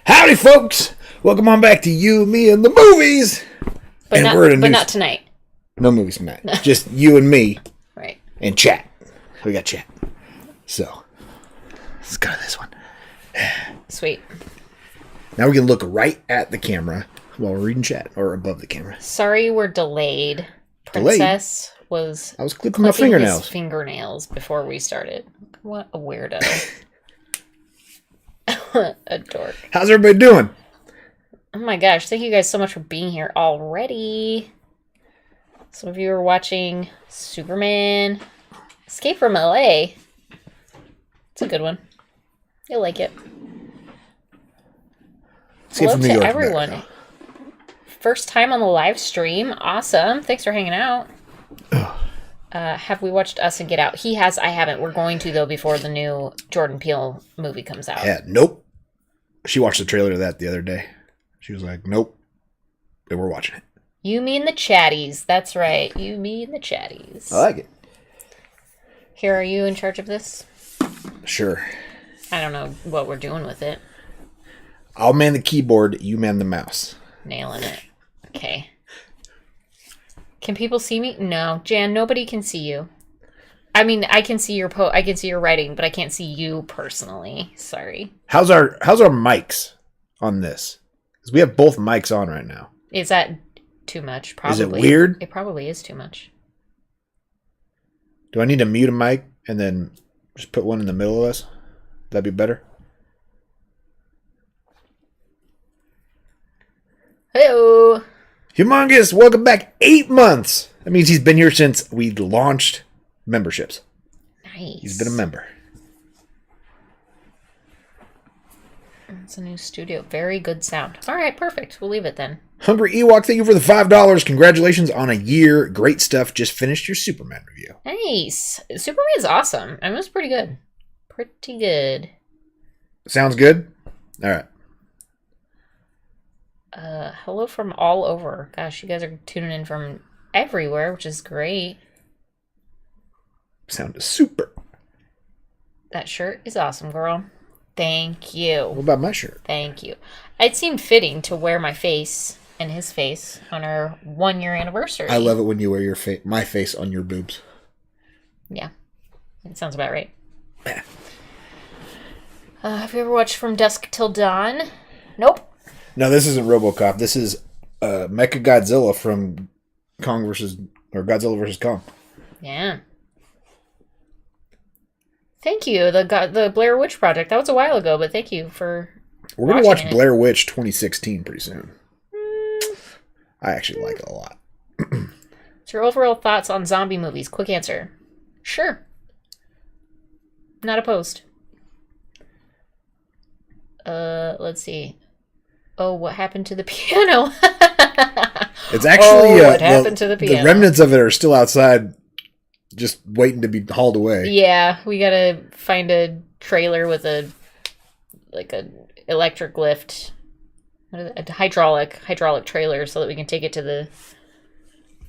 Howdy, folks! Welcome on back to You, Me, and the Movies. But, and not tonight. No movies tonight. No. Just you and me. Right. And chat. We got chat. So, let's go to this one. Sweet. Now we can look right at the camera while we're reading chat, or above the camera. Sorry we're delayed. Princess was I was clipping my fingernails. His fingernails before we started. What a weirdo. A dork. How's everybody doing? Oh my gosh, thank you guys so much for being here already. Some of you are watching Superman Escape from LA. It's a good one. You'll like it. Hello to everyone. First time on the live stream. Awesome. Thanks for hanging out. Have we watched Us and Get Out? He has. I haven't. We're going to, though, before the new Jordan Peele movie comes out. Yeah, nope. She watched the trailer of that the other day. She was like, nope. And we're watching it. You mean the chatties. That's right. You mean the chatties. I like it. Here, are you in charge of this? Sure. I don't know what we're doing with it. I'll man the keyboard. You man the mouse. Nailing it. Okay. Can people see me? No. Jan, nobody can see you. I mean, I can see your I can see your writing, but I can't see you personally. Sorry. How's our mics on this? Because we have both mics on right now. Is that too much? Probably. Is it weird? It probably is too much. Do I need to mute a mic and then just put one in the middle of us? That'd be better. Hey-o. Humongous, welcome back. 8 months. That means he's been here since we launched memberships. Nice. He's been a member. It's a new studio. Very good sound. All right, perfect. We'll leave it then. Hungry Ewok, thank you for the $5. Congratulations on a year. Great stuff. Just finished your Superman review. Nice. Superman's awesome. I mean, it was pretty good. Pretty good. Sounds good? All right. Hello from all over. Gosh, you guys are tuning in from everywhere, which is great. Sound is super. That shirt is awesome, girl. Thank you. What about my shirt? Thank you. It seemed fitting to wear my face and his face on our 1-year anniversary. I love it when you wear my face on your boobs. Yeah. It sounds about right. Have you ever watched From Dusk Till Dawn? Nope. No, this isn't RoboCop. This is Mecha Godzilla from Godzilla vs. Kong. Yeah. Thank you. The Blair Witch Project. That was a while ago, but thank you for. We're gonna watch Blair Witch 2016 pretty soon. I actually like it a lot. What's your overall thoughts on zombie movies? Quick answer. Sure. Not opposed. Let's see. Oh, what happened to the piano? It's actually what happened to the piano? The remnants of it are still outside, just waiting to be hauled away. Yeah, we gotta find a trailer with a electric lift, a hydraulic trailer, so that we can take it to the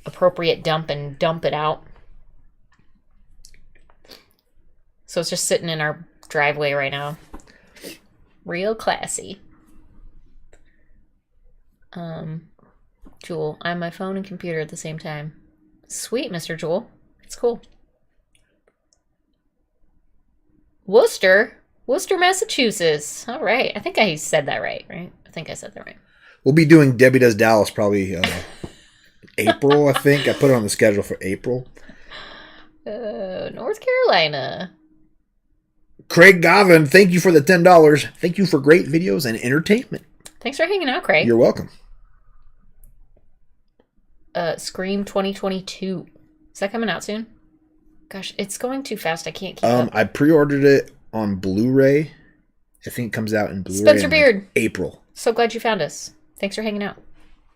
appropriate dump and dump it out. So it's just sitting in our driveway right now. Real classy. Jewel, I'm my phone and computer at the same time. Sweet, Mr. Jewel. It's cool. Worcester, Massachusetts. All right. I think I said that right? I think I said that right. We'll be doing Debbie Does Dallas probably April, I think. I put it on the schedule for April. North Carolina. Craig Gavin, thank you for the $10. Thank you for great videos and entertainment. Thanks for hanging out, Craig. You're welcome. Scream 2022. Is that coming out soon? Gosh, it's going too fast. I can't keep up. I pre-ordered it on Blu-ray. I think it comes out in Blu-ray Spencer Beard. April. So glad you found us. Thanks for hanging out.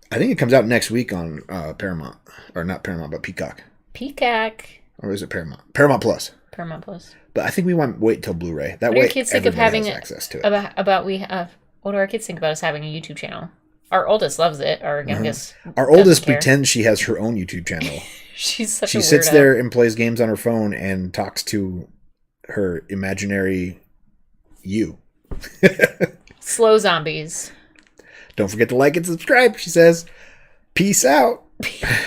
I think it comes out next week on Paramount. Or not Paramount, but Peacock. Peacock. Or is it Paramount? Paramount Plus. Paramount Plus. But I think we want to wait till Blu-ray. That what way do your kids think of having access to it. What do our kids think about us having a YouTube channel? Our oldest loves it. Our youngest Our oldest pretends she has her own YouTube channel. She's such a She weirdo. sits there and plays games on her phone and talks to her imaginary you. Slow zombies. Don't forget to like and subscribe, she says. Peace out.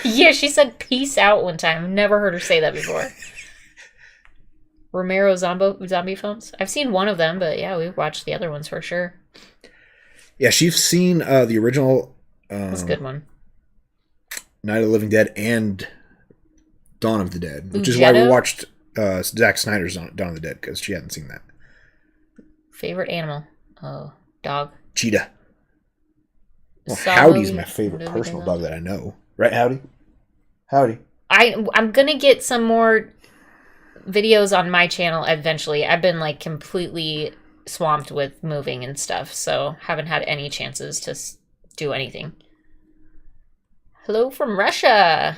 Yeah, she said peace out one time. I've never heard her say that before. Romero zombie films? I've seen one of them, but yeah, we've watched the other ones for sure. Yeah, she's seen the original... That's a good one. Night of the Living Dead and Dawn of the Dead, which is why we watched Zack Snyder's Dawn of the Dead, because she hadn't seen that. Favorite animal? Oh, dog. Cheetah. Well, Howdy's my favorite personal dog that I know. Right, Howdy? Howdy. I'm going to get some more videos on my channel eventually. I've been like completely swamped with moving and stuff, so haven't had any chances to do anything. Hello from Russia.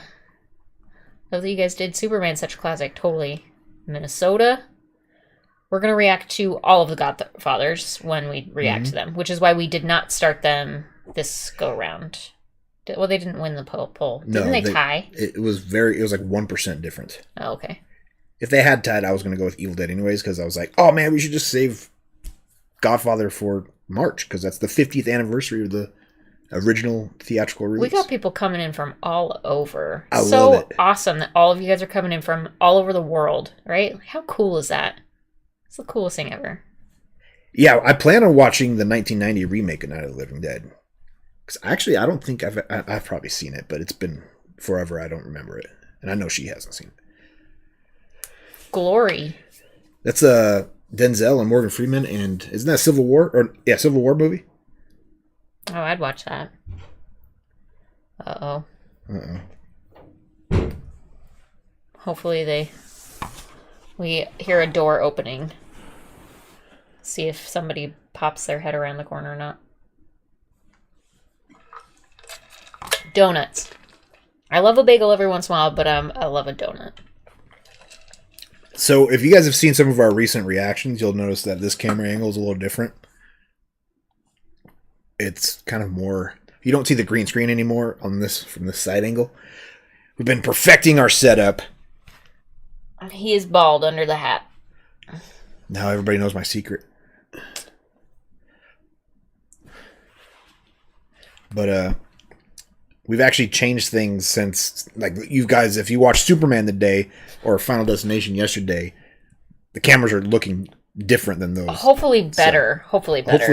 Love that you guys did Superman, such a classic. Totally. Minnesota. We're going to react to all of the Godfathers when we react to them, which is why we did not start them this go round. Well, they didn't win the poll. Didn't they tie? It was like 1% difference. Oh, okay. If they had tied, I was going to go with Evil Dead anyways, because I was like, oh man, we should just save Godfather for March, because that's the 50th anniversary of the original theatrical release. We got people coming in from all over. I love it. Awesome that all of you guys are coming in from all over the world, right? How cool is that? It's the coolest thing ever. Yeah, I plan on watching the 1990 remake of Night of the Living Dead. Because actually, I don't think I've probably seen it, but it's been forever. I don't remember it, and I know she hasn't seen it. Glory. That's Denzel and Morgan Freeman, and isn't that Civil War? Civil War movie. Oh, I'd watch that. Uh-oh. Hopefully we hear a door opening. See if somebody pops their head around the corner or not. Donuts. I love a bagel every once in a while, but I love a donut. So if you guys have seen some of our recent reactions, you'll notice that this camera angle is a little different. It's kind of more... You don't see the green screen anymore on this from this side angle. We've been perfecting our setup. He is bald under the hat. Now everybody knows my secret. But we've actually changed things since, like, you guys, if you watched Superman today or Final Destination yesterday, the cameras are looking different than those. Hopefully better. So, hopefully better.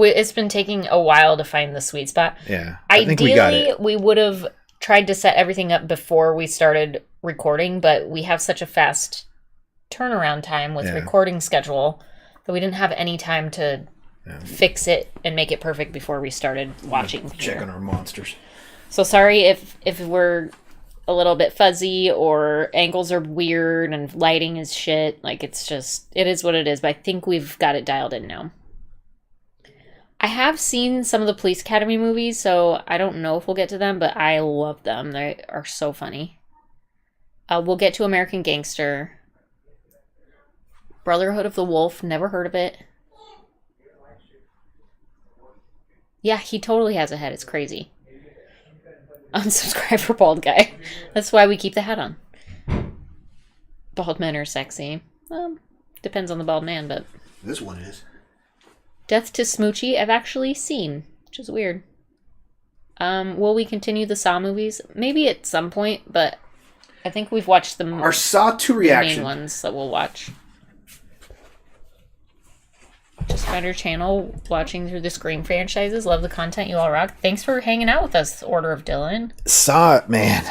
It's been taking a while to find the sweet spot. Yeah. I think we would have tried to set everything up before we started recording, but we have such a fast turnaround time with recording schedule that we didn't have any time to fix it and make it perfect before we started watching. Checking our monsters. So sorry if we're a little bit fuzzy or angles are weird and lighting is shit. Like, it is what it is, but I think we've got it dialed in now. I have seen some of the Police Academy movies, so I don't know if we'll get to them, but I love them. They are so funny. We'll get to American Gangster. Brotherhood of the Wolf, never heard of it. Yeah, he totally has a head. It's crazy. Unsubscribe for bald guy. That's why we keep the hat on. Bald men are sexy. Depends on the bald man, but... This one is. Death to Smoochie, I've actually seen, which is weird. Will we continue the Saw movies? Maybe at some point, but I think we've watched our Saw 2 reaction. Main ones that we'll watch. Just found your channel, watching through the Scream franchises. Love the content, you all rock. Thanks for hanging out with us, Order of Dylan. Saw, man.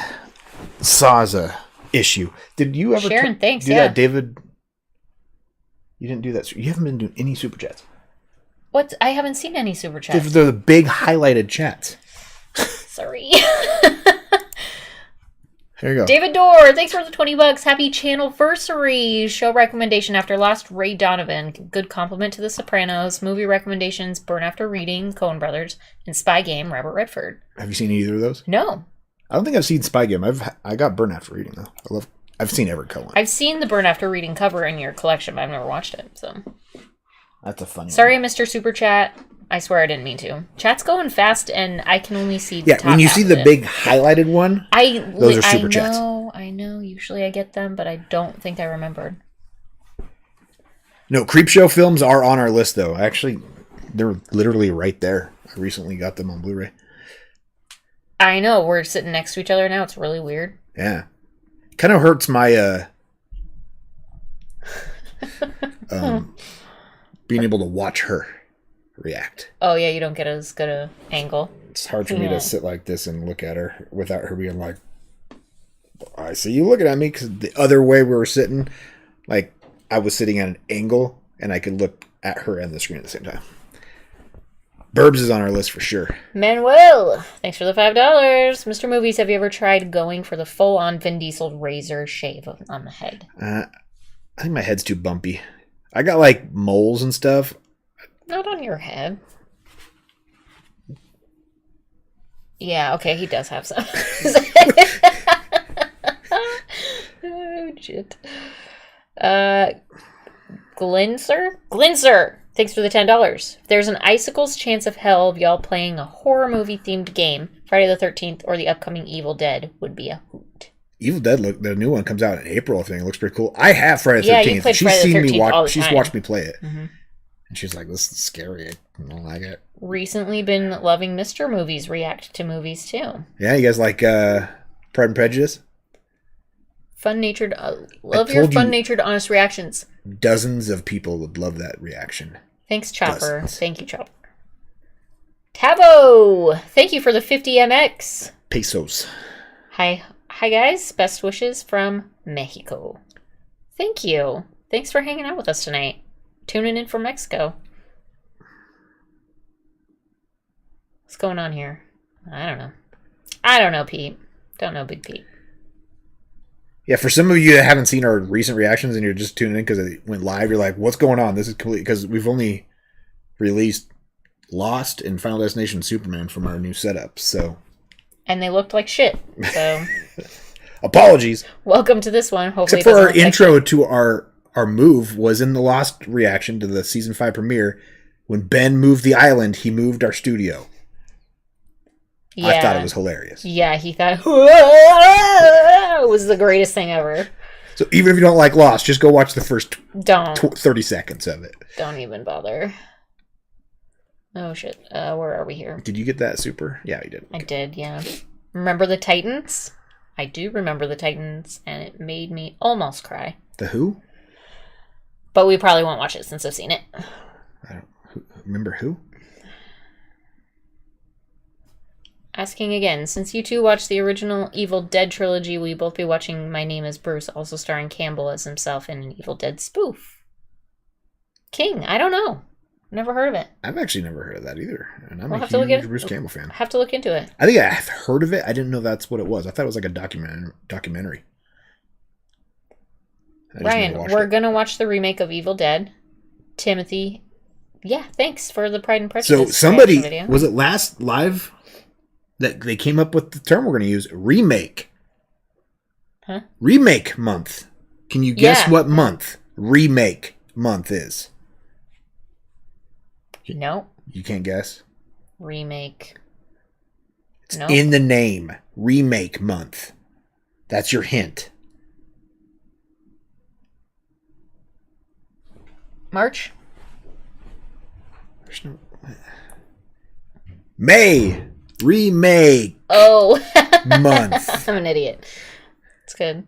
Saw's a issue. Did you ever Sharon, thanks, do that, David? You didn't do that. You haven't been doing any super chats. What? I haven't seen any super chats. They're the big highlighted chats. Sorry. There you go. David Dorr, thanks for the $20. Happy channelversary. Show recommendation after Lost, Ray Donovan. Good compliment to The Sopranos. Movie recommendations, Burn After Reading, Coen Brothers, and Spy Game, Robert Redford. Have you seen either of those? No. I don't think I've seen Spy Game. I got Burn After Reading though. I've seen every Coen. I've seen the Burn After Reading cover in your collection, but I've never watched it. So that's a funny Sorry, one. Mr. Super Chat. I swear I didn't mean to. Chat's going fast, and I can only see the top when you see the big highlighted one, those are super chats. I know. Usually I get them, but I don't think I remembered. No, Creepshow films are on our list, though. Actually, They're literally right there. I recently got them on Blu-ray. I know. We're sitting next to each other now. It's really weird. Yeah. Kind of hurts my being able to watch her react. Oh, yeah, you don't get as good a angle. It's hard for me to sit like this and look at her without her being like, I see you looking at me, because the other way we were sitting, like, I was sitting at an angle and I could look at her and the screen at the same time. Burbs is on our list for sure. Manuel, thanks for the $5. Mr. Movies, have you ever tried going for the full-on Vin Diesel razor shave on the head? I think my head's too bumpy. I got like moles and stuff. Not on your head. Yeah, okay, he does have some. Oh, shit. Glinser! Thanks for the $10. If there's an icicle's chance of hell of y'all playing a horror movie-themed game, Friday the 13th or the upcoming Evil Dead would be a hoot. Evil Dead, the new one comes out in April, I think. It looks pretty cool. I have Friday the 13th. Yeah, you played Friday the 13th all the time. She's watched me play it. Mm-hmm. And she's like, this is scary. I don't like it. Recently been loving Mr. Movies react to movies, too. Yeah, you guys like Pride and Prejudice? Fun-natured, love your fun-natured, honest reactions. Dozens of people would love that reaction. Thanks, Chopper. Thank you, Chopper. Tavo! Thank you for the 50 MX. Pesos. Hi, guys. Best wishes from Mexico. Thank you. Thanks for hanging out with us tonight. Tuning in from Mexico. What's going on here? I don't know, Pete. Don't know, Big Pete. Yeah, for some of you that haven't seen our recent reactions and you're just tuning in because it went live, you're like, what's going on? This is complete, because we've only released Lost and Final Destination Superman from our new setup, so. And they looked like shit, so. Apologies. Welcome to this one. Hopefully, except for our intro to our move was in the Lost reaction to the season 5 premiere. When Ben moved the island, he moved our studio. Yeah. I thought it was hilarious. Yeah, he thought it was the greatest thing ever. So even if you don't like Lost, just go watch the first 30 seconds of it. Don't even bother. Oh, shit. Where are we here? Did you get that super? Yeah, you did. I did, yeah. Remember the Titans? I do remember the Titans, and it made me almost cry. The who? But we probably won't watch it since I've seen it. Remember who? Asking again, since you two watched the original Evil Dead trilogy, will you both be watching My Name is Bruce, also starring Campbell as himself in an Evil Dead spoof? King, I don't know. Never heard of it. I've actually never heard of that either. And I'm a huge Bruce Campbell fan. Have to look into it. I think I've heard of it. I didn't know that's what it was. I thought it was like a documentary. Ryan, we're going to watch the remake of Evil Dead. Timothy, yeah, thanks for the Pride and Prejudice. So somebody, was it last live that they came up with the term we're going to use? Remake. Huh? Remake month. Can you guess what month remake month is? No. You can't guess? Remake. It's in the name. Remake month. That's your hint. March? There's no... May. Remake. Oh. Month. I'm an idiot. It's good.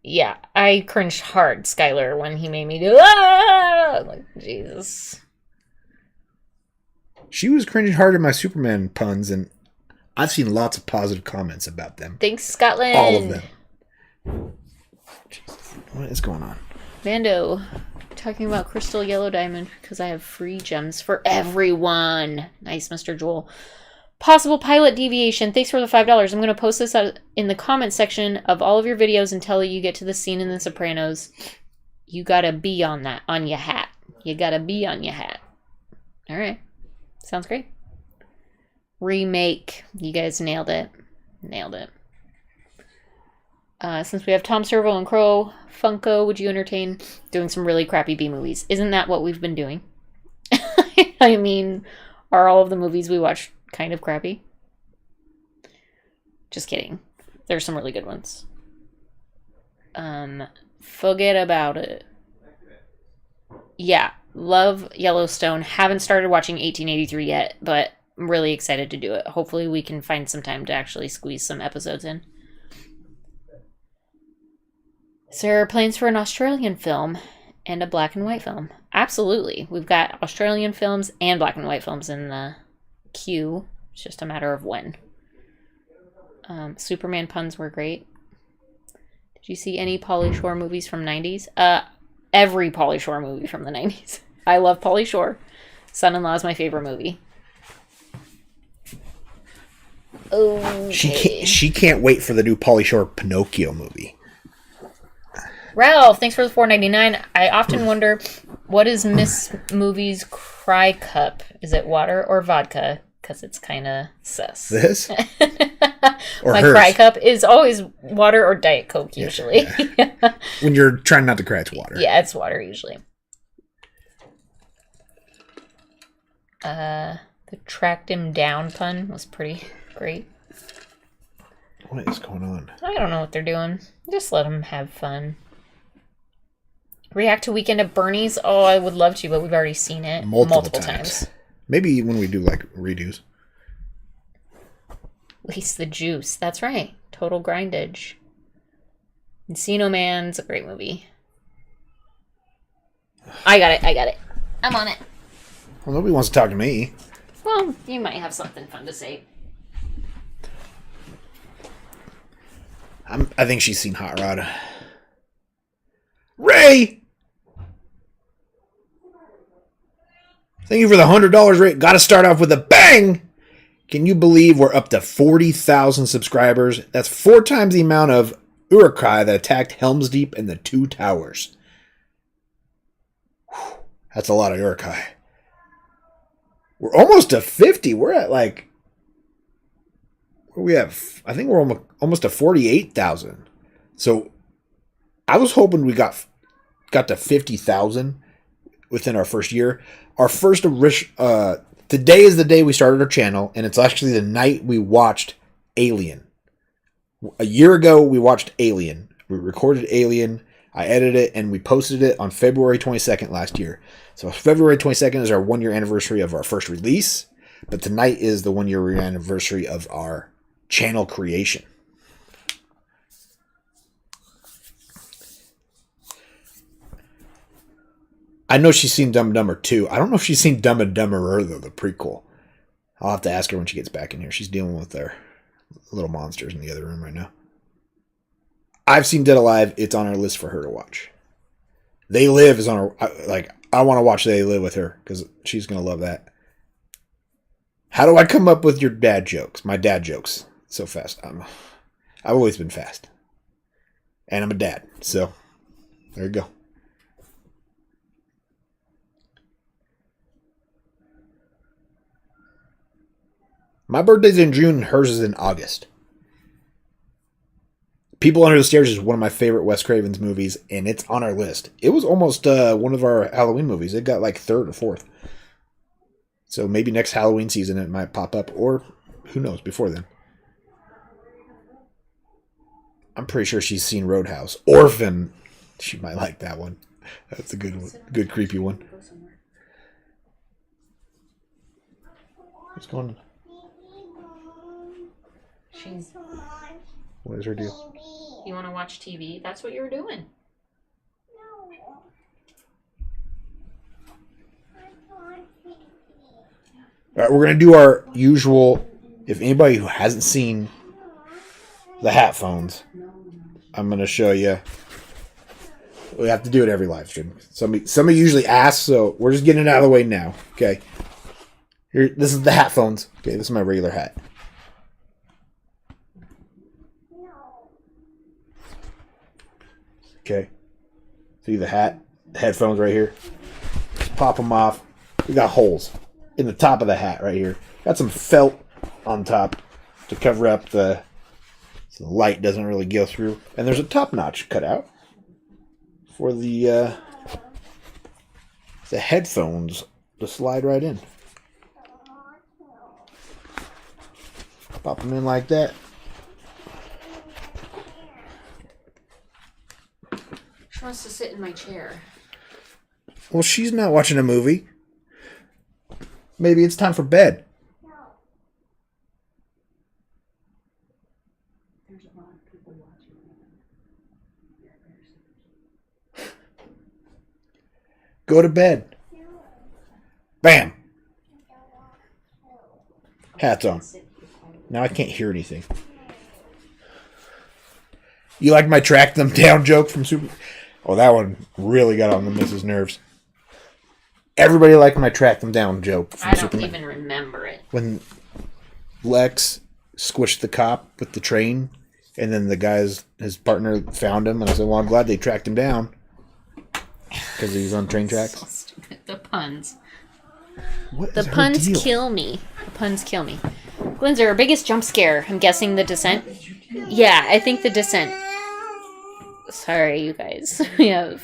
Yeah, I cringed hard, Skylar, when he made me do like, Jesus. She was cringing hard at my Superman puns, and I've seen lots of positive comments about them. Thanks, Scotland. All of them. Jesus. What is going on? Mando, talking about Crystal Yellow Diamond because I have free gems for everyone. Nice, Mr. Joel. Possible pilot deviation. Thanks for the $5. I'm going to post this in the comment section of all of your videos until you get to the scene in The Sopranos. You got to be on that, on your hat. You got to be on your hat. All right. Sounds great. Remake. You guys nailed it. Nailed it. Since we have Tom Servo and Crow, Funko, would you entertain doing some really crappy B movies? Isn't that what we've been doing? I mean, are all of the movies we watch kind of crappy? Just kidding. There's some really good ones. Forget about it. Yeah, love Yellowstone. Haven't started watching 1883 yet, but I'm really excited to do it. Hopefully we can find some time to actually squeeze some episodes in. Is there plans for an Australian film and a black and white film? Absolutely. We've got Australian films and black and white films in the queue. It's just a matter of when. Superman puns were great. Did you see any Pauly Shore movies from 90s? Every Pauly Shore movie from the 90s. I love Pauly Shore. Son-in-Law is my favorite movie. Okay. She can't wait for the new Pauly Shore Pinocchio movie. Ralph, thanks for the $4.99. I often wonder, what is Miss Movie's cry cup? Is it water or vodka? Because it's kind of sus. This? Or my hers? cry cup is always water or Diet Coke, usually. Yeah. When you're trying not to cry, it's water. Yeah, it's water, usually. The tracked him down pun was pretty great. What is going on? I don't know what they're doing. Just let them have fun. React to Weekend at Bernie's? Oh, I would love to, but we've already seen it multiple times. Maybe when we do, like, redos. Waste the Juice. That's right. Total Grindage. Encino Man's a great movie. I got it. I'm on it. Well, nobody wants to talk to me. Well, you might have something fun to say. I think she's seen Hot Rod. Ray! Thank you for the $100, Ray. Gotta start off with a bang! Can you believe we're up to 40,000 subscribers? That's 4 times the amount of Urukai that attacked Helm's Deep and the Two Towers. Whew, that's a lot of Urukai. We're almost to 50. We're at like... We have, I think we're almost to 48,000. So I was hoping we got to 50,000 within our first year. Our first today is the day we started our channel, and it's actually the night we watched Alien. A year ago, we watched Alien. We recorded Alien. I edited it, and we posted it on February 22nd last year. So February 22nd is our 1-year anniversary of our first release, but tonight is the 1-year anniversary of our channel creation. I know she's seen Dumb and Dumber 2. I don't know if she's seen Dumb and Dumberer, though, the prequel. I'll have to ask her when she gets back in here. She's dealing with their little monsters in the other room right now. I've seen Dead Alive. It's on our list for her to watch. They Live is on our... I want to watch They Live with her, because she's going to love that. How do I come up with your dad jokes? My dad jokes. So fast. I've always been fast. And I'm a dad. So, there you go. My birthday's in June and hers is in August. People Under the Stairs is one of my favorite Wes Craven's movies, and it's on our list. It was almost one of our Halloween movies. It got like 3rd or 4th. So maybe next Halloween season it might pop up, or who knows, before then. I'm pretty sure she's seen Roadhouse. Orphan. She might like that one. That's a good creepy one. What's going on? What is her deal? You want to watch TV? That's what you were doing. All right, we're going to do our usual, if anybody who hasn't seen the hat phones, I'm going to show you. We have to do it every live stream. Somebody usually asks, so we're just getting it out of the way now. Okay. Here, this is the hat phones. Okay, this is my regular hat. Okay. See the hat? The headphones right here. Just pop them off. We got holes in the top of the hat right here. Got some felt on top to cover up so the light doesn't really go through. And there's a top notch cut out for the headphones to slide right in. Pop them in like that. She wants to sit in my chair. Well, she's not watching a movie. Maybe it's time for bed. There's a lot of people watching. Go to bed. Bam. Hats on. Now I can't hear anything. You like my track them down joke from Super? Oh, that one really got on the missus' nerves. Everybody liked my track them down joke from I don't Superman. even remember it. When Lex squished the cop with the train, and then his partner found him, and I said, well, I'm glad they tracked him down. Because he was on train tracks. So stupid. The puns. What The is her puns deal? kill me. The puns kill me. Glinzer, our biggest jump scare. I'm guessing The Descent. Yeah, I think The Descent. Sorry, you guys. We have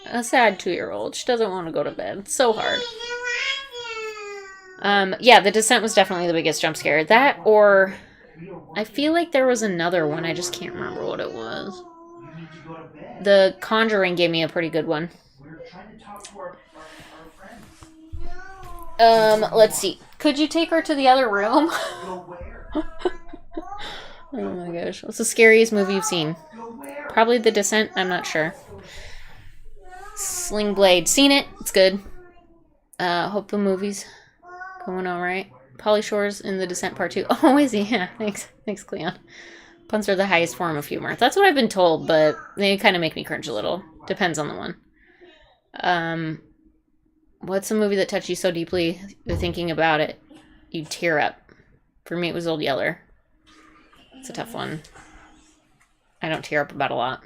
a sad 2-year-old. She doesn't want to go to bed. It's so hard. Yeah, The Descent was definitely the biggest jump scare. That, or I feel like there was another one. I just can't remember what it was. The Conjuring gave me a pretty good one. Let's see. Could you take her to the other room? Oh my gosh. What's the scariest movie you've seen? Probably The Descent. I'm not sure. Sling Blade. Seen it. It's good. Hope the movie's going alright. Pauly Shore's in The Descent Part 2. Oh, is he? Yeah. Thanks, Cleon. Puns are the highest form of humor. That's what I've been told, but they kind of make me cringe a little. Depends on the one. What's a movie that touched you so deeply that thinking about it, you'd tear up? For me, it was Old Yeller. It's a tough one. I don't tear up about a lot.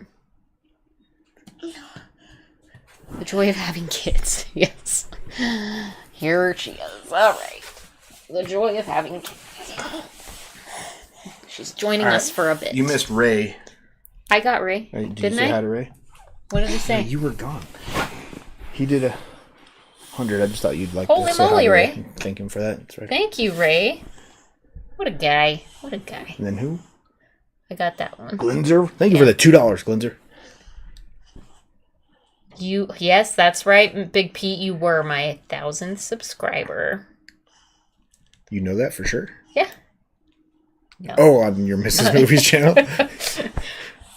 The joy of having kids. Yes. Here she is. All right. The joy of having kids. She's joining us for a bit. You missed Ray. I got Ray. Did Didn't you say I? hi to Ray? What did he say? Yeah, you were gone. He did 100. I just thought you'd like Holy to say moly, hi to Ray. and thank him for that. That's right. Thank you, Ray. What a guy. What a guy. And then who? I got that one. Glinzer. Thank you for the $2, Glinzer. Yes, that's right, Big Pete. You were my 1,000th subscriber. You know that for sure? Yeah. No. Oh, on your Mrs. Movies channel?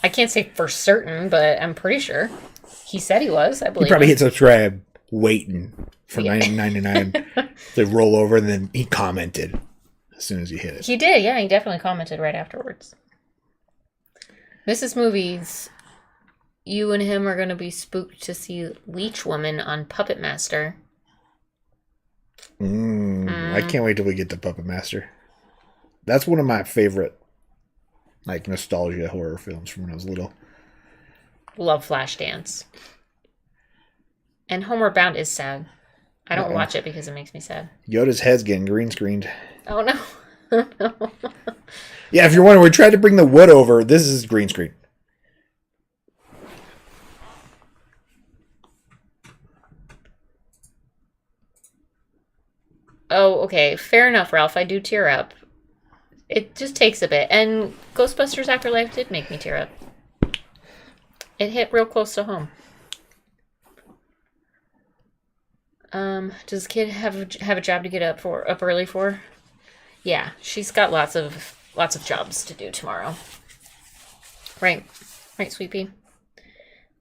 I can't say for certain, but I'm pretty sure. He said he was. I believe. He probably him. hit subscribe waiting for $9.99 to roll over, and then he commented as soon as he hit it. He did, yeah. He definitely commented right afterwards. Mrs. Movies, you and him are going to be spooked to see Leech Woman on Puppet Master. I can't wait till we get to Puppet Master. That's one of my favorite, like, nostalgia horror films from when I was little. Love Flashdance. And Homeward Bound is sad. I don't watch it because it makes me sad. Yoda's head's getting green screened. Oh, no. Oh, no. Yeah, if you're wondering, we tried to bring the wood over. This is green screen. Oh, okay. Fair enough, Ralph. I do tear up. It just takes a bit. And Ghostbusters Afterlife did make me tear up. It hit real close to home. Does the kid have a job to get up early for? Yeah, she's got lots of jobs to do tomorrow. Right, Sweet Pea.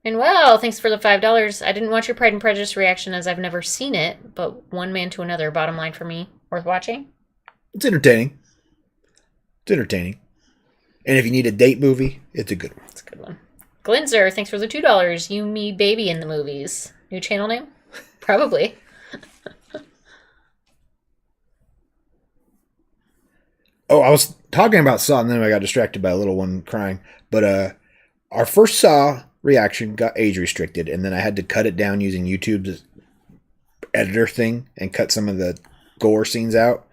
And well, thanks for the $5. I didn't watch your Pride and Prejudice reaction as I've never seen it, but one man to another. Bottom line for me, worth watching. It's entertaining. And if you need a date movie, it's a good one. It's a good one. Glinzer, thanks for the $2. You, me, baby in the movies. New channel name? Probably. Oh, I was talking about Saw, and then I got distracted by a little one crying. But our first Saw reaction got age restricted, and then I had to cut it down using YouTube's editor thing and cut some of the gore scenes out,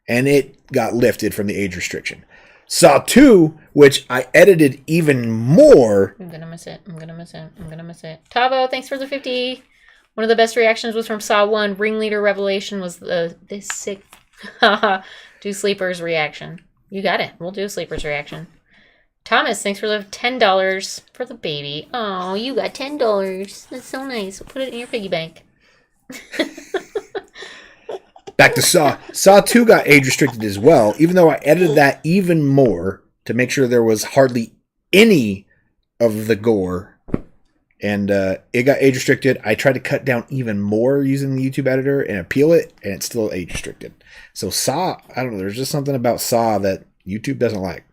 and it got lifted from the age restriction. Saw 2, which I edited even more. I'm gonna miss it. Tavo, thanks for the 50. One of the best reactions was from Saw 1. Ringleader Revelation was this sick. Do Sleepers reaction. You got it. We'll do a Sleepers reaction. Thomas, thanks for the $10 for the baby. Oh, you got $10. That's so nice. Put it in your piggy bank. Back to Saw. Saw 2 got age restricted as well, even though I edited that even more to make sure there was hardly any of the gore. And it got age restricted. I tried to cut down even more using the YouTube editor and appeal it, and it's still age restricted. So Saw, I don't know, there's just something about Saw that YouTube doesn't like.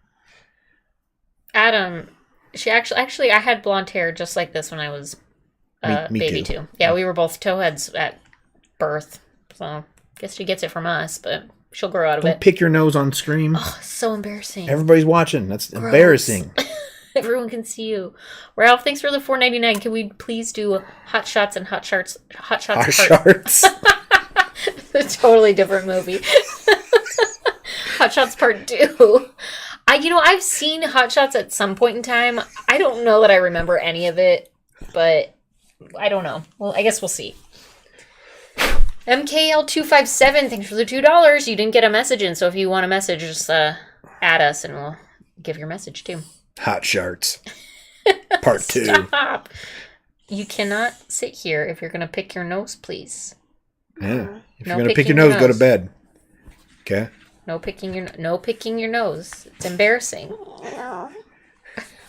Adam, she actually, I had blonde hair just like this when I was Me baby too. Yeah, we were both towheads at birth, so I guess she gets it from us, but she'll grow out of Don't it. pick your nose on stream. Oh, so embarrassing. Everybody's watching. That's Gross. embarrassing. Everyone can see you. Ralph, thanks for the $4.99. Can we please do hot shots and hot shots? Hot shots. It's a totally different movie. Hot Shots Part 2. I've seen Hot Shots at some point in time. I don't know that I remember any of it, but I don't know. Well, I guess we'll see. MKL257, thanks for the $2. You didn't get a message in, so if you want a message, just add us and we'll give your message too. Hot Sharts. Part 2. Stop. You cannot sit here if you're going to pick your nose, please. Yeah. If No you're going to pick picking your your nose, go to nose. bed. Okay? No picking your nose. It's embarrassing.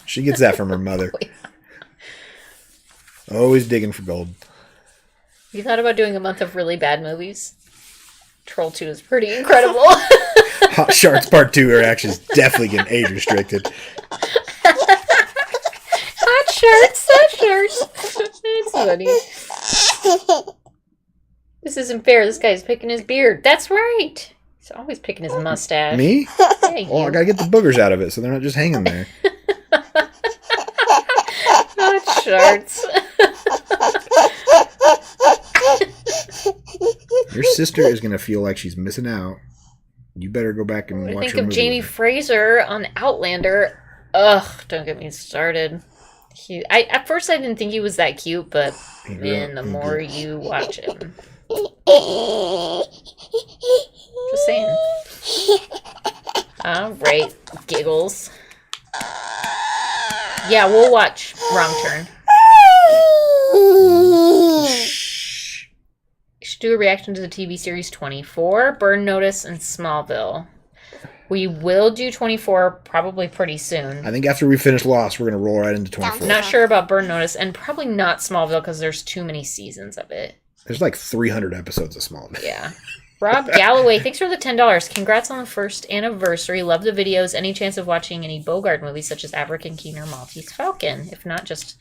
She gets that from her mother. Always digging for gold. You thought about doing a month of really bad movies? Troll 2 is pretty incredible. Hot Sharks Part 2 are actually definitely getting age restricted. Hot shirts. It's funny. This isn't fair. This guy's picking his beard. That's right. He's always picking his mustache. Me? Yeah, you. Well, I gotta get the boogers out of it so they're not just hanging there. Hot shirts. Your sister is gonna feel like she's missing out. You better go back and watch Think her of movie. Jamie Fraser on Outlander. Ugh, don't get me started. At first I didn't think he was that cute, but man, the more you watch him. Just saying. Alright, giggles. Yeah, we'll watch Wrong Turn. You should do a reaction to the TV series 24, Burn Notice, and Smallville. We will do 24 probably pretty soon. I think after we finish Lost, we're gonna roll right into 24. Not sure about Burn Notice, and probably not Smallville because there's too many seasons of it. There's like 300 episodes of Smallville. Yeah. Rob Galloway, thanks for the $10. Congrats on the first anniversary. Love the videos. Any chance of watching any Bogart movies such as African King or Maltese Falcon? If not, just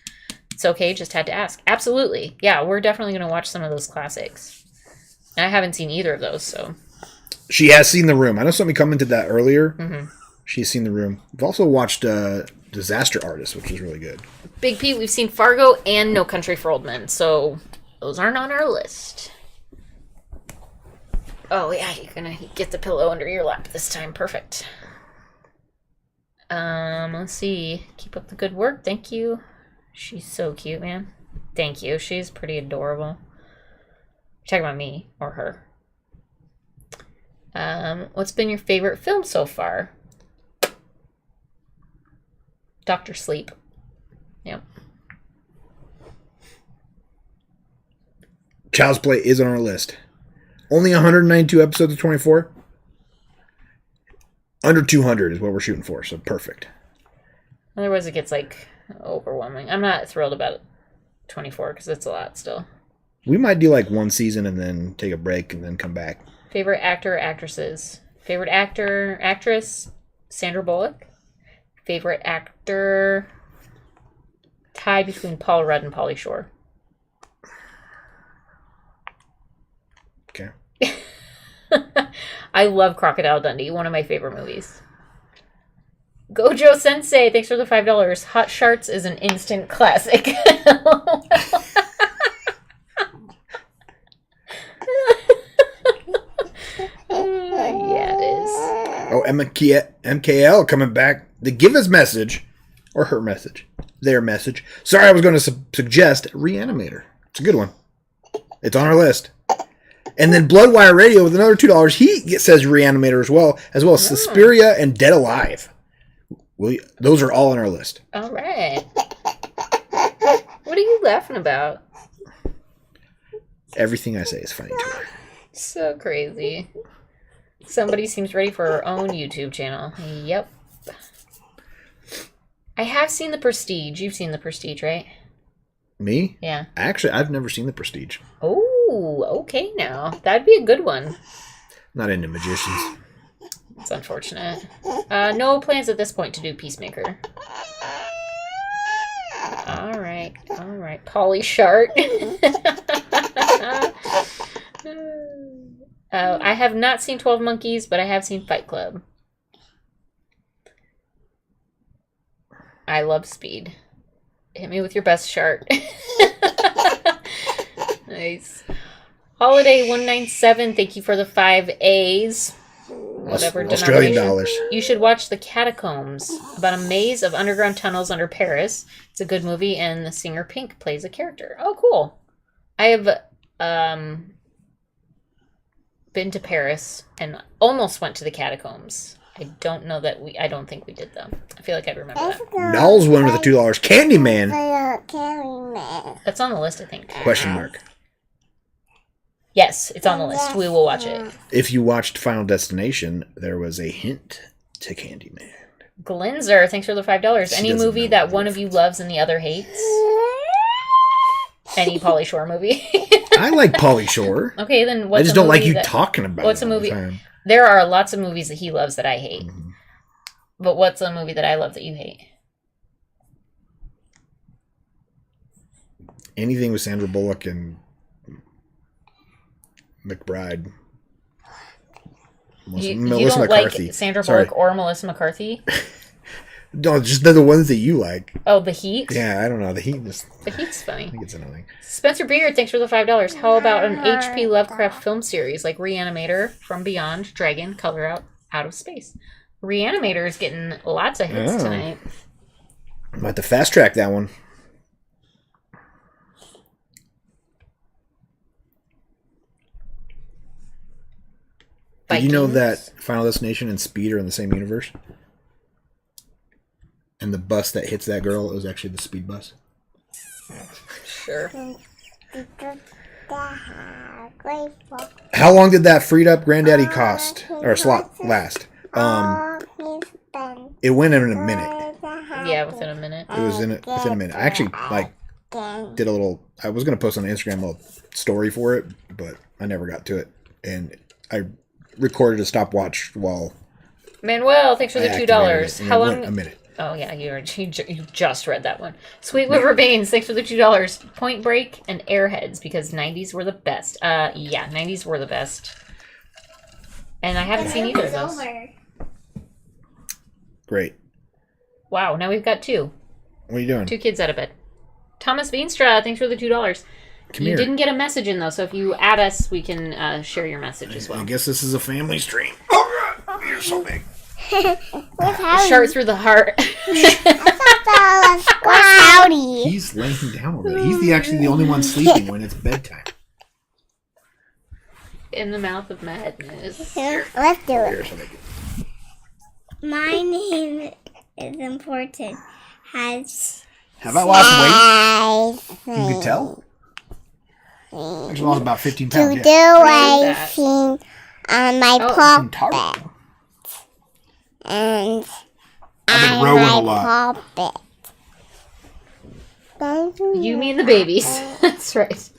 it's okay. Just had to ask. Absolutely. Yeah, we're definitely going to watch some of those classics. And I haven't seen either of those, so. She has seen The Room. I know somebody commented that earlier. Mm-hmm. She's seen The Room. We've also watched Disaster Artist, which is really good. Big Pete, we've seen Fargo and No Country for Old Men, so those aren't on our list. Oh, yeah, you're gonna get the pillow under your lap this time. Perfect. Let's see. Keep up the good work. Thank you. She's so cute, man. Thank you. She's pretty adorable. You're talking about me or her. What's been your favorite film so far? Dr. Sleep. Yep. Child's Play is on our list. Only 192 episodes of 24. Under 200 is what we're shooting for, so perfect. Otherwise, it gets like overwhelming. I'm not thrilled about 24 because it's a lot still. We might do like one season and then take a break and then come back. Favorite actor or actresses? Favorite actor, actress, Sandra Bullock. Favorite actor, tie between Paul Rudd and Pauly Shore. Okay. I love Crocodile Dundee, one of my favorite movies. Gojo Sensei, thanks for the $5. Hot Sharts is an instant classic. Yeah, it is. Oh, MKL coming back to give his message, or her message, their message. Sorry, I was going to suggest Reanimator. It's a good one. It's on our list. And then Bloodwire Radio with another $2. He says Reanimator as well as Suspiria and Dead Alive. Those are all on our list. All right. What are you laughing about? Everything I say is funny to her. So crazy. Somebody seems ready for her own YouTube channel. Yep. I have seen The Prestige. You've seen The Prestige, right? Me? Yeah. Actually, I've never seen The Prestige. Oh, okay now. That'd be a good one. Not into magicians. It's unfortunate. No plans at this point to do Peacemaker. All right. Polly Shart. I have not seen 12 Monkeys, but I have seen Fight Club. I love Speed. Hit me with your best Shart. Nice. Holiday 197, thank you for the 5 A's. Whatever Australian denomination. dollars. You should watch The Catacombs, about a maze of underground tunnels under Paris. It's a good movie, and the singer Pink plays a character. Oh, cool. I have been to Paris and almost went to the Catacombs. I don't know that I don't think we did them. I feel like I remember that. Knowles won with the $2. Candyman. That's on the list, I think. Question mark. Yes, it's on the list. We will watch it. If you watched Final Destination, there was a hint to Candyman. Glenzer, thanks for the $5. Any movie that one of you loves and the other hates? Any Pauly Shore movie? I like Pauly Shore. Okay, then I just don't like you talking about it. What's a movie? There are lots of movies that he loves that I hate. Mm-hmm. But what's a movie that I love that you hate? Anything with Sandra Bullock and McBride. You Melissa don't McCarthy. Like Sandra Bullock or Melissa McCarthy? No, just they're the ones that you like. Oh, The Heat? Yeah, I don't know. The Heat's funny. I think it's annoying. Spencer Beard, thanks for the $5. How about an H.P. Lovecraft film series like Reanimator, From Beyond, Dragon, Color Out of Space? Reanimator is getting lots of hits tonight. I'm about to fast track that one. Did you know that Final Destination and Speed are in the same universe? And the bus that hits that girl is actually the Speed bus. Sure. How long did that freed up Granddaddy cost or slot last? It went in a minute. Yeah, within a minute. It was within a minute. I actually did a little. I was gonna post on Instagram a little story for it, but I never got to it, and I recorded a stopwatch while. Manuel, thanks for the $2. How long? A minute. Oh yeah, you just read that one. Sweet River Baines, thanks for the $2. Point Break and Airheads, because 90s were the best. Yeah, 90s were the best. And I haven't seen either of those. Great. Wow, now we've got 2. What are you doing? 2 kids out of bed. Thomas Veenstra, thanks for the $2. You didn't get a message in though, so if you add us, we can share your message as well. I guess this is a family stream. Oh God, you're so big. Short through the heart. He's laying down over there. He's actually the only one sleeping when it's bedtime. In the mouth of madness. Let's do it. My name is important. Have I lost weight? You can tell. I just lost about 15 pounds. To do anything on my puppet. And I've been rowing a lot. You mean the babies. That's right.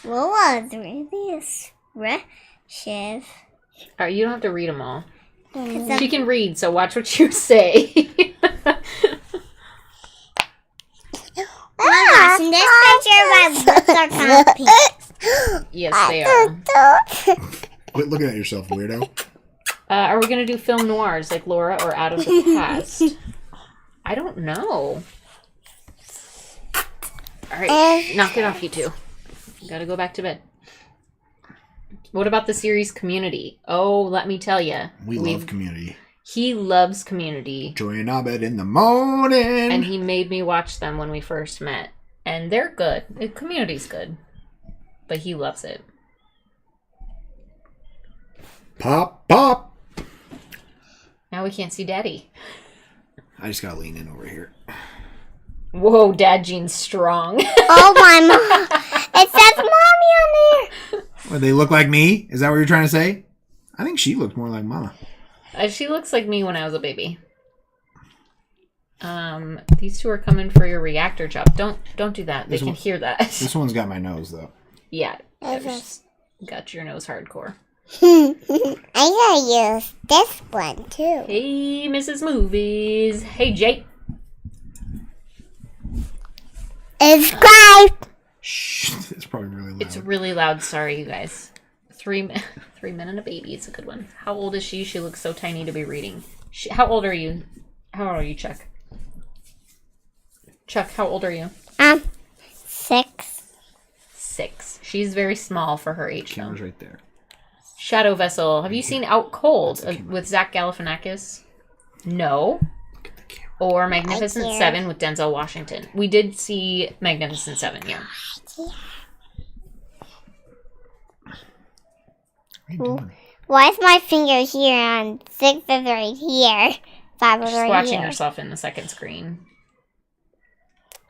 What was really expressive. Alright, you don't have to read them all. She can read, so watch what you say. Mama, in this picture, my lips are kind of pink. Yes, they are. Quit looking at yourself, weirdo. Are we going to do film noirs like Laura or Out of the Past? I don't know. Alright, knock it off, you two. Gotta go back to bed. What about the series Community? Oh, let me tell you. We love Community. He loves Community. Joy and Abed in the morning. And he made me watch them when we first met. And they're good. Community's good. But he loves it. Pop, pop. Now we can't see Daddy. I just gotta lean in over here. Whoa, Dad Jean's strong. Oh, my mom. It says mommy on there. What, they look like me? Is that what you're trying to say? I think she looks more like Mama. She looks like me when I was a baby. These two are coming for your reactor job. Don't do that. They can hear that. This one's got my nose, though. Yeah. Got your nose hardcore. I gotta use this one, too. Hey, Mrs. Movies. Hey, Jake. Subscribe. Shh, it's probably really loud. It's really loud. Sorry, you guys. 3 men and a baby. It's a good one. How old is she? She looks so tiny to be reading. How old are you? How old are you, Chuck? Chuck, how old are you? 6. 6. She's very small for her age, though. Camera's right there. Shadow Vessel. Have you seen Out Cold with Zach Galifianakis? No. Look at the camera. Or Magnificent Seven with Denzel Washington. We did see Magnificent Seven, yeah. What are you doing? Why is my finger here and 6 is right here? 5 is She's right watching here. herself in the second screen.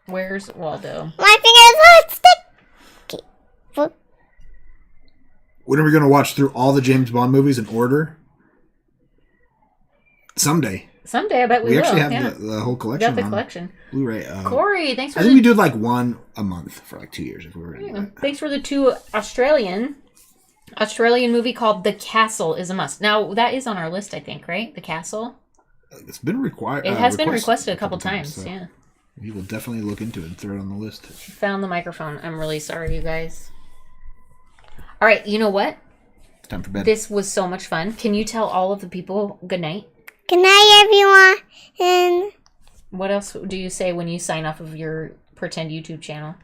Where's Waldo? My finger is stick. Okay. When are we going to watch through all the James Bond movies in order? Someday. Someday, I bet we will. We actually have yeah. the whole We collection got the on collection. Blu-ray. Corey, thanks for I think we do like one a month for like 2 years if we were going to do that. Thanks for the 2 Australian movie called The Castle is a must. Now, that is on our list, I think, right? The Castle? It's been required. It has been requested a couple times, so yeah. We will definitely look into it and throw it on the list. Found the microphone. I'm really sorry, you guys. All right, you know what? It's time for bed. This was so much fun. Can you tell all of the people good night? Good night, everyone. And What else do you say when you sign off of your pretend YouTube channel?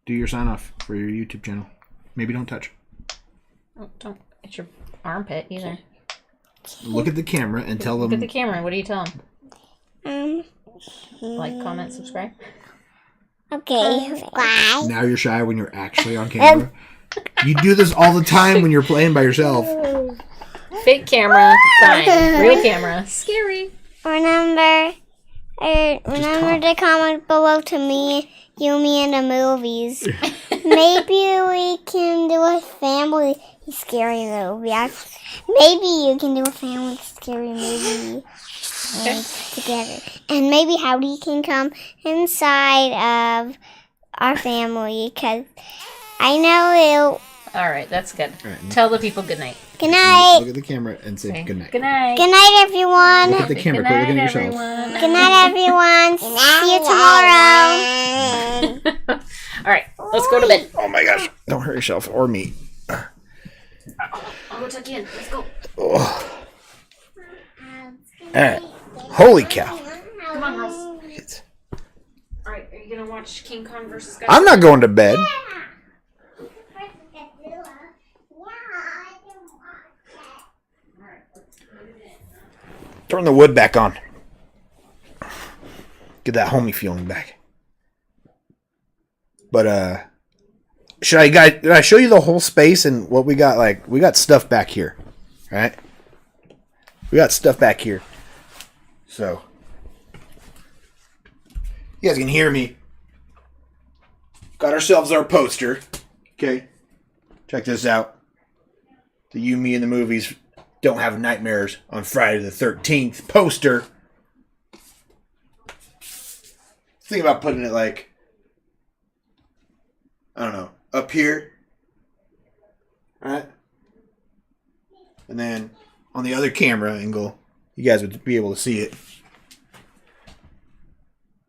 Do your sign off for your YouTube channel. Maybe don't touch. Oh, don't. It's your armpit either. Look at the camera and tell Look them. at the camera. What do you tell them? Like, comment, subscribe. okay, subscribe. Now you're shy when you're actually on camera. You do this all the time when you're playing by yourself. Fake camera, fine. Real camera, scary. Remember to comment below to me in the movies. Maybe we can do a family scary movie. Maybe you can do a family scary movie together. And maybe Howdy can come inside of our family because I know All right, that's good. Right. Tell the people good night. Good night. Look at the camera and say good night. Good night. Good night, everyone. Look at the camera. Good Quit night, looking at yourself. everyone. Good night, everyone. See you tomorrow. All right, let's go to bed. Oh my gosh. Don't hurt yourself or me. I'll go tuck you in. Let's go. Oh. Alright. Holy cow. Come on, girls. All right, are you gonna watch King Kong versus Godzilla? I'm not going to bed. Turn the wood back on. Get that homey feeling back. But did I show you the whole space and what we got? Like, we got stuff back here, right? We got stuff back here. So you guys can hear me. Got ourselves our poster. Okay. Check this out. The You, Me, and the Movies Don't Have Nightmares on Friday the 13th poster. Think about putting it like, I don't know, up here. Alright? And then on the other camera angle, you guys would be able to see it.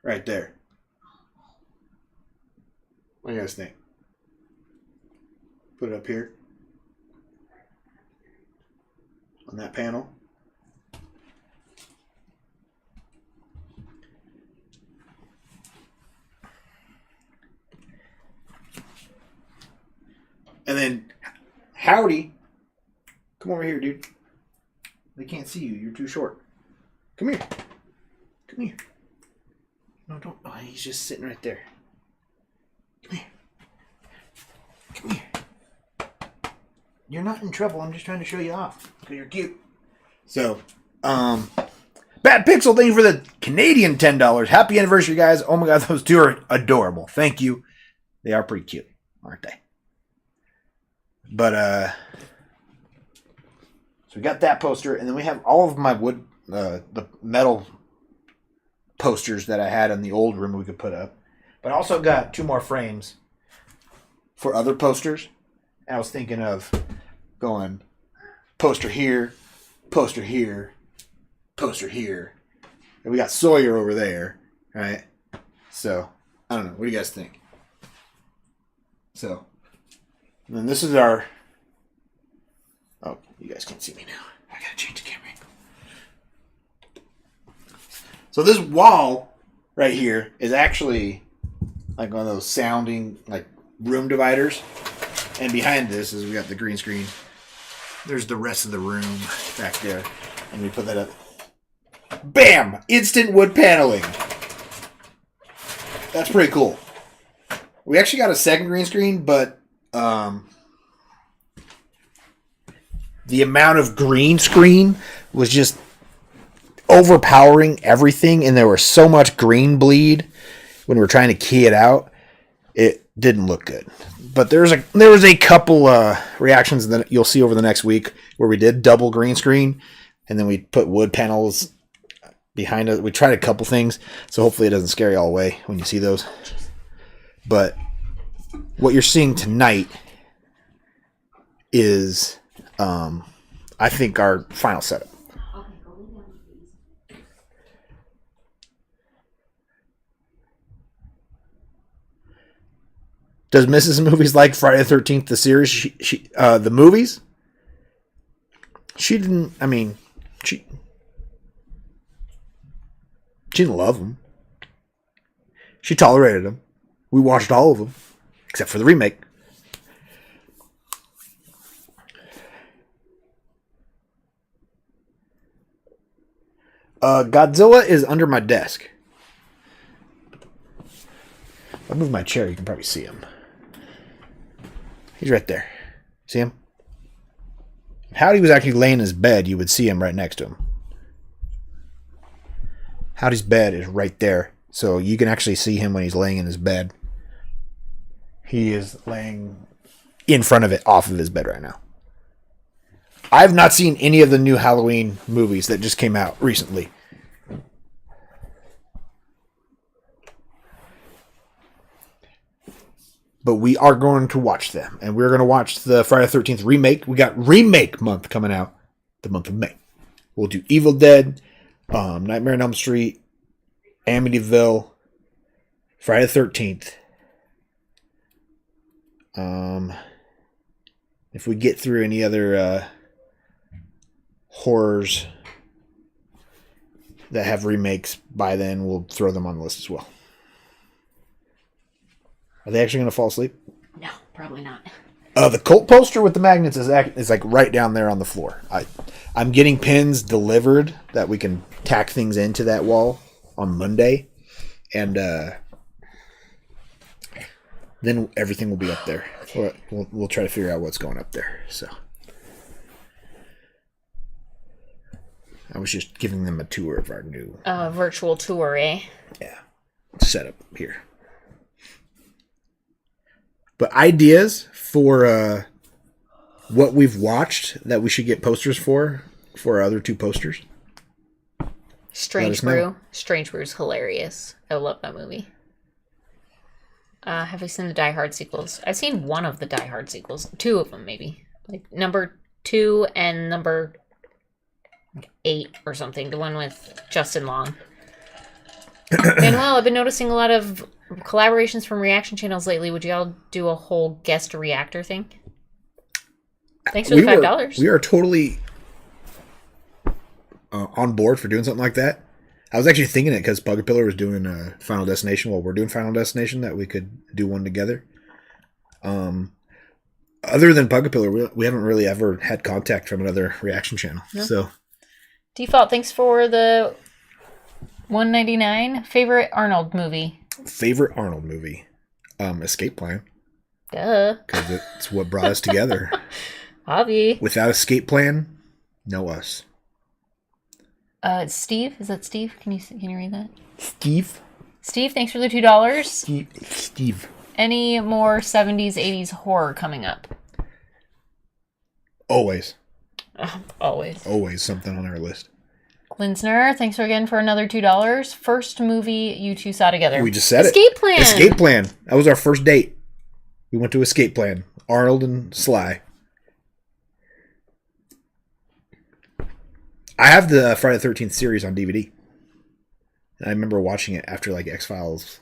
Right there. What do you guys think? Put it up here. On that panel. And then, Howdy. Come over here, dude. They can't see you. You're too short. Come here. Come here. No, don't. Oh, he's just sitting right there. Come here. Come here. You're not in trouble. I'm just trying to show you off because you're cute. So, Bat Pixel, thank you for the Canadian $10. Happy anniversary, guys. Oh my god, those two are adorable. Thank you. They are pretty cute, aren't they? But, so we got that poster, and then we have all of my wood, the metal posters that I had in the old room we could put up. But I also got 2 more frames for other posters. And I was thinking of going poster here, poster here, poster here. And we got Sawyer over there, right? So, I don't know. What do you guys think? So, and then this is our... Oh, you guys can't see me now. I gotta change the camera angle. So this wall right here is actually like one of those sounding like room dividers. And behind this is we got the green screen. There's the rest of the room back there. And we put that up. Bam! Instant wood paneling. That's pretty cool. We actually got a second green screen, but the amount of green screen was just overpowering everything, and there was so much green bleed when we were trying to key it out. It didn't look good. But there was a couple reactions that you'll see over the next week where we did double green screen, and then we put wood panels behind it. We tried a couple things, so hopefully it doesn't scare you all away when you see those. But what you're seeing tonight is, I think, our final setup. Does Mrs. Movies like Friday the 13th, the series? She the movies? She didn't, I mean, she didn't love them. She tolerated them. We watched all of them, except for the remake. Godzilla is under my desk. I'll move my chair. You can probably see him. He's right there. See him? If Howdy was actually laying in his bed, you would see him right next to him. Howdy's bed is right there. So you can actually see him when he's laying in his bed. He is laying in front of it, off of his bed right now. I've not seen any of the new Halloween movies that just came out recently. But we are going to watch them. And we're going to watch the Friday the 13th remake. We got Remake month coming out the month of May. We'll do Evil Dead, Nightmare on Elm Street, Amityville, Friday the 13th. If we get through any other horrors that have remakes by then, we'll throw them on the list as well. Are they actually going to fall asleep? No, probably not. The cult poster with the magnets is like right down there on the floor. I'm getting pins delivered that we can tack things into that wall on Monday, and then everything will be up there. Okay. We'll try to figure out what's going up there. So I was just giving them a tour of our new virtual tour, eh? Yeah, setup here. But ideas for what we've watched that we should get posters for our other 2 posters. Strange Brew. Strange Brew's hilarious. I love that movie. Have you seen the Die Hard sequels? I've seen one of the Die Hard sequels. 2 of them, maybe. Like number 2 and number 8 or something. The one with Justin Long. Manuel, I've been noticing a lot of collaborations from reaction channels lately. Would you all do a whole guest reactor thing? Thanks for the $5. We are totally on board for doing something like that. I was actually thinking it because Bug Pillar was doing Final Destination while we're doing Final Destination, that we could do one together. Other than Bug Pillar, we haven't really ever had contact from another reaction channel. No. So Default, thanks for the $1.99. Favorite Arnold movie? Favorite Arnold movie? Escape Plan. Duh. Because it's what brought us together. Hobby. Without Escape Plan, no us. Steve, is that Steve? Can you read that? Steve. Steve, thanks for the $2. Steve. Any more 70s, 80s horror coming up? Always. Always Something on our list. Linsner, thanks again for another $2. First movie you two saw together. We just said Escape Plan. Escape Plan. That was our first date. We went to Escape Plan. Arnold and Sly. I have the Friday the 13th series on DVD. And I remember watching it after like X-Files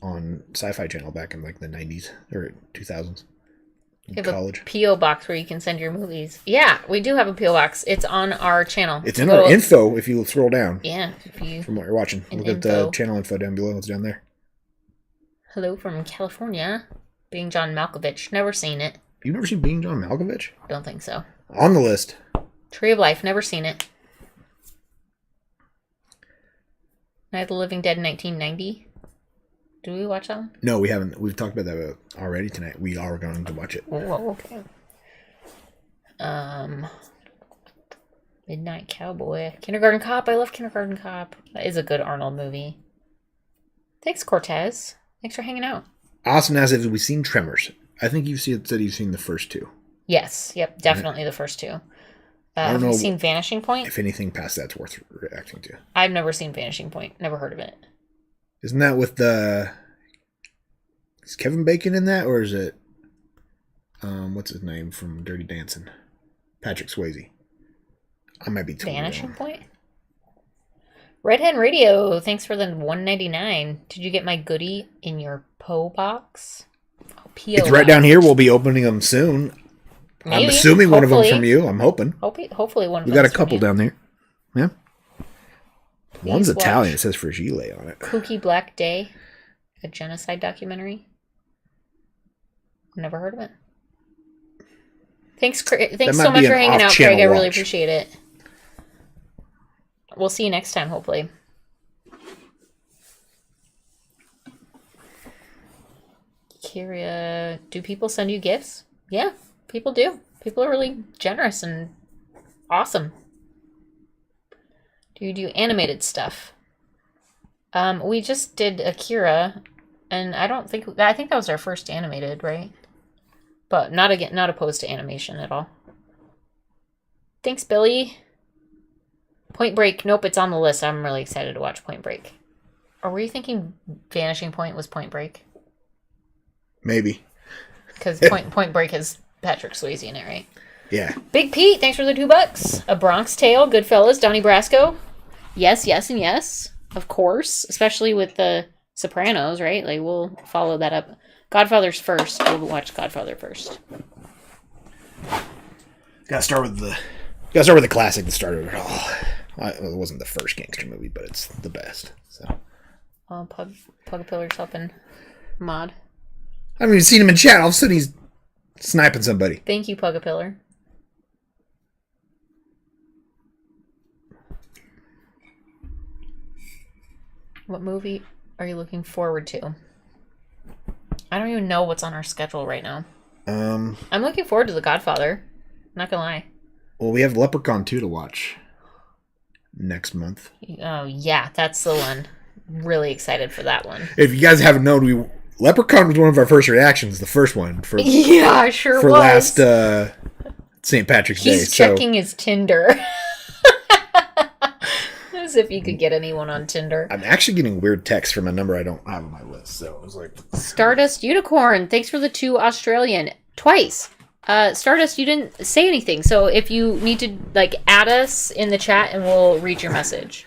on Sci-Fi Channel back in like the 90s or 2000s. You have College. a P.O. box where you can send your movies. Yeah, we do have a P.O. box. It's on our channel. It's in our info if you scroll down. Yeah. From what you're watching. Look at the channel info down below. It's down there. Hello from California. Being John Malkovich. Never seen it. You've never seen Being John Malkovich? Don't think so. On the list. Tree of Life. Never seen it. Night of the Living Dead 1990. Did we watch that one? No, we haven't. We've talked about that already tonight. We are going to watch it. Oh, okay. Midnight Cowboy. Kindergarten Cop. I love Kindergarten Cop. That is a good Arnold movie. Thanks, Cortez. Thanks for hanging out. Austin asked if we've seen Tremors. I think said you've seen the first two. Yes. Yep. Definitely the first two. Have you seen Vanishing Point? If anything past that's worth reacting to. I've never seen Vanishing Point. Never heard of it. Isn't that with is Kevin Bacon in that, or is it what's his name from Dirty Dancing? Patrick Swayze. I might be totally Vanishing wrong. Point? Red Hen Radio, thanks for the $1.99. Did you get my goodie in your PO box? It's right down here. We'll be opening them soon. Maybe. I'm assuming one of them's from you. I'm hoping. Hopefully one of them. We got a couple down there. Yeah. Please One's Italian. It says Fragile on it. Kooky Black Day, a genocide documentary. Never heard of it. Thanks so much for hanging out, Craig. I really appreciate it. We'll see you next time, hopefully. Kyria, do people send you gifts? Yeah, people do. People are really generous and awesome. Do you do animated stuff? We just did Akira, and I think that was our first animated, right? But not opposed to animation at all. Thanks, Billy. Point Break. Nope, it's on the list. I'm really excited to watch Point Break. Or were you thinking Vanishing Point was Point Break? Maybe. Because Point Break has Patrick Swayze in it, right? Yeah. Big Pete, thanks for the $2. A Bronx Tale, Goodfellas, Donnie Brasco. Yes, yes, and yes. Of course. Especially with the Sopranos, right? Like, we'll follow that up. Godfather's first. We'll watch Godfather first. Gotta start with the classic that started it all. It wasn't the first gangster movie, but it's the best. So. Pug Pillar's helping Mod. I haven't even seen him in chat. All of a sudden he's sniping somebody. Thank you, Pugapillar. What movie are you looking forward to? I don't even know what's on our schedule right now. I'm looking forward to The Godfather. I'm not gonna lie. Well, we have Leprechaun 2 to watch next month. Oh, yeah, that's the one. Really excited for that one. If you guys haven't known, Leprechaun was one of our first reactions, the first one. Yeah, sure for was. For last St. Patrick's Day. He's checking his Tinder. As if you could get anyone on Tinder. I'm actually getting weird texts from a number I don't have on my list, so I was like... Stardust Unicorn, thanks for the 2 Australian. Twice. Stardust, you didn't say anything, so if you need to, add us in the chat and we'll read your message.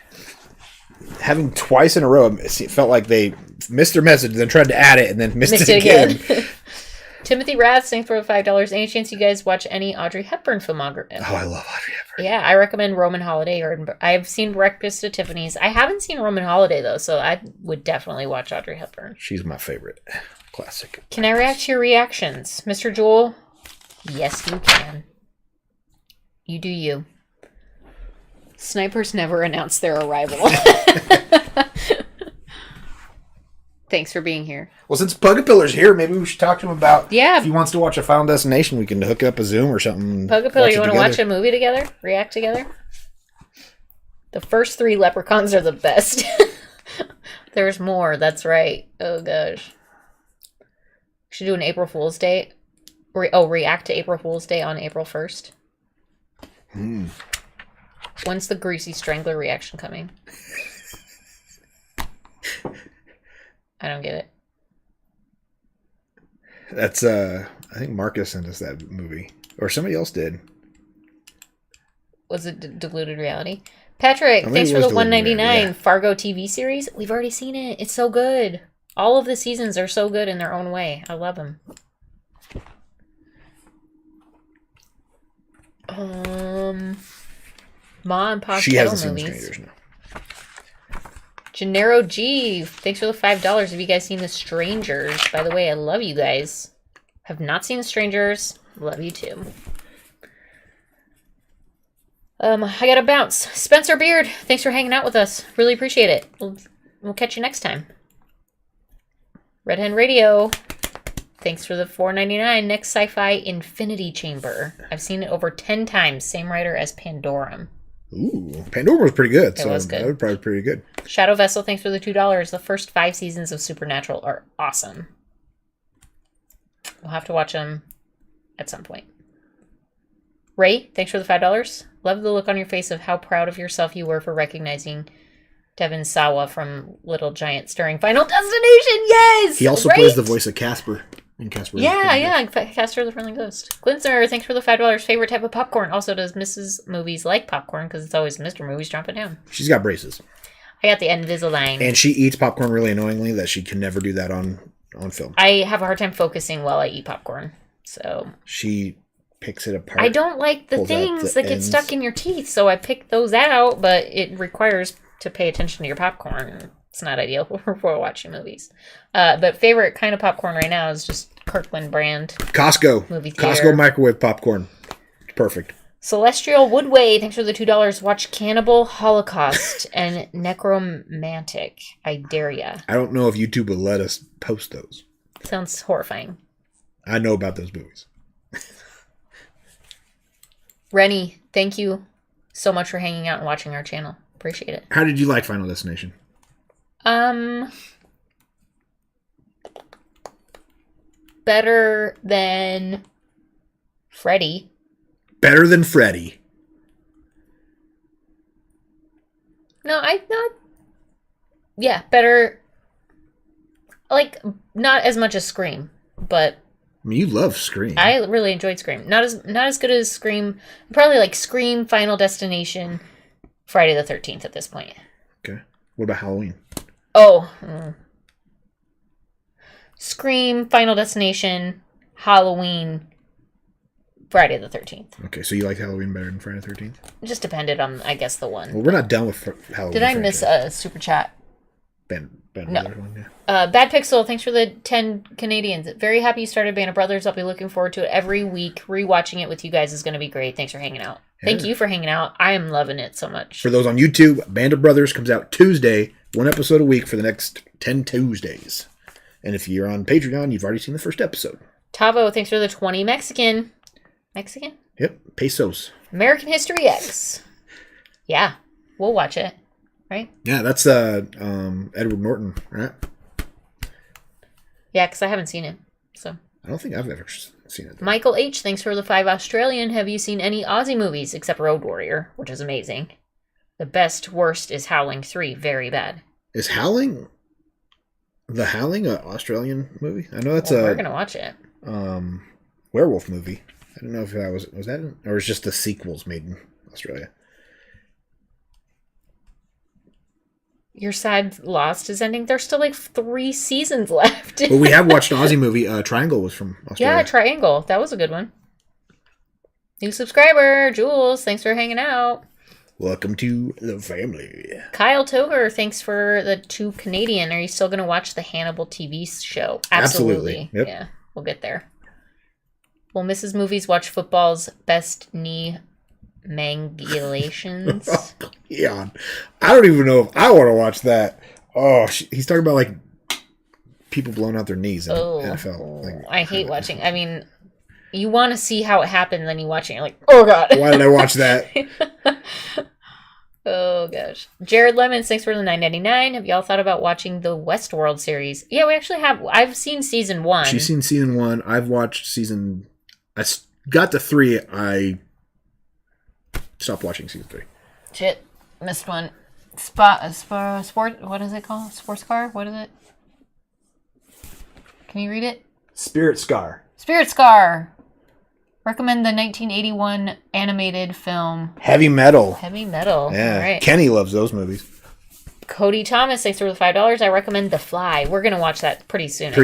Having twice in a row, it felt like they missed their message, then tried to add it, and then missed it again. Timothy Rath, thanks for the $5. Any chance you guys watch any Audrey Hepburn filmography? Oh, I love Audrey Hepburn. Yeah, I recommend Roman Holiday. I've seen Breakfast at Tiffany's. I haven't seen Roman Holiday, though, so I would definitely watch Audrey Hepburn. She's my favorite. Classic. Can I react to your reactions? Mr. Jewel? Yes, you can. You do you. Snipers never announce their arrival. Thanks for being here. Well, since Pugapillar's here, maybe we should talk to him about if he wants to watch a Final Destination, we can hook up a Zoom or something. Pugapillar, you want to watch a movie together? React together? The first 3 Leprechauns are the best. There's more, that's right. Oh, gosh. We should do an April Fool's Day. React to April Fool's Day on April 1st. When's the Greasy Strangler reaction coming? I don't get it. That's, I think Marcus sent us that movie. Or somebody else did. Was it Diluted Reality? Patrick, thanks for the $1.99 yeah. Fargo TV series. We've already seen it. It's so good. All of the seasons are so good in their own way. I love them. Ma and Pa She Kettle hasn't movies. seen Strangers now. Gennaro G, thanks for the $5. Have you guys seen The Strangers? By the way, I love you guys. Have not seen The Strangers. Love you too. I gotta bounce. Spencer Beard, thanks for hanging out with us. Really appreciate it. We'll catch you next time. Red Hen Radio, thanks for the $4.99. Next Sci-Fi Infinity Chamber. I've seen it over 10 times. Same writer as Pandorum. Ooh, Pandora was pretty good. It was good. That was probably pretty good. Shadow Vessel, thanks for the $2. The first 5 seasons of Supernatural are awesome. We'll have to watch them at some point. Ray, thanks for the $5. Love the look on your face of how proud of yourself you were for recognizing Devin Sawa from Little Giant starring Final Destination. Yes! He also plays the voice of Casper in Casper. Yeah. Casper the Friendly Ghost. Glinzer, thanks for the $5. Favorite type of popcorn. Also, does Mrs. Movies like popcorn? Because it's always Mr. Movies. Drop it down. She's got braces. I got the Invisalign. And she eats popcorn really annoyingly that she can never do that on film. I have a hard time focusing while I eat popcorn. So she picks it apart. I don't like the things that get stuck in your teeth, so I pick those out, but it requires to pay attention to your popcorn. It's not ideal for watching movies. But favorite kind of popcorn right now is just Kirkland brand. Costco. Movie theater. Costco microwave popcorn. Perfect. Celestial Woodway, thanks for the $2. Watch Cannibal Holocaust and Necromantic. I dare ya. I don't know if YouTube will let us post those. Sounds horrifying. I know about those movies. Rennie, thank you so much for hanging out and watching our channel. Appreciate it. How did you like Final Destination? Better than Freddy. Better than Freddy. Yeah, better. Like, not as much as Scream, but I mean, you love Scream. I really enjoyed Scream. Not as good as Scream. Probably like Scream, Final Destination, Friday the 13th at this point. Okay. What about Halloween? Scream, Final Destination, Halloween, Friday the 13th. Okay, so you liked Halloween better than Friday the 13th? Just depended on, I guess, the one. Well, we're not done with Halloween. Did I miss a super chat? No. Bad Pixel, thanks for the 10 Canadians. Very happy you started Band of Brothers. I'll be looking forward to it every week. Rewatching it with you guys is going to be great. Thanks for hanging out. Yeah. Thank you for hanging out. I am loving it so much. For those on YouTube, Band of Brothers comes out Tuesday, 1 episode a week for the next 10 Tuesdays. And if you're on Patreon, you've already seen the first episode. Tavo, thanks for the 20 Mexican. Mexican? Yep, pesos. American History X. Yeah, we'll watch it. Right? Yeah, that's Edward Norton, right? Yeah, because I haven't seen it. So I don't think I've ever seen it. Michael H, thanks for the 5 Australian. Have you seen any Aussie movies except Road Warrior, which is amazing? The best, worst is Howling 3. Very bad. Is Howling an Australian movie? I know that's we're gonna watch it. Werewolf movie. I don't know if that was that, or it's just the sequels made in Australia. Your side Lost is ending. There's still like 3 seasons left. Well, we have watched an Aussie movie. Triangle was from Australia. Yeah, Triangle. That was a good one. New subscriber, Jules. Thanks for hanging out. Welcome to the family. Kyle Toger, thanks for the 2 Canadian. Are you still going to watch the Hannibal TV show? Absolutely. Yep. Yeah, we'll get there. Will Mrs. Movies watch football's best knee mangulations? Yeah, I don't even know if I want to watch that. Oh, he's talking about like people blowing out their knees in NFL. Like, I hate watching. I mean, you want to see how it happened, then you watch it, and you're like, oh god. Why did I watch that? Oh gosh. Jared Lemons, thanks for the $9.99. Have y'all thought about watching the Westworld series? Yeah, we actually have. I've seen season 1. She's seen season 1. I've watched season. I got to 3. I stopped watching season 3. Shit, missed one. Sport. What is it called? Sports car. What is it? Can you read it? Spirit Scar. Spirit Scar. Recommend the 1981 animated film. Heavy Metal. Heavy Metal. Yeah. All right. Kenny loves those movies. Cody Thomas, thanks for the $5. I recommend The Fly. We're going to watch that pretty soon.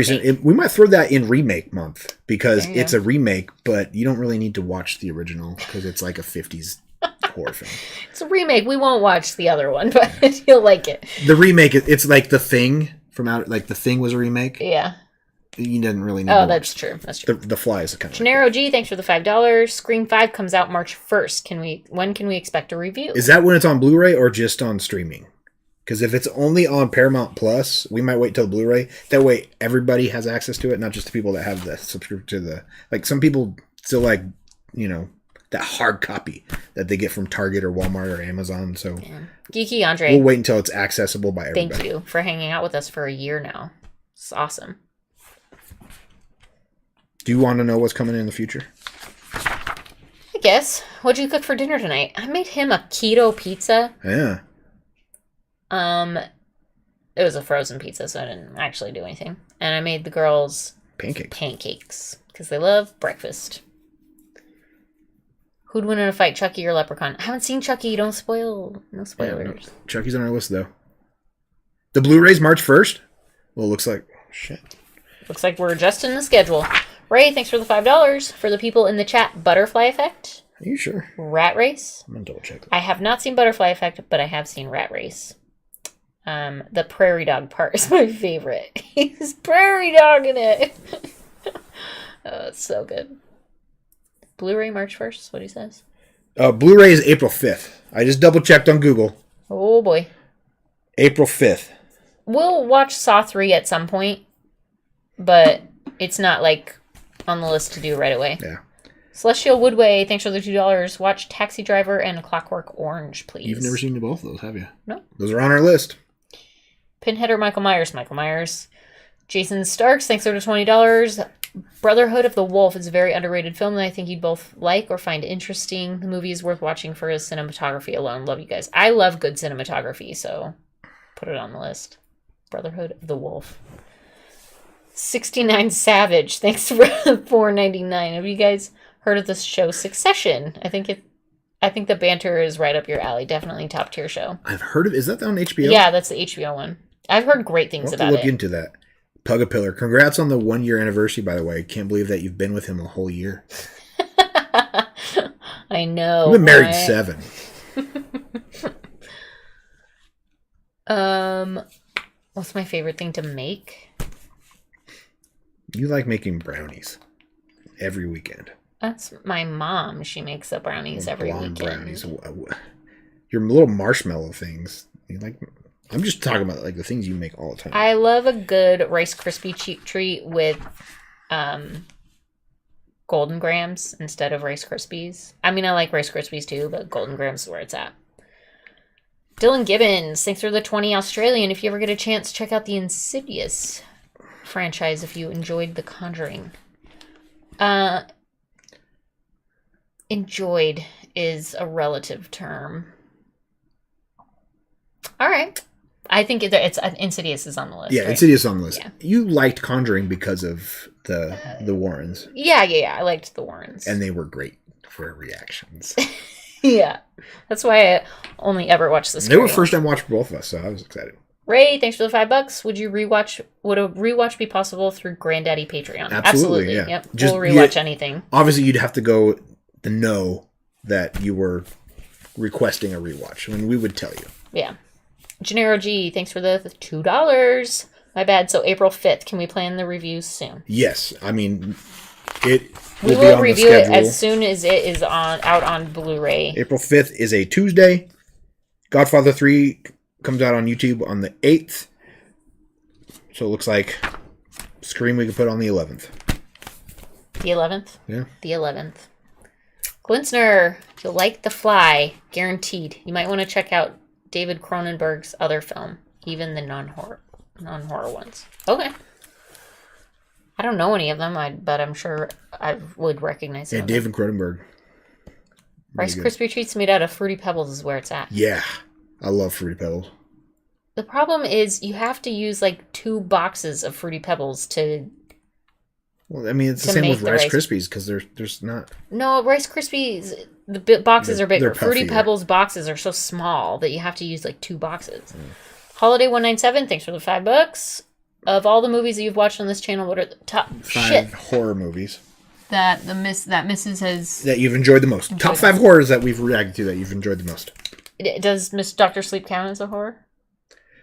We might throw that in remake month because it's a remake, but you don't really need to watch the original because it's like a 50s horror film. It's a remake. We won't watch the other one, but you'll like it. The remake, it's like The Thing from out. Like The Thing was a remake. Yeah. You didn't really need. Oh, that's true. That's true. The Fly is kind of. Gennaro G, thanks for the $5. Scream 5 comes out March 1st. When can we expect a review? Is that when it's on Blu-ray or just on streaming? Because if it's only on Paramount Plus, we might wait till the Blu-ray. That way, everybody has access to it, not just the people that have the subscription to the. Like some people still like, that hard copy that they get from Target or Walmart or Amazon. So, Geeky Andre, we'll wait until it's accessible by everybody. Thank you for hanging out with us for a year now. It's awesome. Do you want to know what's coming in the future? I guess. What'd you cook for dinner tonight? I made him a keto pizza. Yeah. It was a frozen pizza, so I didn't actually do anything. And I made the girls pancakes because they love breakfast. Who'd win in a fight, Chucky or Leprechaun? I haven't seen Chucky. Don't spoil. No spoilers. Yeah, Chucky's on our list though. The Blu-ray's March 1st. Well, it looks like shit. Looks like we're adjusting the schedule. Ray, thanks for the $5. For the people in the chat, Butterfly Effect. Are you sure? Rat Race. I'm gonna double check that. I have not seen Butterfly Effect, but I have seen Rat Race. The prairie dog part is my favorite. He's prairie dogging it. Oh, it's so good. Blu-ray March 1st, what he says. Blu-ray is April 5th. I just double checked on Google. Oh boy. April 5th. We'll watch Saw 3 at some point, but it's not like on the list to do right away. Yeah. Celestial Woodway, thanks for the $2. Watch Taxi Driver and Clockwork Orange, please. You've never seen both of those, have you? No. Those are on our list. Pinhead or Michael Myers. Jason Starks, thanks for the $20. Brotherhood of the Wolf is a very underrated film that I think you'd both like or find interesting. The movie is worth watching for its cinematography alone. Love you guys. I love good cinematography, so put it on the list. Brotherhood of the Wolf. 69 Savage, thanks for $4.99. Have you guys heard of this show Succession? I think the banter is right up your alley. Definitely top tier show. I've heard of. Is that on HBO? Yeah, that's the HBO one. I've heard great things about it. Look into that. Pug-a-Pillar. Congrats on the 1-year anniversary, by the way. Can't believe that you've been with him a whole year. I know. I've been married 7. What's my favorite thing to make? You like making brownies every weekend. That's my mom. She makes the brownies every weekend. Brownies. Your little marshmallow things. I'm just talking about like the things you make all the time. I love a good Rice Krispie treat with Golden Grams instead of Rice Krispies. I mean, I like Rice Krispies too, but Golden Grams is where it's at. Dylan Gibbons, thanks for the 20 Australian. If you ever get a chance, check out the Insidious franchise if you enjoyed The Conjuring. Enjoyed is a relative term. All right. I think it's Insidious is on the list. Yeah, right? Insidious on the list. Yeah. You liked Conjuring because of the Warrens. Yeah. I liked the Warrens. And they were great for reactions. Yeah. That's why I only ever watched this. They were first time watch for both of us, so I was excited. Ray, thanks for the $5. Would a rewatch be possible through Granddaddy Patreon? Absolutely. Yeah. Yep. We'll rewatch anything. Obviously, you'd have to go to know that you were requesting a rewatch. I mean, we would tell you. Yeah. Gennaro G, thanks for the $2. My bad. So April 5th, can we plan the reviews soon? Yes. I mean, we will review it as soon as it is out on Blu-ray. April 5th is a Tuesday. Godfather 3 comes out on YouTube on the 8th. So it looks like Scream we could put on the 11th. The 11th? Yeah. The 11th. Glinsner, you'll like The Fly. Guaranteed. You might want to check out David Cronenberg's other film. Even the non-horror ones. Okay. I don't know any of them, but I'm sure I would recognize them. Yeah, David Cronenberg. Rice Krispie treats made out of Fruity Pebbles is where it's at. Yeah. I love Fruity Pebbles. The problem is you have to use like 2 boxes of Fruity Pebbles to... Well, I mean, it's the same with Rice Krispies because there's not... No, Rice Krispies, the boxes are bigger. Fruity puffier. Pebbles boxes are so small that you have to use like 2 boxes. Holiday 197, thanks for the $5. Of all the movies that you've watched on this channel, what are the top 5 horror movies that Mrs. has... that you've enjoyed the most? Top 5 horrors that we've reacted to that you've enjoyed the most. Does Miss Dr. Sleep count as a horror?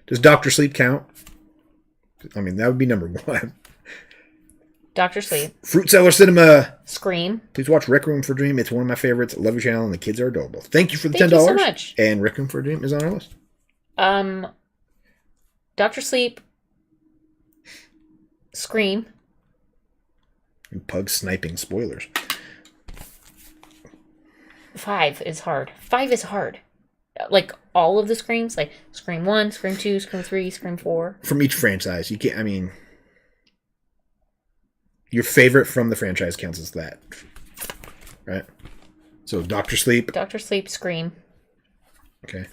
Does Dr. Sleep count? I mean, that would be number 1. Dr. Sleep. Fruit Cellar Cinema. Scream. Please watch Rec Room for a Dream. It's one of my favorites. I love your channel, and the kids are adorable. Thank you for the $10. Thank you so much. And Rec Room for a Dream is on our list. Dr. Sleep. Scream. And Pug Sniping. Spoilers. 5 is hard. 5 is hard. Like, all of the Screams. Like, Scream 1, Scream 2, Scream 3, Scream 4. From each franchise. You can't, I mean... Your favorite from the franchise counts as that. Right? So, Dr. Sleep. Dr. Sleep, Scream. Okay.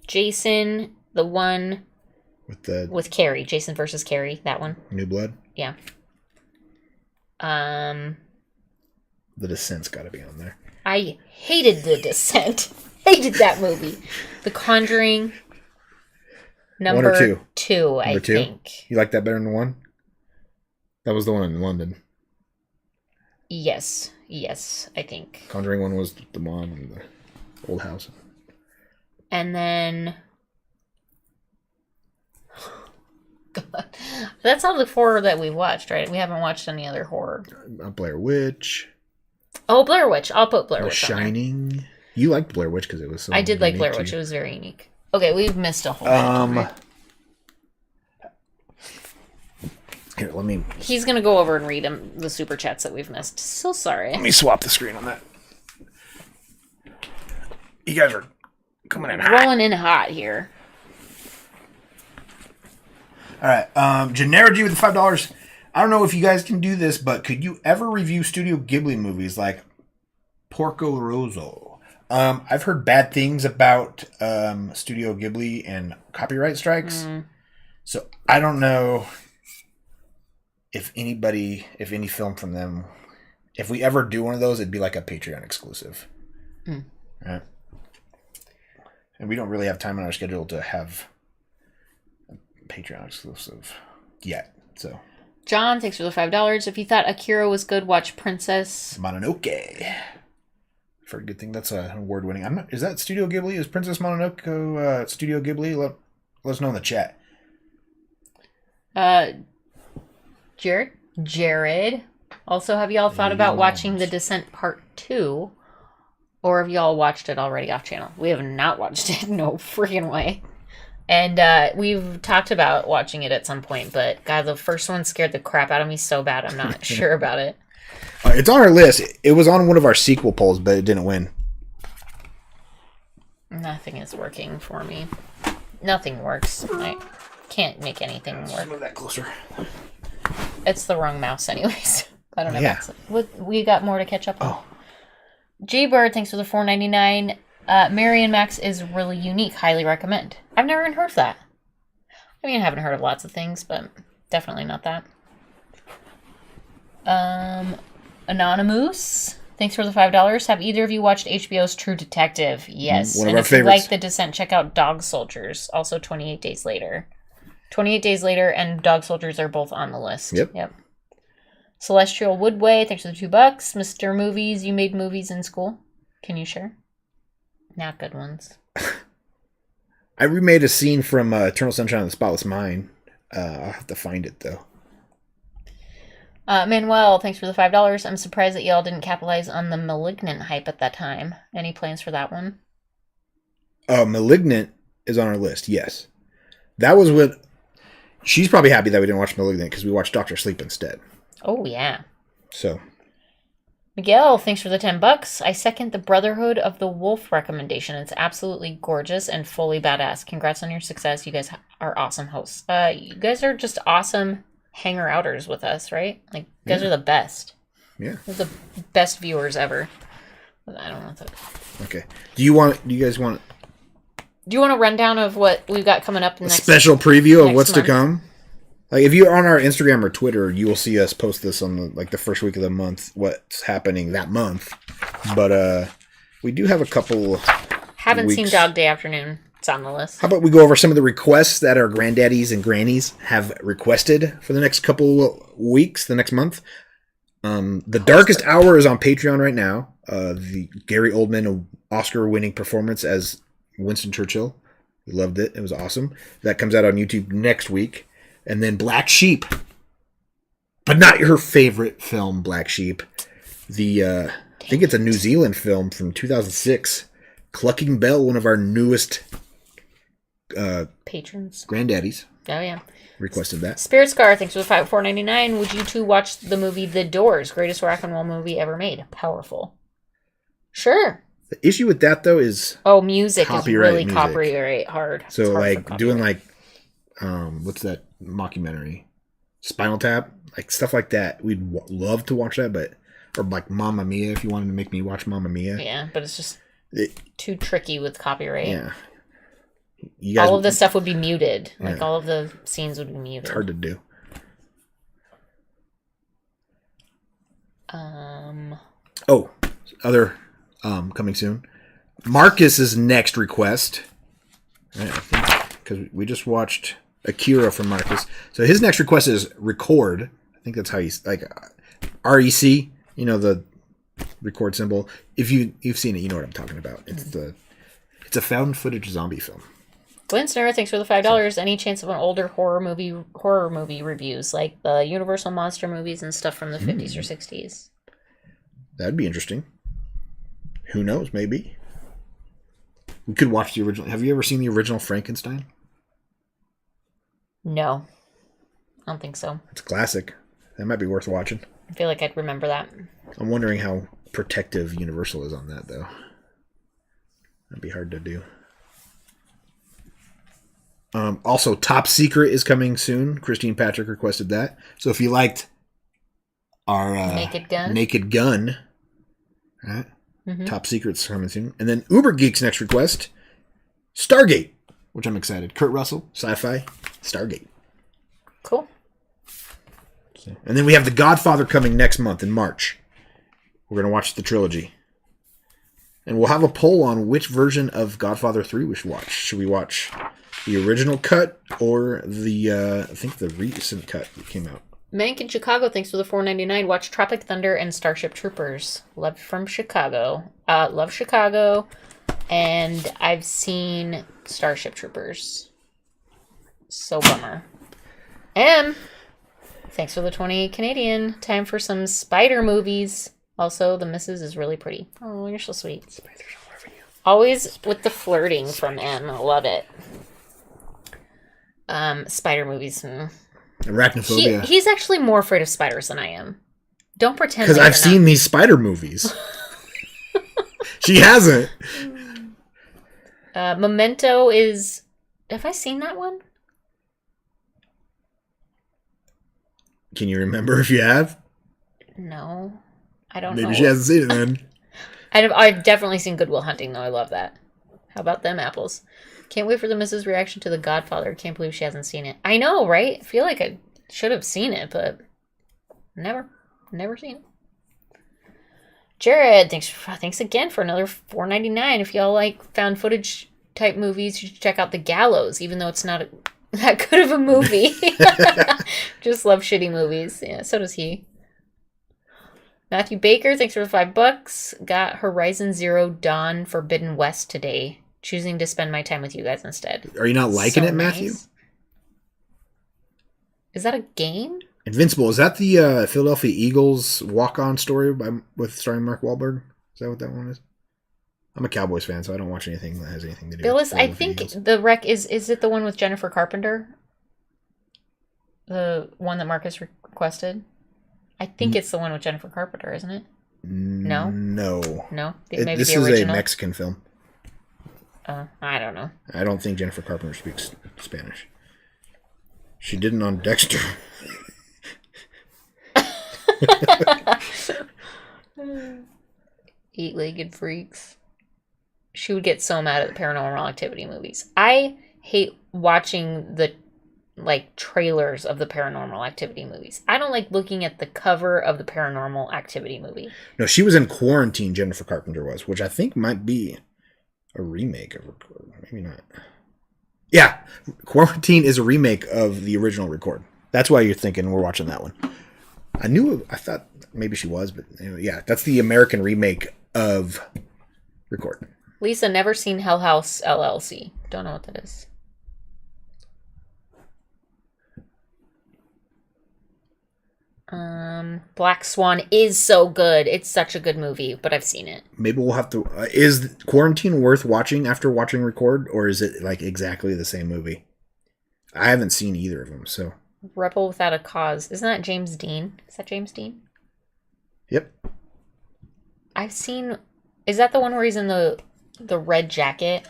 Jason, the one... With Carrie. Jason versus Carrie. That one. New Blood? Yeah. The Descent's got to be on there. I hated The Descent. Hated that movie. The Conjuring... Number 1 or 2? 2, I think. You like that better than 1? That was the one in London. Yes, I think. Conjuring 1 was the mom and the old house. And then... God. That's all the horror that we watched, right? We haven't watched any other horror. Blair Witch. Oh, Blair Witch. I'll put Blair The Witch on there. Shining. You liked Blair Witch because it was so I did like Blair unique Witch. to It you. was very unique. Okay, we've missed a whole bunch. Here, let me... He's going to go over and read the super chats that we've missed. So sorry. Let me swap the screen on that. You guys are coming in hot. Rolling in hot here. All right. Genergy with the $5. I don't know if you guys can do this, but could you ever review Studio Ghibli movies like Porco Rosso? I've heard bad things about Studio Ghibli and copyright strikes. So I don't know if any film from them, if we ever do one of those, it'd be like a Patreon exclusive. Right? And we don't really have time on our schedule to have a Patreon exclusive yet. So, John, thanks for the $5. If you thought Akira was good, watch Princess Mononoke. For a good thing, that's an award-winning. Is that Studio Ghibli? Is Princess Mononoke Studio Ghibli? Let us know in the chat. Jared. Also, have y'all thought about watching The Descent Part 2? Or have y'all watched it already off channel? We have not watched it. No freaking way. And we've talked about watching it at some point, but God, the first one scared the crap out of me so bad. I'm not sure about it. It's on our list. It was on one of our sequel polls, but it didn't win. Nothing is working for me. Nothing works. I can't make anything work. Move that closer. It's the wrong mouse anyways. I don't know. Yeah. We got more to catch up on. G-Bird, thanks for the $4.99. Marion Max is really unique. Highly recommend. I've never even heard of that. I mean, I haven't heard of lots of things, but definitely not that. Anonymous, thanks for the $5. Have either of you watched HBO's True Detective? Yes. One of and our if you favorites. like The Descent, check out Dog Soldiers. Also 28 Days Later. 28 Days Later and Dog Soldiers are both on the list. Yep. Celestial Woodway, thanks for the $2. Mr. Movies, you made movies in school. Can you share? Not good ones. I remade a scene from Eternal Sunshine of the Spotless Mind. I'll have to find it, though. Manuel, thanks for the $5. I'm surprised that y'all didn't capitalize on the Malignant hype at that time. Any plans for that one? Malignant is on our list. Yes, that was what. She's probably happy that we didn't watch *Malignant* because we watched *Dr. Sleep* instead. Oh yeah. So, Miguel, thanks for the $10. I second the Brotherhood of the Wolf recommendation. It's absolutely gorgeous and fully badass. Congrats on your success. You guys are awesome hosts. You guys are just awesome hanger-outers with us, right? Like, you guys are the best. Yeah. You're the best viewers ever. I don't know what that is. Okay. Do you guys want Do you want a rundown of what we've got coming up a next? special preview of next what's month? to come? Like, if you're on our Instagram or Twitter, you will see us post this on the first week of the month, what's happening that month. But we do have a couple. Haven't weeks. seen Dog Day Afternoon. It's on the list. How about we go over some of the requests that our granddaddies and grannies have requested for the next couple weeks, the next month? The Darkest Hour is on Patreon right now. The Gary Oldman Oscar-winning performance as Winston Churchill. We loved it. It was awesome. That comes out on YouTube next week. And then Black Sheep. But not your favorite film, Black Sheep. I think it's a New Zealand film from 2006. Clucking Bell, one of our newest Patrons. granddaddies, Oh, yeah. requested that. Spirit Scar, thanks for the $4.99. Would you two watch the movie The Doors? Greatest rock and roll movie ever made. Powerful. Sure. The issue with that, though, is Music is Copyright really music. copyright hard. It's so hard for like doing copyright. what's that mockumentary? Spinal Tap, like stuff like that. We'd love to watch that, or like Mamma Mia, if you wanted to make me watch Mamma Mia. Yeah, but it's just too tricky with copyright. Yeah. You guys, All of the stuff would be muted. Yeah. Like all of the scenes would be muted. it's hard to do. Other coming soon. Marcus's next request. Right, I think because we just watched Akira from Marcus. So his next request is record. I think that's how he's like REC. You know, the record symbol. If you've seen it, you know what I'm talking about. It's a found footage zombie film. Glinster, thanks for the $5. Any chance of an older horror movie reviews, like the Universal monster movies and stuff from the 50s or 60s? That'd be interesting. Who knows? Maybe we could watch the original. Have you ever seen the original Frankenstein? No, I don't think so. It's a classic. That might be worth watching. I feel like I'd remember that. I'm wondering how protective Universal is on that, though. That'd be hard to do. Also, Top Secret is coming soon. Christine Patrick requested that. So if you liked our Naked Gun, right? Mm-hmm. Top Secret's coming soon. And then Uber Geek's next request, Stargate, which I'm excited. Kurt Russell, sci-fi, Stargate. Cool. And then we have The Godfather coming next month in March. We're going to watch the trilogy. And we'll have a poll on which version of Godfather 3 we should watch. Should we watch the original cut or the recent cut that came out? Mank in Chicago, thanks for the $4.99. Watch Tropic Thunder and Starship Troopers. Love from Chicago. Love Chicago. And I've seen Starship Troopers. So bummer. Thanks for the 20 Canadian. Time for some spider movies. Also, the missus is really pretty. Oh, you're so sweet. Spiders all over you. Always with the flirting from M. I love it. Spider movies. Arachnophobia. He's actually more afraid of spiders than I am. Don't pretend. Because I've seen these spider movies. She hasn't. Memento is... Have I seen that one? Can you remember if you have? No. I don't know. Maybe she hasn't seen it then. I've definitely seen Good Will Hunting, though. I love that. How about them apples? Can't wait for the missus' reaction to The Godfather. Can't believe she hasn't seen it. I know, right? I feel like I should have seen it, but never seen it. Jared, thanks again for another $4.99. If y'all like found footage type movies, you should check out The Gallows, even though it's not that good of a movie. Just love shitty movies. Yeah, so does he. Matthew Baker, thanks for the $5. Got Horizon Zero Dawn Forbidden West today. Choosing to spend my time with you guys instead. Are you not liking So it, Matthew? nice. Is that a game? Invincible. Is that the Philadelphia Eagles walk-on story with starring Mark Wahlberg? Is that what that one is? I'm a Cowboys fan, so I don't watch anything that has anything to do Billis, with I think the wreck is it the one with Jennifer Carpenter? The one that Marcus requested? I think it's the one with Jennifer Carpenter, isn't it? No? No. No? This is a Mexican film. I don't know. I don't think Jennifer Carpenter speaks Spanish. She didn't on Dexter. Eight-legged freaks. She would get so mad at the Paranormal Activity movies. I hate watching the trailers of the Paranormal Activity movies. I don't like looking at the cover of the Paranormal Activity movie. No, she was in Quarantine, Jennifer Carpenter was, which I think might be a remake of Record. Maybe not. Yeah, Quarantine is a remake of the original Record. That's why you're thinking we're watching that one. I thought maybe she was, but anyway, yeah, that's the American remake of Record. Lisa, never seen Hell House LLC. Don't know what that is. Black Swan is so good. It's such a good movie, but I've seen it. Maybe we'll have to... is Quarantine worth watching after watching Record, or is it like exactly the same movie? I haven't seen either of them, so... Rebel Without a Cause. Isn't that James Dean? Is that James Dean? Yep. I've seen... Is that the one where he's in the red jacket?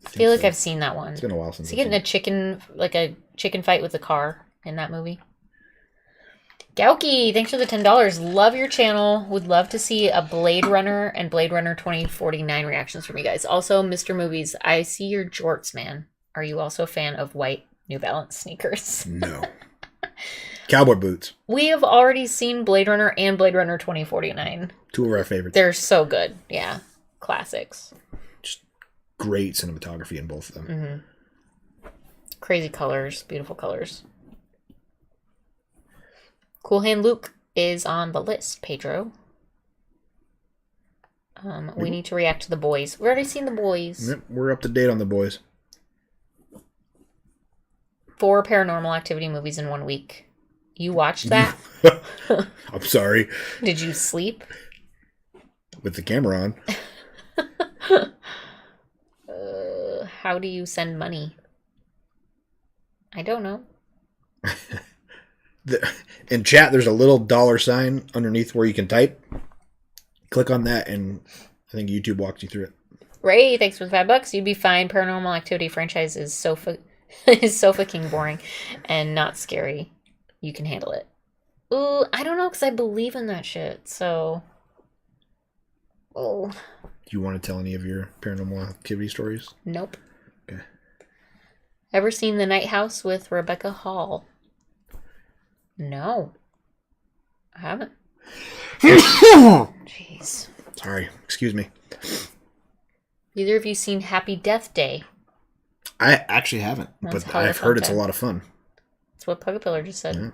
I feel like I've seen that one. It's been a while since... Is he getting a chicken fight with a car in that movie? Gauki, thanks for the $10. Love your channel. Would love to see a Blade Runner and Blade Runner 2049 reactions from you guys. Also, Mr. Movies, I see your jorts, man. Are you also a fan of white New Balance sneakers? No. Cowboy boots. We have already seen Blade Runner and Blade Runner 2049. Two of our favorites. They're so good. Yeah. Classics. Just great cinematography in both of them. Mm-hmm. Crazy colors. Beautiful colors. Cool Hand Luke is on the list, Pedro. We need to react to The Boys. We've already seen The Boys. Yep, we're up to date on The Boys. 4 Paranormal Activity movies in 1 week. You watched that? I'm sorry. Did you sleep? With the camera on. How do you send money? I don't know. In chat, there's a little $sign underneath where you can type. Click on that, and I think YouTube walks you through it. Ray, thanks for the $5. You'd be fine. Paranormal Activity franchise is so fucking boring and not scary. You can handle it. Ooh, I don't know, because I believe in that shit, so... Oh. Do you want to tell any of your Paranormal Activity stories? Nope. Okay. Ever seen The Night House with Rebecca Hall? No. I haven't. Jeez. Sorry. Excuse me. Either of you seen Happy Death Day? I actually haven't, That's but I've heard it's a lot of fun. That's what Pugapillar just said. Yeah.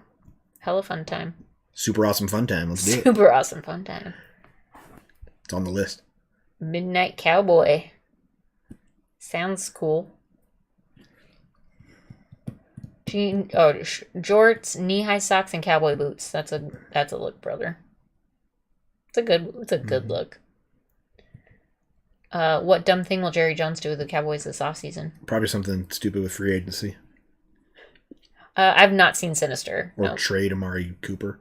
Hella fun time. Super awesome fun time. Let's do it. Super awesome fun time. It's on the list. Midnight Cowboy. Sounds cool. Jorts, knee-high socks, and cowboy boots. That's a look, brother. It's a good look. What dumb thing will Jerry Jones do with the Cowboys this offseason? Probably something stupid with free agency. I've not seen Sinister. Or no. trade Amari Cooper.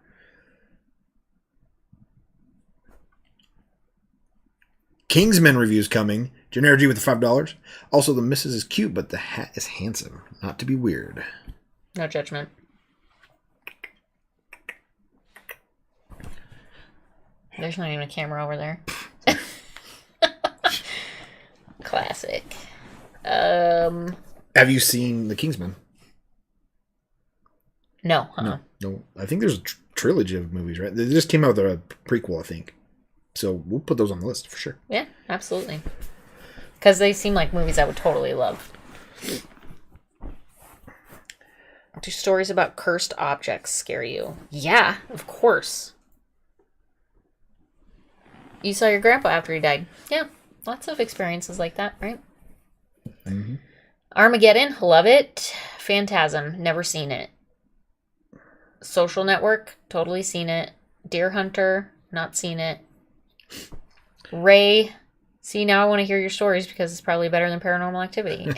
Kingsman reviews coming. Genergy with the $5. Also, the missus is cute, but the hat is handsome. Not to be weird. No judgment. There's not even a camera over there. Classic. Have you seen The Kingsman? No. Uh-uh. No. I think there's a trilogy of movies, right? They just came out with a prequel, I think. So we'll put those on the list for sure. Yeah, absolutely. Because they seem like movies I would totally love. Do stories about cursed objects scare you? Yeah, of course. You saw your grandpa after he died. Yeah, lots of experiences like that, right? Mm-hmm. Armageddon, love it. Phantasm, never seen it. Social Network, totally seen it. Deer Hunter, not seen it. Ray, See, now I want to hear your stories because it's probably better than Paranormal Activity.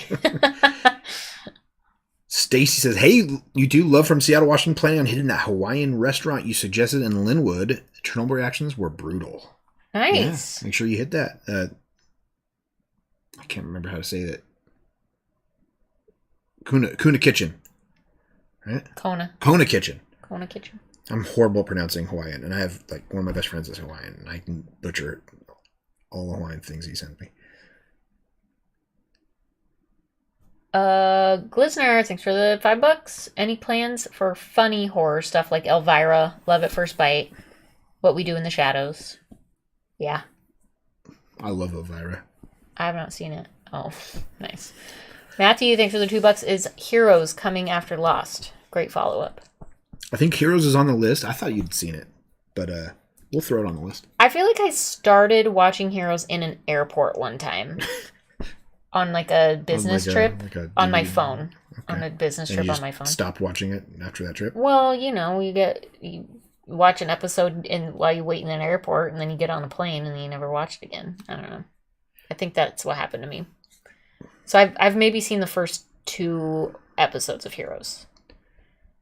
Stacy says, hey, you do love from Seattle, Washington, planning on hitting that Hawaiian restaurant you suggested in Linwood. The Chernobyl reactions were brutal. Nice. Yeah, make sure you hit that. I can't remember how to say that. Kuna Kitchen. Right? Kona Kitchen. Kona Kitchen. I'm horrible at pronouncing Hawaiian, and I have, like, one of my best friends is Hawaiian, and I can butcher all the Hawaiian things he sent me. Glizner, thanks for the $5. Any plans for funny horror stuff like Elvira, Love at First Bite, What We Do in the Shadows? Yeah. I love Elvira. I have not seen it. Oh, nice. Matthew, thanks for the $2. Is Heroes coming after Lost? Great follow-up. I think Heroes is on the list. I thought you'd seen it, but we'll throw it on the list. I feel like I started watching Heroes in an airport one time. On like a business trip on my phone. Okay. On a business trip on my phone. Stopped watching it after that trip? Well, you watch an episode while you wait in an airport, and then you get on a plane, and then you never watch it again. I don't know. I think that's what happened to me. So I've maybe seen the first 2 episodes of Heroes.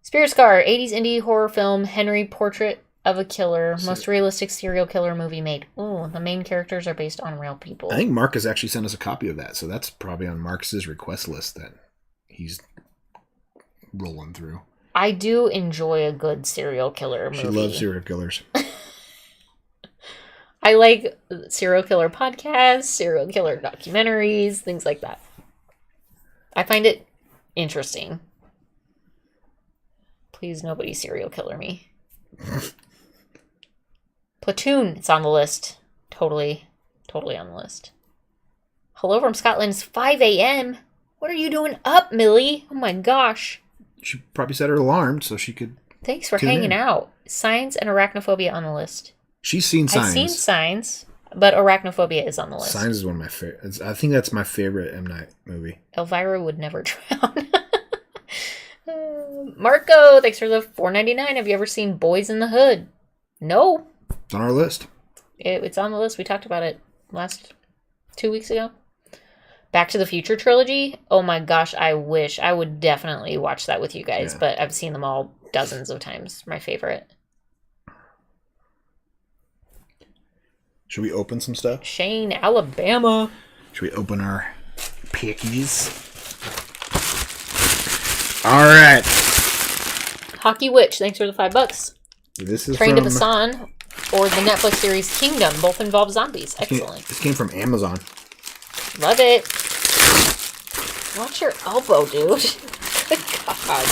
Spirit Scar, 80s indie horror film, Henry, Portrait of a Killer, most realistic serial killer movie made. Ooh, the main characters are based on real people. I think Mark has actually sent us a copy of that, so that's probably on Marcus's request list that he's rolling through. I do enjoy a good serial killer movie. She loves serial killers. I like serial killer podcasts, serial killer documentaries, things like that. I find it interesting. Please, nobody serial killer me. Platoon, it's on the list. Totally on the list. Hello from Scotland. It's 5 a.m. What are you doing up, Millie? Oh my gosh. She probably set her alarm so she could. Thanks for hanging out. Signs and arachnophobia on the list. She's seen Signs. I've seen Signs, but arachnophobia is on the list. Signs is one of my favorites. I think that's my favorite M. Night movie. Elvira would never drown. Marco, thanks for the $4.99. Have you ever seen Boys in the Hood? No. It's on our list. It's on the list. We talked about it last 2 weeks ago. Back to the Future trilogy. Oh my gosh, I wish. I would definitely watch that with you guys, but I've seen them all dozens of times. My favorite. Should we open some stuff? Shane, Alabama. Should we open our packages? All right. Hockey Witch, thanks for the $5. This is Train to from Busan or the Netflix series Kingdom. Both involve zombies. Excellent. This came from Amazon. Love it. Watch your elbow, dude. Good God.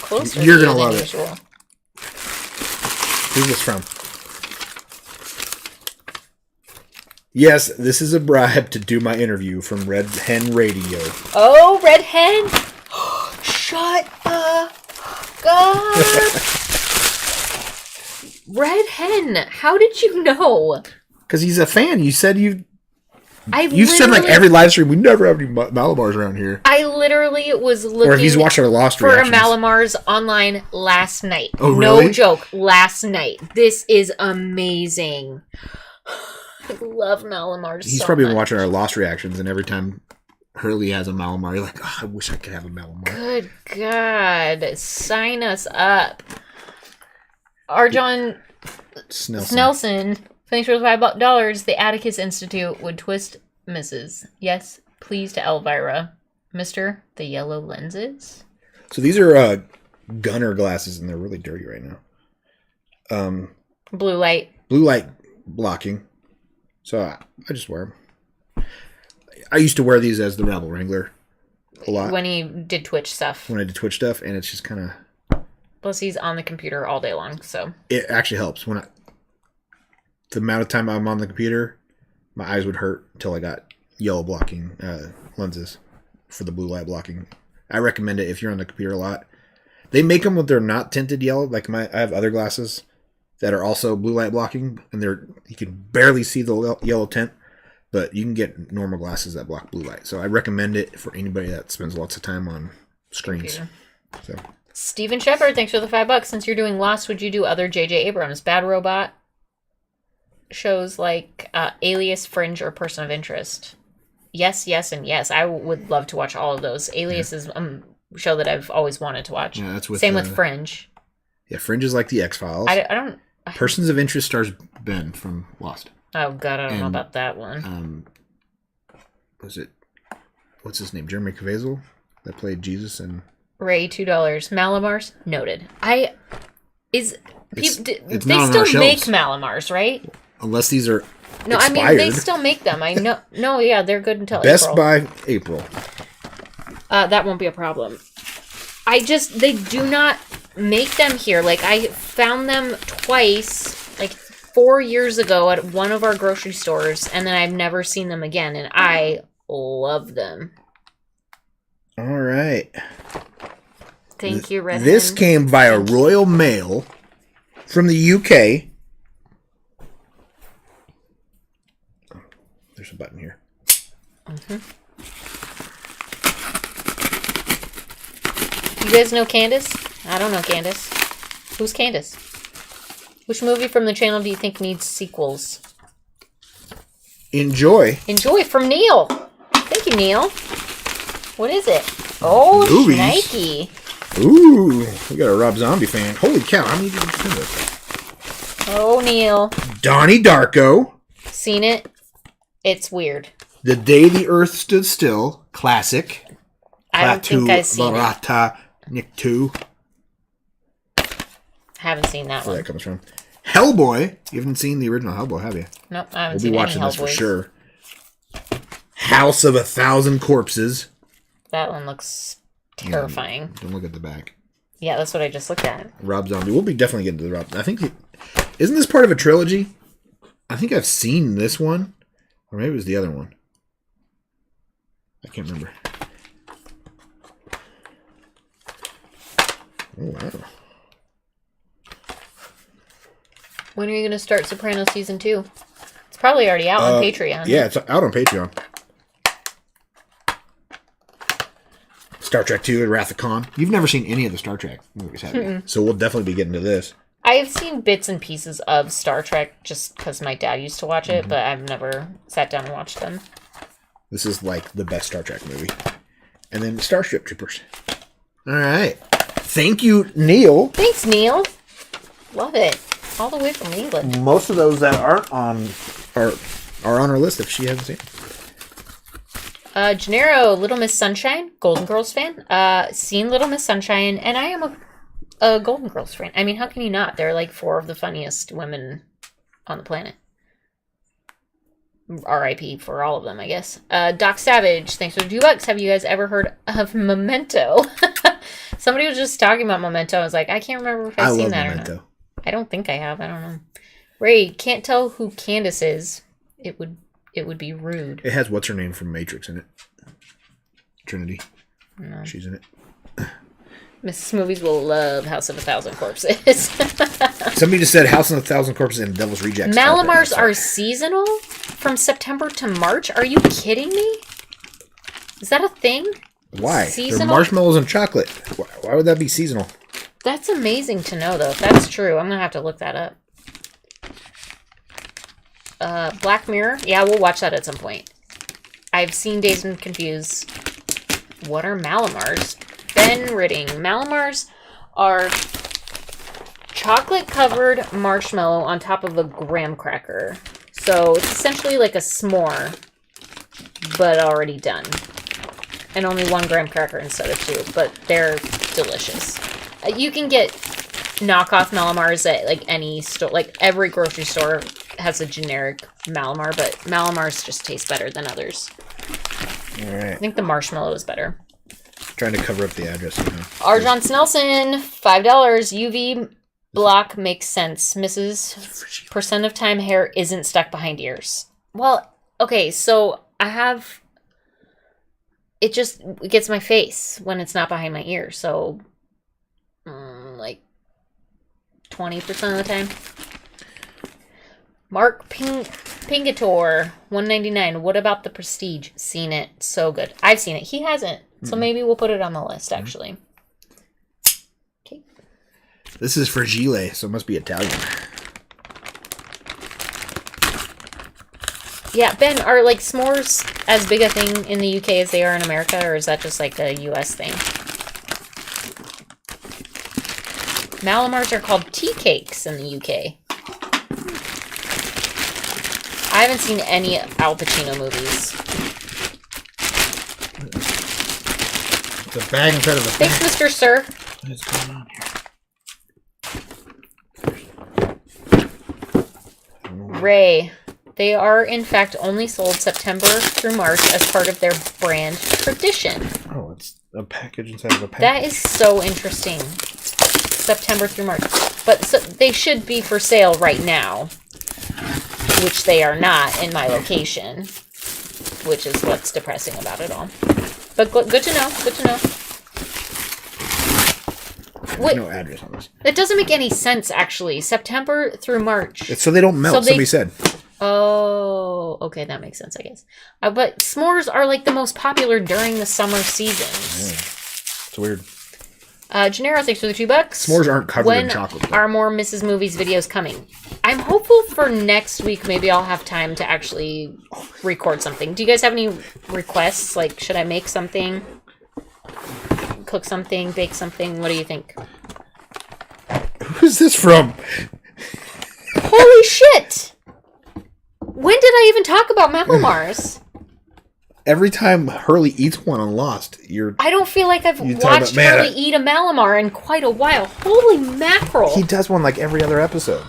Closer You're to going to love usual. it. Who's this from? Yes, this is a bribe to do my interview from Red Hen Radio. Oh, Red Hen? Shut up. God. Red Hen, how did you know? Because he's a fan. You said you've literally said like every live stream, we never have any Malamars around here. I literally was looking or if he's watched our Lost for reactions. a Malamars online last night. Oh, really? No joke, last night. This is amazing. I love Malamars. He's so probably much. been watching our Lost reactions, and every time Hurley has a Malamar, you're like, oh, I wish I could have a Malamar. Good God. Sign us up. Arjon Snelson. Thanks for the $5. The Atticus Institute would twist Mrs. Yes, please to Elvira. Mr. The Yellow Lenses. So these are gunner glasses, and they're really dirty right now. Blue light. Blue light blocking. So I just wear them. I used to wear these as the Rebel Wrangler a lot. When he did Twitch stuff. When I did Twitch stuff, and it's just kind of... Plus, he's on the computer all day long, so... It actually helps. The amount of time I'm on the computer, my eyes would hurt until I got yellow blocking lenses for the blue light blocking. I recommend it if you're on the computer a lot. They make them when they're not tinted yellow. Like I have other glasses that are also blue light blocking, and you can barely see the yellow tint, but you can get normal glasses that block blue light. So I recommend it for anybody that spends lots of time on screens. So. Steven Shepard, thanks for the $5. Since you're doing Lost, would you do other J.J. Abrams? Bad Robot, shows like Alias, Fringe, or Person of Interest. Yes, yes, and yes. I would love to watch all of those. Alias is a show that I've always wanted to watch. Yeah, that's with, Same with Fringe. Yeah, Fringe is like the X-Files. I don't... Persons of Interest stars Ben from Lost. Oh, God, I don't know about that one. Was it... What's his name? Jeremy Caviezel? That played Jesus and... Ray, $2. Malamars? Noted. They still make Malamars, right? Unless these are No, expired. I mean, they still make them. I know. No, yeah, they're good until Best April. by April. That won't be a problem. They do not make them here. Like, I found them twice, like 4 years ago at one of our grocery stores, and then I've never seen them again, and I love them. All right. Thank you, Redmond. This came via Royal Mail from the UK. There's a button here. You guys know Candace? I don't know Candace. Who's Candace? Which movie from the channel do you think needs sequels? Enjoy. Enjoy from Neil. Thank you, Neil. What is it? Oh, Movies. Nike. Ooh, we got a Rob Zombie fan. Holy cow, how many did you send us? Oh, Neil. Donnie Darko. Seen it? It's weird. The Day the Earth Stood Still. Classic. I don't think I've seen it. Barata, Nick 2. Haven't seen that Where one. that comes from. Hellboy. You haven't seen the original Hellboy, have you? Nope, I haven't We'll seen be any watching this for Hellboys. sure. House of 1,000 Corpses. That one looks terrifying. Don't look at the back. Yeah, that's what I just looked at. Rob Zombie. We'll be definitely getting to the Rob. I think isn't this part of a trilogy? I think I've seen this one, or maybe it was the other one. I can't remember. Oh wow! When are you going to start Sopranos season 2? It's probably already out on Patreon. Yeah, it's out on Patreon. Star Trek 2 and Wrath of Khan. You've never seen any of the Star Trek movies, have you? So we'll definitely be getting to this. I've seen bits and pieces of Star Trek just because my dad used to watch it, but I've never sat down and watched them. This is like the best Star Trek movie. And then Starship Troopers. All right. Thank you, Neil. Thanks, Neil. Love it. All the way from England. Most of those that aren't on are on our list if she hasn't seen it. Gennaro, Little Miss Sunshine, Golden Girls fan. Seen Little Miss Sunshine, and I am a Golden Girls fan. I mean, how can you not? They're like 4 of the funniest women on the planet. R.I.P. for all of them, I guess. Doc Savage, thanks for the $2. Have you guys ever heard of Memento? Somebody was just talking about Memento. I was like, I can't remember if I've seen that Memento. or not. I don't think I have. I don't know. Ray, can't tell who Candace is. It would be rude. It has what's her name from Matrix in it. Trinity. No. She's in it. Mrs. Movies will love House of 1,000 Corpses. Somebody just said House of 1,000 Corpses and Devil's Rejects. Malamars are seasonal from September to March? Are you kidding me? Is that a thing? Why? Seasonal? They're marshmallows and chocolate. Why would that be seasonal? That's amazing to know, though. If that's true, I'm going to have to look that up. Black Mirror? Yeah, we'll watch that at some point. I've seen Dazed and Confused. What are Malamars? Ben Ridding. Malamars are chocolate-covered marshmallow on top of a graham cracker. So it's essentially like a s'more, but already done. And only 1 graham cracker instead of 2, but they're delicious. You can get knockoff Malamars at like any store, like every grocery store has a generic Malamar, but Malamars just taste better than others. All right. I think the marshmallow is better. Trying to cover up the address. Arjon Snelson, $5. UV block makes sense. Mrs. Percent of time hair isn't stuck behind ears. Well, okay, so I have... It just gets my face when it's not behind my ear, so... like 20% of the time. Mark Pingator, $1.99. What about The Prestige? Seen it. So good. I've seen it. He hasn't. So maybe we'll put it on the list, actually. Okay. This is Fragile, so it must be Italian. Yeah, Ben, are like s'mores as big a thing in the UK as they are in America, or is that just like a US thing? Malamars are called tea cakes in the UK. I haven't seen any Al Pacino movies. It's a bag inside of a Thanks, Mr. Sir. What's going on here? Ray. They are, in fact, only sold September through March as part of their brand tradition. Oh, it's a package inside of a package. That is so interesting. September through March. But so they should be for sale right now, which they are not in my location, which is what's depressing about it all. But good to know. Good to know. There's no address on this. That doesn't make any sense, actually. September through March. It's so they don't melt, somebody said. Oh, okay, that makes sense, I guess. But s'mores are like the most popular during the summer seasons. Yeah. It's weird. Gennaro, thanks for the $2. S'mores aren't covered in chocolate. When are more Mrs. Movies videos coming? I'm hopeful for next week. Maybe I'll have time to actually record something. Do you guys have any requests? Like, should I make something? Cook something? Bake something? What do you think? Who's this from? Holy shit! When did I even talk about Malamars? Every time Hurley eats one on Lost, I don't feel like I've watched Hurley eat a Malamar in quite a while. Holy mackerel! He does one like every other episode.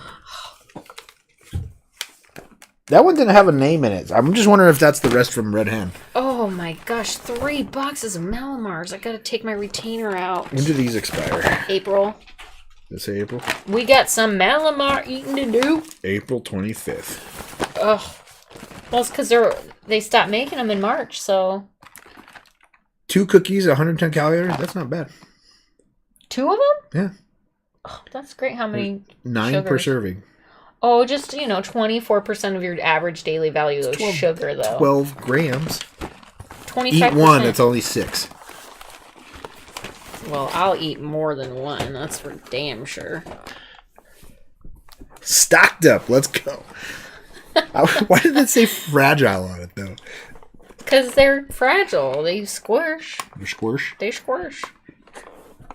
That one didn't have a name in it. I'm just wondering if that's the rest from Red Hand. Oh my gosh, 3 boxes of Malamars. I gotta take my retainer out. When do these expire? April. Let's say April. We got some Malamar eating to do. April 25th. Ugh. Well, it's because they stopped making them in March, so... 2 cookies, 110 calories. That's not bad. 2 of them? Yeah. Oh, that's great. How many 9 sugars? per serving. Oh, just, 24% of your average daily value of sugar, though. 12 grams. 25%. Eat one, it's only 6. Well, I'll eat more than one. That's for damn sure. Stocked up. Let's go. Why did that say fragile on it, though? Because they're fragile. They squish. You squish? They squish.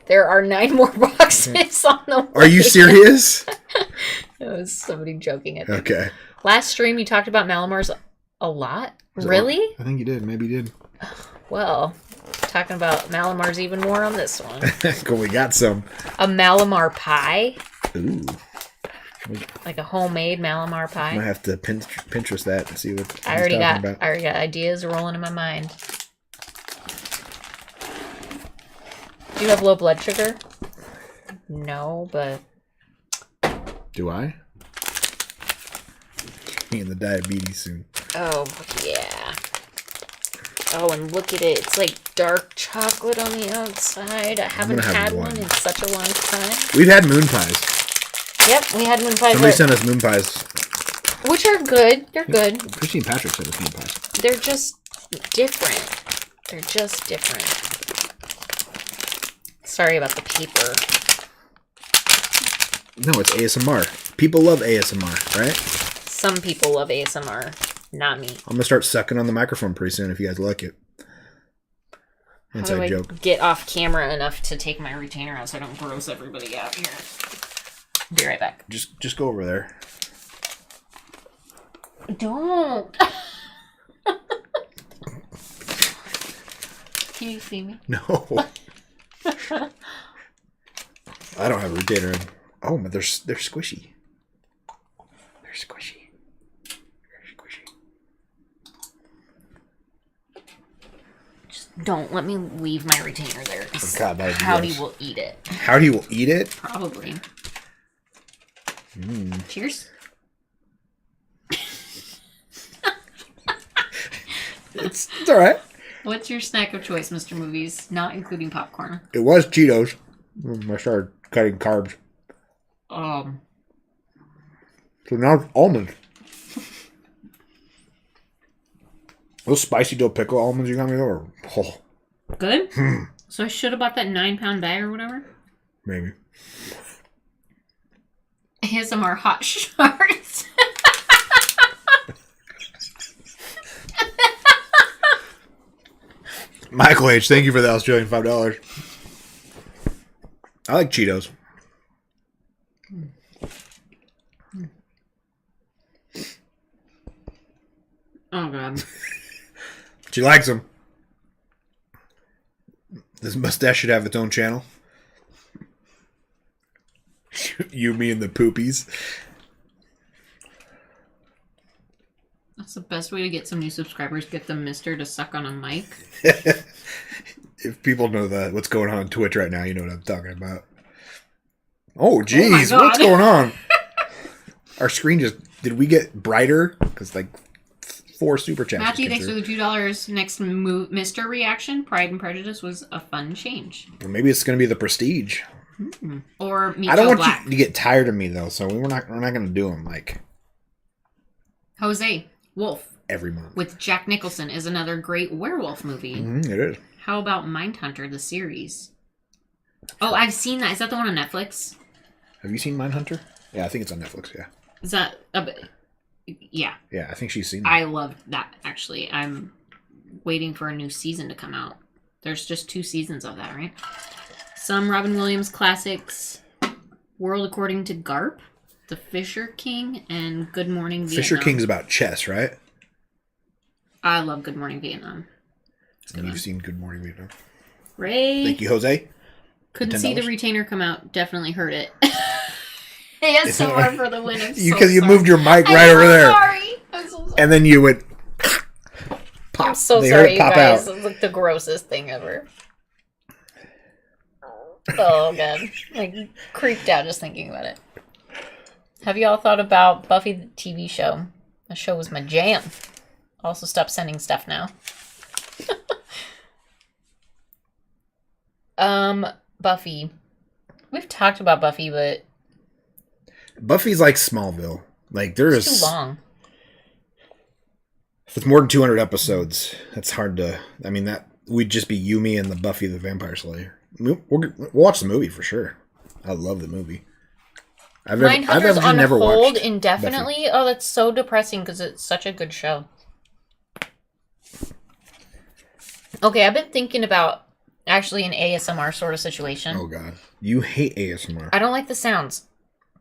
There are 9 more boxes on the way. Are you serious? It was somebody joking at me. Okay. Last stream, you talked about Malamars a lot? Really? I think you did. Maybe you did. Well, talking about Malamars even more on this one. Cool, we got some. A Malamar pie. Ooh. Like a homemade Malamar pie. I might have to Pinterest that and see what I already got ideas rolling in my mind. Do you have low blood sugar? No, but... Do I? Getting the diabetes soon. Oh, yeah. Oh, and look at it. It's like dark chocolate on the outside. I haven't had one in such a long time. We've had moon pies. Yep, we had moon pies. Somebody sent us moon pies. Which are good. They're good. Christine Patrick sent us moon pies. They're just different. They're just different. Sorry about the paper. No, it's ASMR. People love ASMR, right? Some people love ASMR. Not me. I'm going to start sucking on the microphone pretty soon if you guys like it. Inside joke. How do I get off camera enough to take my retainer out so I don't gross everybody out here? Be right back. Just go over there. Don't. Can you see me? No. I don't have a retainer in. Oh, but they're squishy. They're squishy. Just don't let me leave my retainer there. Oh, God, Howdy will eat it. Howdy will eat it? Probably. Cheers. It's all right. What's your snack of choice, Mr. Movies? Not including popcorn. It was Cheetos. I started cutting carbs. So now it's almonds. Those spicy dill pickle almonds you got me there. Oh. Good? So I should have bought that 9-pound bag or whatever? Maybe. ASMR hot sharks. Michael H., thank you for the Australian $5. I like Cheetos. Oh, God. She likes them. This mustache should have its own channel. You, me, and the poopies. That's the best way to get some new subscribers. Get the mister to suck on a mic. If people know what's going on Twitch right now, you know what I'm talking about. Oh, geez. What's going on? Our screen just... Did we get brighter? Because, 4 super chats. Matthew, thanks for the $2. Next Mr. reaction. Pride and Prejudice was a fun change. Well, maybe it's going to be the Prestige. Mm-hmm. Or Meet I don't want Black. you to get tired of me, though, so we're not going to do them, Jose Wolf. every month. With Jack Nicholson is another great werewolf movie. Mm-hmm, it is. How about Mindhunter, the series? Oh, I've seen that. Is that the one on Netflix? Have you seen Mindhunter? Yeah, I think it's on Netflix, yeah. Is that... yeah. Yeah, I think she's seen that. I loved that, actually. I'm waiting for a new season to come out. There's just 2 seasons of that, right? Some Robin Williams classics. World According to Garp, The Fisher King, and Good Morning Vietnam. Fisher King's about chess, right? I love Good Morning Vietnam. You've seen Good Morning Vietnam. Ray. Thank you, Jose. Couldn't see $10. the retainer come out. Definitely heard it. ASMR for the win. Because you moved your mic right over there. I'm so sorry. And then you would pop. I'm so They sorry, heard it you pop guys. out. It's like the grossest thing ever. Oh, God. Creeped out just thinking about it. Have you all thought about Buffy the TV show? The show was my jam. Also, stop sending stuff now. Buffy. We've talked about Buffy, but Buffy's like Smallville. There is it's too long. With more than 200 episodes, that's hard to... I mean, that would just you, me, and the Buffy the Vampire Slayer. We'll watch the movie for sure. I love the movie. I've Mindhunter's on never hold watched indefinitely. Buffy. Oh, that's so depressing because it's such a good show. Okay, I've been thinking about actually an ASMR sort of situation. Oh, God. You hate ASMR. I don't like the sounds,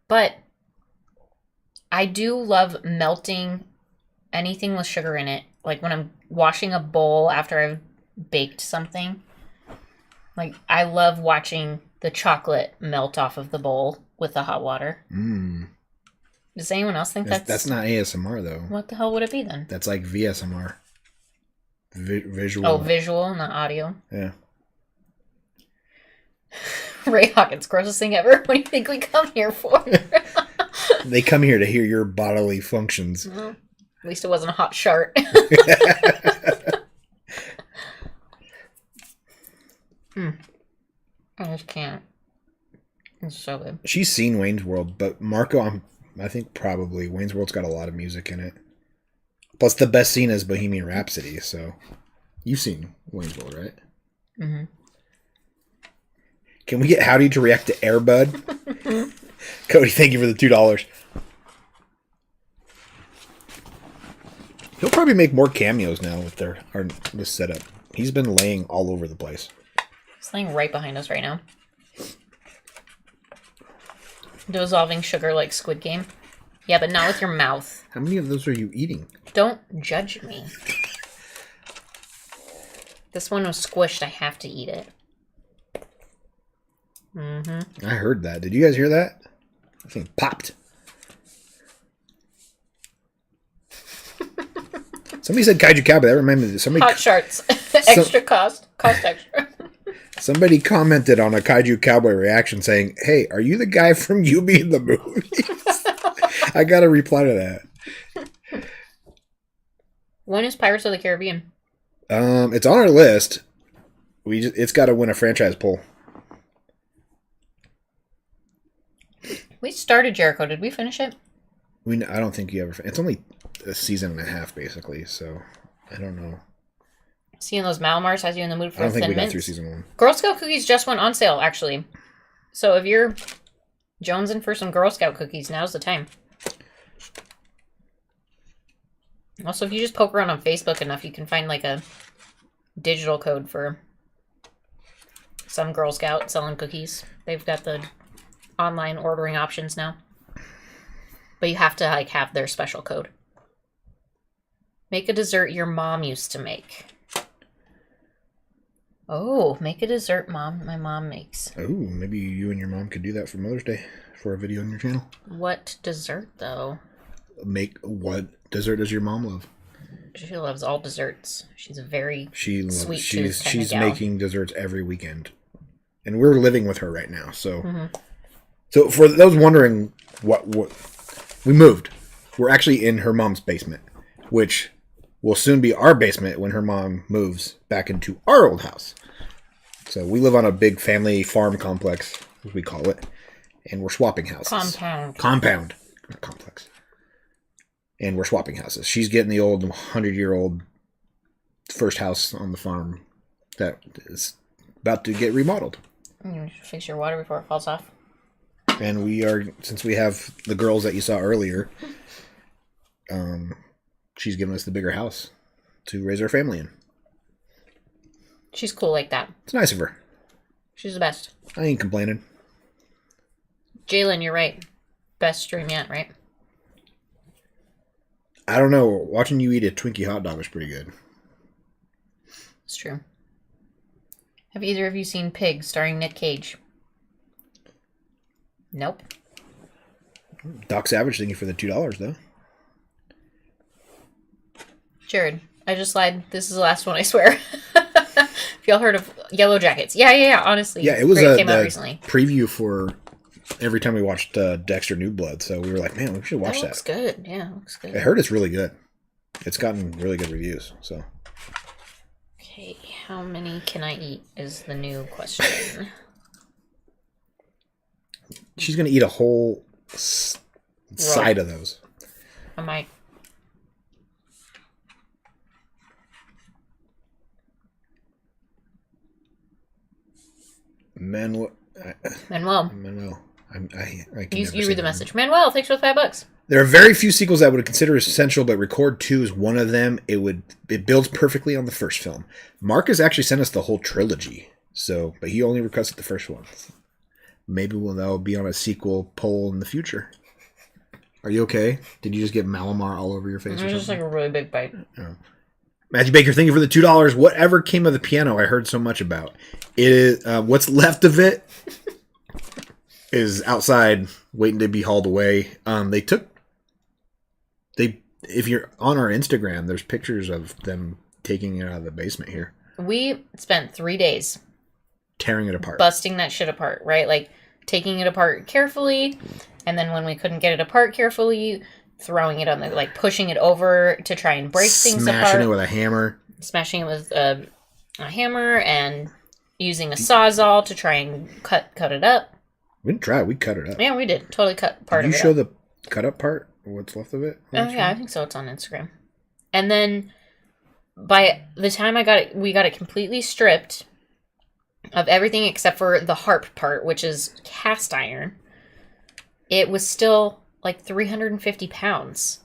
but I do love melting anything with sugar in it. Like when I'm washing a bowl after I've baked something. I love watching the chocolate melt off of the bowl with the hot water. Mm. Does anyone else think That's not ASMR, though. What the hell would it be then? That's like VSMR. Visual. Oh, visual, not audio. Yeah. Ray Hawkins, grossest thing ever. What do you think we come here for? They come here to hear your bodily functions. Well, at least it wasn't a hot shart. I just can't. It's so good. She's seen Wayne's World, but Marco, I think probably Wayne's World's got a lot of music in it. Plus, the best scene is Bohemian Rhapsody, so you've seen Wayne's World, right? Mm-hmm. Can we get Howdy to react to Airbud? Cody, thank you for the $2. He'll probably make more cameos now with this setup. He's been laying all over the place. He's laying right behind us right now. Dissolving sugar like Squid Game. Yeah, but not with your mouth. How many of those are you eating? Don't judge me. This one was squished. I have to eat it. Mm-hmm. I heard that. Did you guys hear that? I think popped. Somebody said Kaiju Cowboy. That reminded me. Somebody Hot sharts. Extra cost. Cost extra. Somebody commented on a Kaiju Cowboy reaction saying, "Hey, are you the guy from You Me in the Movies?" I got to reply to that. When is Pirates of the Caribbean? It's on our list. It's got to win a franchise poll. We started Jericho. Did we finish it? I don't think you ever. It's only a season and a half, basically. So I don't know. Seeing those Malamars has you in the mood for I don't think Thin we got Mints. through season 1. Girl Scout cookies just went on sale, actually. So if you're jonesing for some Girl Scout cookies, now's the time. Also, if you just poke around on Facebook enough, you can find like a digital code for some Girl Scout selling cookies. They've got the online ordering options now. But you have to like have their special code. Make a dessert your mom used to make. Oh, make a dessert my mom makes. Oh, maybe you and your mom could do that for Mother's Day for a video on your channel. What dessert, though? Make what dessert does your mom love? She loves all desserts. She's a very sweet she's making desserts every weekend. And we're living with her right now, so So for those wondering what we moved. We're actually in her mom's basement, which will soon be our basement when her mom moves back into our old house. So we live on a big family farm complex, as we call it, and we're swapping houses. Compound. Complex. And we're swapping houses. She's getting the old 100-year-old first house on the farm that is about to get remodeled. You fix your water before it falls off. And we are, since we have the girls that you saw earlier, she's given us the bigger house to raise our family in. She's cool like that. It's nice of her. She's the best. I ain't complaining. Jalen, you're right. Best stream yet, right? I don't know. Watching you eat a Twinkie hot dog was pretty good. It's true. Have either of you seen Pig starring Nick Cage? Nope. Doc Savage, thank you for the $2, though. Jared, I just lied. This is the last one, I swear. If y'all heard of Yellow Jackets. Yeah, honestly. Yeah, it was came out recently. Preview for every time we watched Dexter New Blood, so we were like, man, we should watch that. Looks good. Yeah, looks good. I heard it's really good. It's gotten really good reviews, so. Okay, how many can I eat is the new question. She's going to eat a whole side of those. I might. Manuel. I can you read the message. Manuel, thanks for the $5. There are very few sequels I would consider essential, but Record 2 is one of them. It builds perfectly on the first film. Mark has actually sent us the whole trilogy, but he only requested the first one. Maybe that'll be on a sequel poll in the future. Are you okay? Did you just get Malamar all over your face or something? Just like a really big bite. Oh. Matthew Baker, thank you for the $2. Whatever came of the piano I heard so much about. It is what's left of it is outside waiting to be hauled away. If you're on our Instagram, there's pictures of them taking it out of the basement here. We spent 3 days tearing it apart. Busting that shit apart, right? Like taking it apart carefully, and then when we couldn't get it apart carefully, throwing it on the pushing it over to try and break things apart. Smashing it with a hammer. Smashing it with a hammer and using a Sawzall to try and cut it up. We didn't try it. We cut it up. Yeah, we did. Totally cut part of it. Did you show the cut up part? What's left of it? Oh, yeah, I think so. It's on Instagram. And then by the time we got it completely stripped of everything except for the harp part, which is cast iron. It was still like 350 pounds.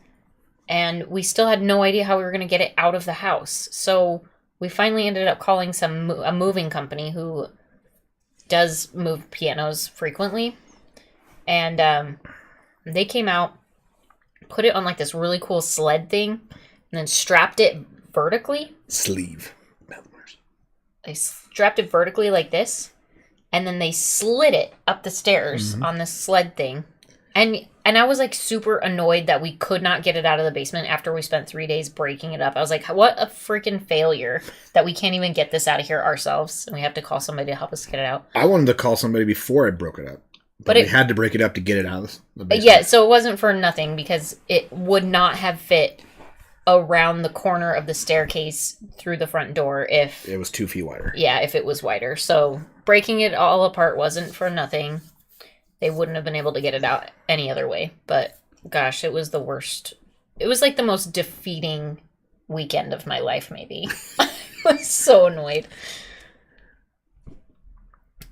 And we still had no idea how we were going to get it out of the house. So we finally ended up calling a moving company who does move pianos frequently. And they came out, put it on like this really cool sled thing, and then strapped it vertically. Sleeve. They strapped it vertically like this, and then they slid it up the stairs on this sled thing. And I was like super annoyed that we could not get it out of the basement after we spent 3 days breaking it up. I was like, what a freaking failure that we can't even get this out of here ourselves, and we have to call somebody to help us get it out. I wanted to call somebody before I broke it up. But we had to break it up to get it out of the basement. Yeah, so it wasn't for nothing, because it would not have fit around the corner of the staircase through the front door if it was 2 feet wider. Yeah, if it was wider. So breaking it all apart wasn't for nothing. They wouldn't have been able to get it out any other way. But gosh, it was the worst. It was like the most defeating weekend of my life, maybe. I was so annoyed.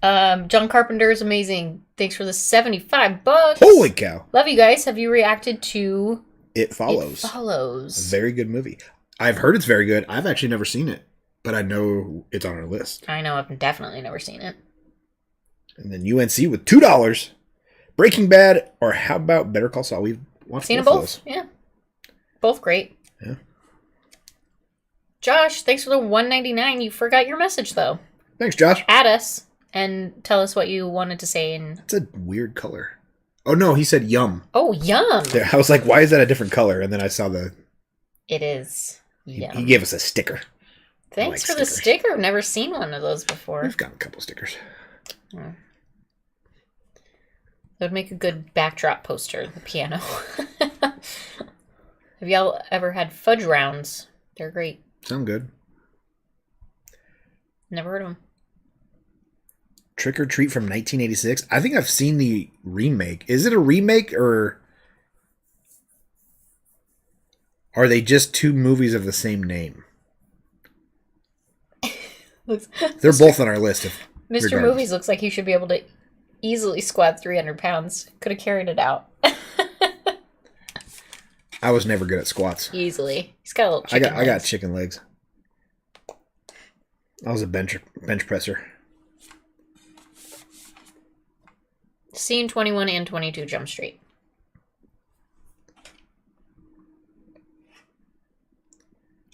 John Carpenter is amazing. Thanks for the $75. Holy cow. Love you guys. Have you reacted to It Follows? It Follows. A very good movie. I've heard it's very good. I've actually never seen it. but I know it's on our list. I know I've definitely never seen it. And then UNC with $2. Breaking Bad, or how about Better Call Saul? We've watched Seen them both of both? those. Yeah. Both great. Yeah. Josh, thanks for the $1.99. You forgot your message, though. Thanks, Josh. Add us and tell us what you wanted to say. It's a weird color. Oh, no, he said yum. Oh, yum. Yeah, I was like, why is that a different color? And then I saw It is yum. He gave us a sticker. Thanks like for the stickers. sticker. I've never seen one of those before. We've got a couple stickers. That would make a good backdrop poster, the piano. Have y'all ever had fudge rounds? They're great. Sound good. Never heard of them. Trick or Treat from 1986. I think I've seen the remake. Is it a remake, or are they just two movies of the same name? They're both on our list. Mr. Regardless. Movies looks like he should be able to easily squat 300 pounds. Could have carried it out. I was never good at squats. Easily. He's got a little chicken I got legs. chicken legs. I was a bench presser. Scene 21 and 22 Jump Street.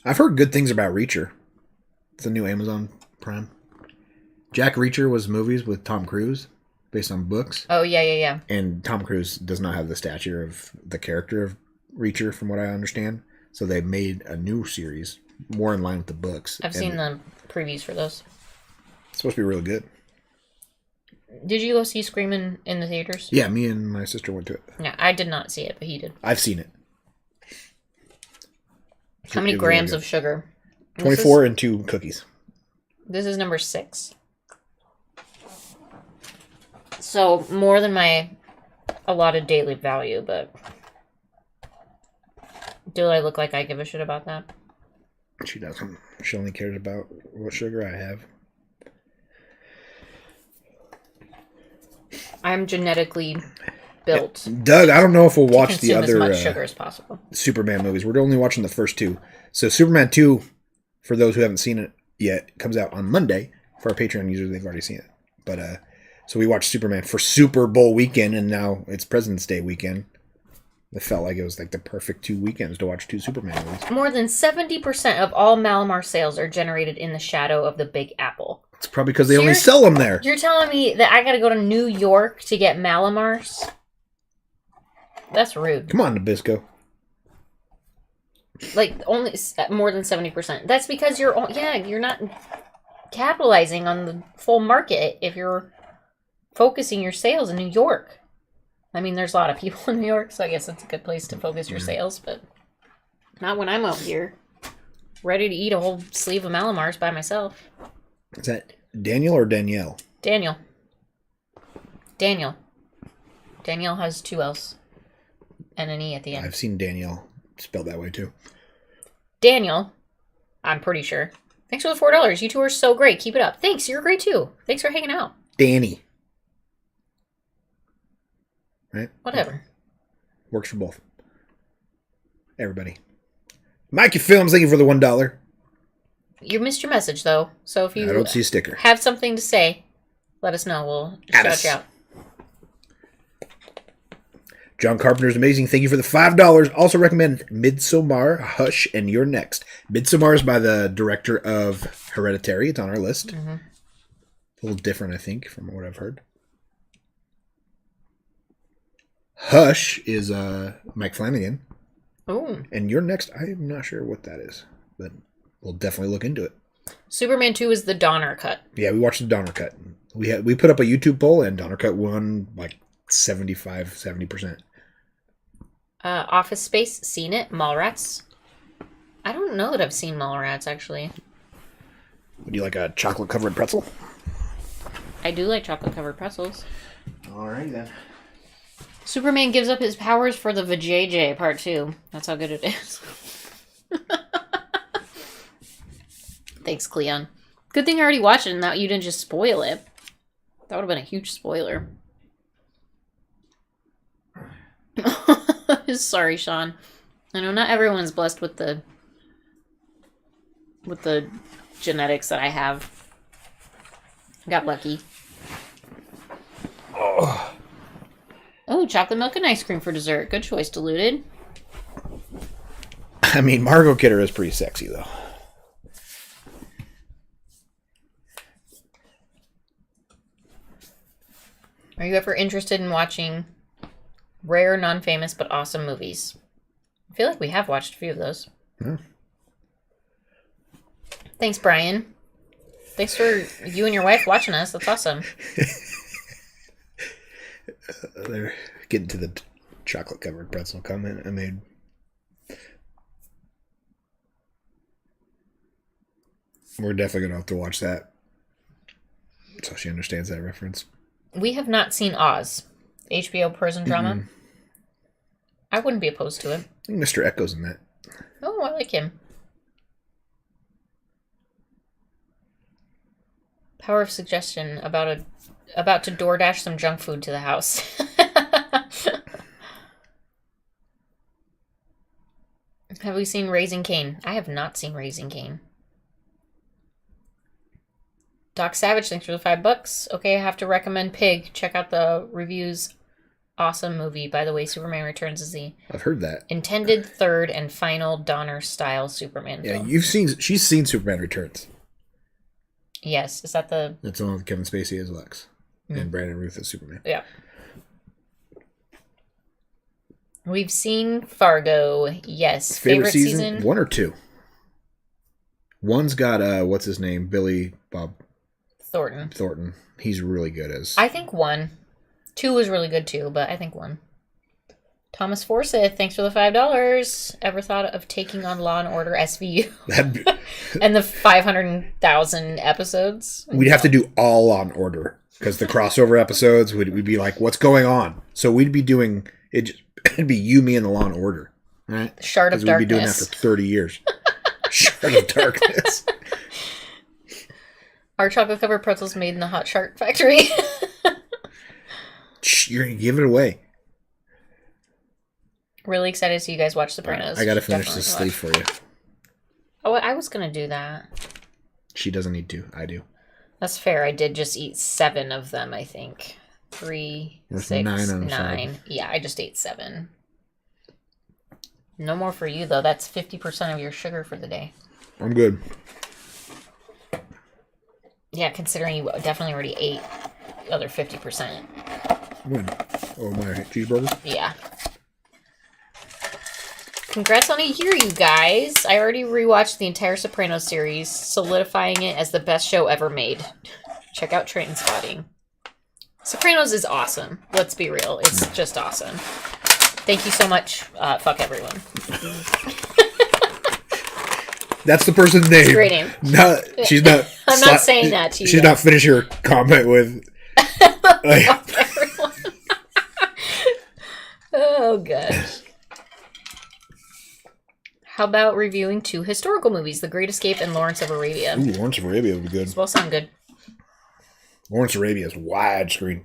I've heard good things about Reacher. It's a new Amazon Prime. Jack Reacher was movies with Tom Cruise based on books. Oh, yeah. And Tom Cruise does not have the stature of the character of Reacher, from what I understand. So they made a new series more in line with the books. I've seen the previews for those. It's supposed to be really good. Did you go see Screamin' in the theaters? Yeah, me and my sister went to it. Yeah, I did not see it, but he did. I've seen it. How many grams of sugar? 24 and 2 cookies. This is number 6. So, more than my allotted daily value, but do I look like I give a shit about that? She doesn't. She only cares about what sugar I have. I'm genetically built. Doug, I don't know if we'll watch Consume the other as much sugar as possible. Superman movies. We're only watching the first 2. So Superman 2, for those who haven't seen it yet, comes out on Monday. For our Patreon users, they've already seen it. But so we watched Superman for Super Bowl weekend, and now it's President's Day weekend. It felt like it was like the perfect 2 weekends to watch 2 Superman movies. More than 70% of all Malamar sales are generated in the shadow of the Big Apple. It's probably because they only sell them there. You're telling me that I gotta go to New York to get Malamars? That's rude. Come on, Nabisco. Like, only more than 70%. That's because you're not capitalizing on the full market if you're focusing your sales in New York. I mean, there's a lot of people in New York, so I guess it's a good place to focus your sales, but not when I'm out here, ready to eat a whole sleeve of Malamars by myself. Is that Daniel or Danielle? Daniel. Danielle has 2 L's and an E at the end. I've seen Danielle spelled that way too. Daniel, I'm pretty sure. Thanks for the $4. You two are so great. Keep it up. Thanks. You're great too. Thanks for hanging out. Danny. Right? Whatever. Works for both. Everybody. Mikey Films, thank you for the $1. You missed your message though, so if you I don't see a sticker. have something to say, let us know. We'll shout you out. John Carpenter's amazing. Thank you for the $5. Also recommend Midsommar, Hush, and You're Next. Midsommar is by the director of Hereditary. It's on our list. Mm-hmm. A little different, I think, from what I've heard. Hush is Mike Flanagan. Ooh. And You're Next, I'm not sure what that is, but we'll definitely look into it. Superman 2 is the Donner cut. Yeah, we watched the Donner cut. We put up a YouTube poll, and Donner cut won like 70%. Office Space, seen it. Mallrats. I don't know that I've seen Mallrats, actually. Would you like a chocolate-covered pretzel? I do like chocolate-covered pretzels. All right, then. Superman gives up his powers for the vajayjay part 2. That's how good it is. Thanks, Cleon. Good thing I already watched it and that you didn't just spoil it. That would have been a huge spoiler. Sorry, Sean. I know not everyone's blessed with the genetics that I have. Got lucky. Oh, chocolate milk and ice cream for dessert. Good choice, diluted. I mean, Margot Kidder is pretty sexy, though. Are you ever interested in watching rare, non-famous, but awesome movies? I feel like we have watched a few of those. Yeah. Thanks, Brian. Thanks for you and your wife watching us. That's awesome. They're getting to the chocolate-covered pretzel comment I made. We're definitely going to have to watch that so she understands that reference. We have not seen Oz, HBO prison drama. Mm-mm. I wouldn't be opposed to it. I think Mr. Echo's in that. Oh, I like him. Power of suggestion about to DoorDash some junk food to the house. Have we seen Raising Cain? I have not seen Raising Cain. Doc Savage, thanks for the $5. Okay, I have to recommend Pig. Check out the reviews. Awesome movie. By the way, Superman Returns is the I've heard that. intended third and final Donner-style Superman film. She's seen Superman Returns. Yes, is that the... That's the one with Kevin Spacey as Lex. And Brandon Ruth as Superman. Yeah. We've seen Fargo. Yes. Favorite season? 1 or 2? One's got, what's his name? Billy Bob Thornton. He's really good as... I think 1. 2 was really good too, but I think 1. Thomas Forsyth, thanks for the $5. Ever thought of taking on Law and Order SVU? And the 500,000 episodes? We'd have to do all on order. Because the crossover episodes, we'd be like, what's going on? So we'd be doing... It'd be you, me, and the Law and Order. Right? Shard of Darkness. We'd be doing that for 30 years. Shard of Darkness. Our chocolate covered pretzels made in the Hot Shark Factory. You're going to give it away. Really excited to see you guys watch Sopranos. I got to finish this sleeve for you. Oh, I was going to do that. She doesn't need to. I do. That's fair. I did just eat 7 of them, I think. 3, That's 6, 9. 9. Yeah, I just ate 7. No more for you, though. That's 50% of your sugar for the day. I'm good. Yeah, considering you definitely already ate the other 50%. When? Oh, my cheeseburger? Yeah. Congrats on a year, you guys. I already rewatched the entire Sopranos series, solidifying it as the best show ever made. Check out Trainspotting. Sopranos is awesome. Let's be real. It's just awesome. Thank you so much. Fuck everyone. That's the person's name. Great name. No, she's not. I'm not saying that to you. She's not finishing her comment with. Fuck everyone. Oh, gosh. How about reviewing 2 historical movies, The Great Escape and Lawrence of Arabia? Ooh, Lawrence of Arabia would be good. Those both sound good. Lawrence of Arabia is widescreen.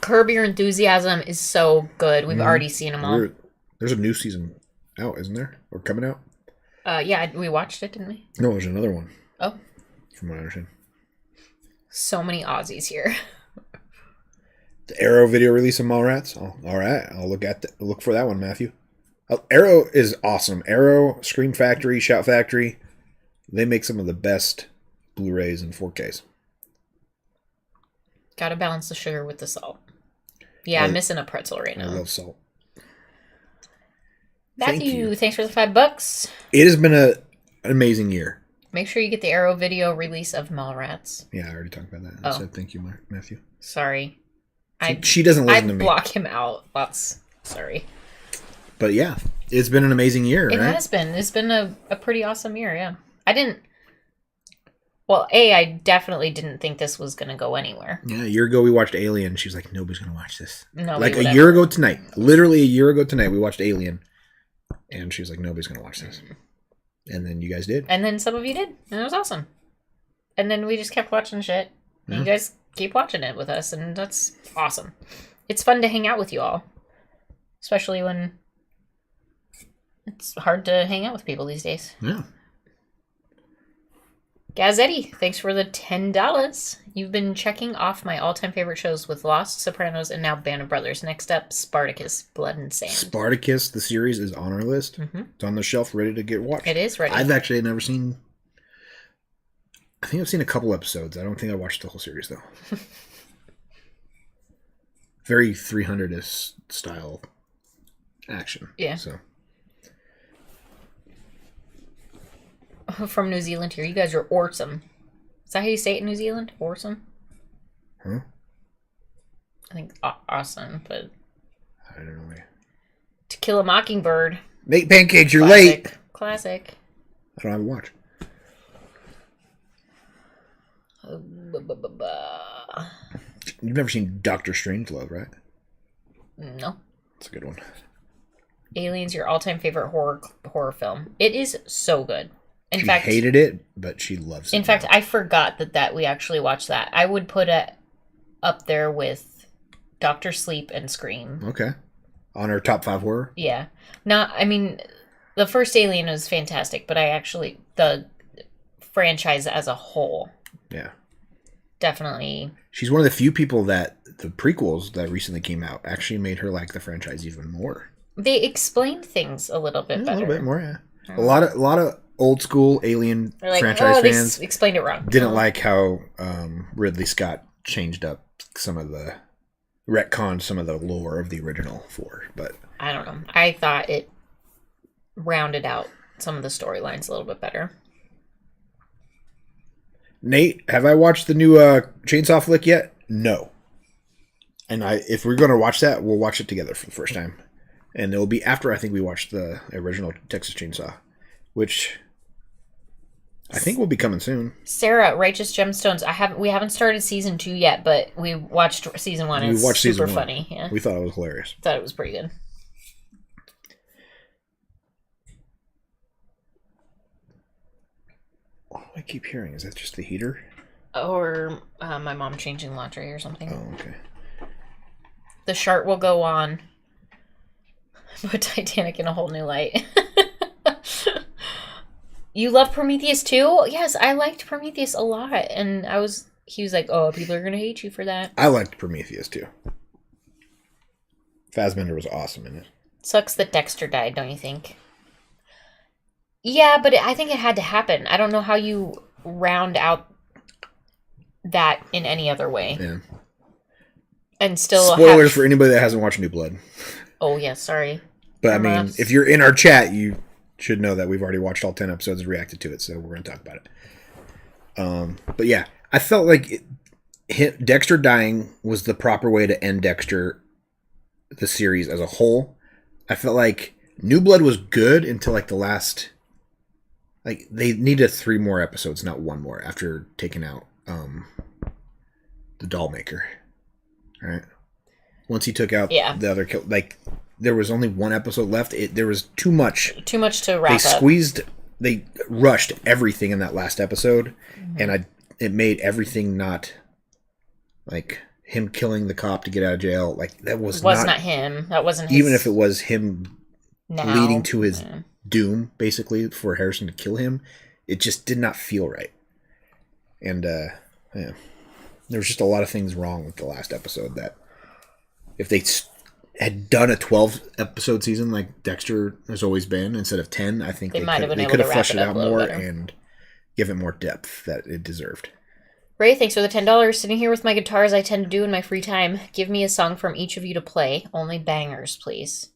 Curb Your Enthusiasm is so good. We've already seen them all. There's a new season out, isn't there? Or coming out? Yeah, we watched it, didn't we? No, there's another one. Oh. From what I understand. So many Aussies here. The Arrow video release of Mallrats. Oh, all right. I'll look for that one, Matthew. Arrow is awesome. Arrow, Screen Factory, Shout Factory. They make some of the best Blu-rays and 4Ks. Gotta balance the sugar with the salt. Yeah, I'm missing a pretzel right now. I love salt. Matthew, thanks for the $5. It has been an amazing year. Make sure you get the Arrow video release of Mallrats. Yeah, I already talked about that. I said thank you, Matthew. Sorry. She doesn't listen to me. I block him out. Sorry. But yeah, it's been an amazing year, right? It has been. It's been a pretty awesome year, yeah. I definitely didn't think this was going to go anywhere. Yeah, a year ago we watched Alien. She was like, nobody's going to watch this. Nobody a year ago tonight. Literally a year ago tonight, we watched Alien. And she was like, nobody's going to watch this. And then you guys did. And then some of you did. And it was awesome. And then we just kept watching shit. And you guys keep watching it with us. And that's awesome. It's fun to hang out with you all. Especially when it's hard to hang out with people these days. Yeah. Gazzetti, thanks for the $10. You've been checking off my all-time favorite shows with Lost, Sopranos, and now Band of Brothers. Next up, Spartacus, Blood and Sand. Spartacus, the series, is on our list. Mm-hmm. It's on the shelf, ready to get watched. It is ready. I've actually never seen... I think I've seen a couple episodes. I don't think I watched the whole series, though. Very 300-ish style action. Yeah. So. From New Zealand here. You guys are awesome. Is that how you say it in New Zealand? Awesome? Huh? I think awesome, but... I don't know. To Kill a Mockingbird. Make pancakes, you're Classic. late. Classic. I don't have a watch. You've never seen Doctor Strangelove, right? No. It's a good one. Aliens, your all-time favorite horror film. It is so good. In She fact, hated it, but she loves it. In fact, I forgot that we actually watched that. I would put it up there with Doctor Sleep and Scream. Okay. On her top 5 horror? Yeah. The first Alien was fantastic, but the franchise as a whole. Yeah. Definitely. She's one of the few people that the prequels that recently came out actually made her like the franchise even more. They explained things a little bit better. A little bit more, yeah. A lot of old school Alien franchise fans they explained it wrong. Didn't like how Ridley Scott changed up some of the retconned some of the lore of the original 4, but I don't know. I thought it rounded out some of the storylines a little bit better. Nate, have I watched the new Chainsaw flick yet? No. And if we're going to watch that, we'll watch it together for the first time. And it'll be after I think we watched the original Texas Chainsaw, which I think will be coming soon. Sarah, Righteous Gemstones. We haven't started season 2 yet, but we watched season 1. It's super funny. Yeah. We thought it was hilarious. Thought it was pretty good. What do I keep hearing? Is that just the heater? Or my mom changing laundry or something. Oh, okay. The Shart will go on. Put Titanic in a whole new light. You love Prometheus too? Yes, I liked Prometheus a lot. And he was like, oh, people are going to hate you for that. I liked Prometheus too. Fassbender was awesome in it. Sucks that Dexter died, don't you think? Yeah, but I think it had to happen. I don't know how you round out that in any other way. Yeah. And still spoilers for anybody that hasn't watched New Blood. Oh, yeah, sorry. But I mean, if you're in our chat, you should know that we've already watched all 10 episodes and reacted to it, so we're going to talk about it. But yeah, I felt like Dexter dying was the proper way to end Dexter, the series as a whole. I felt like New Blood was good until like the last... Like, they needed 3 more episodes, not 1 more, after taking out the doll maker. Right? Once he took out the other... Like, there was only 1 episode left. There was too much. Too much to wrap up. They rushed everything in that last episode, and it made everything not... Like, him killing the cop to get out of jail. Like, that was not him. That wasn't his... Even if it was him leading to his... doom, basically, for Harrison to kill him, it just did not feel right. And there was just a lot of things wrong with the last episode that if they had done a 12 episode season like Dexter has always been instead of 10, I think they could have fleshed it out more and give it more depth that it deserved. Ray, thanks for the $10. Sitting here with my guitar as I tend to do in my free time. Give me a song from each of you to play. Only bangers, please.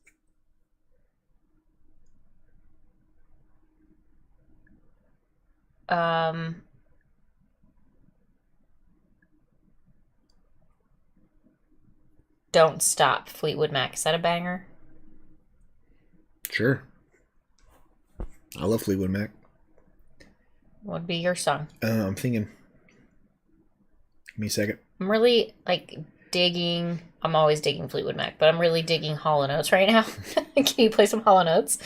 Don't Stop, Fleetwood Mac. Is that a banger? Sure. I love Fleetwood Mac. What would be your song? I'm thinking. Give me a second. I'm really, digging... I'm always digging Fleetwood Mac, but I'm really digging Hall & Oates right now. Can you play some Hall & Oates?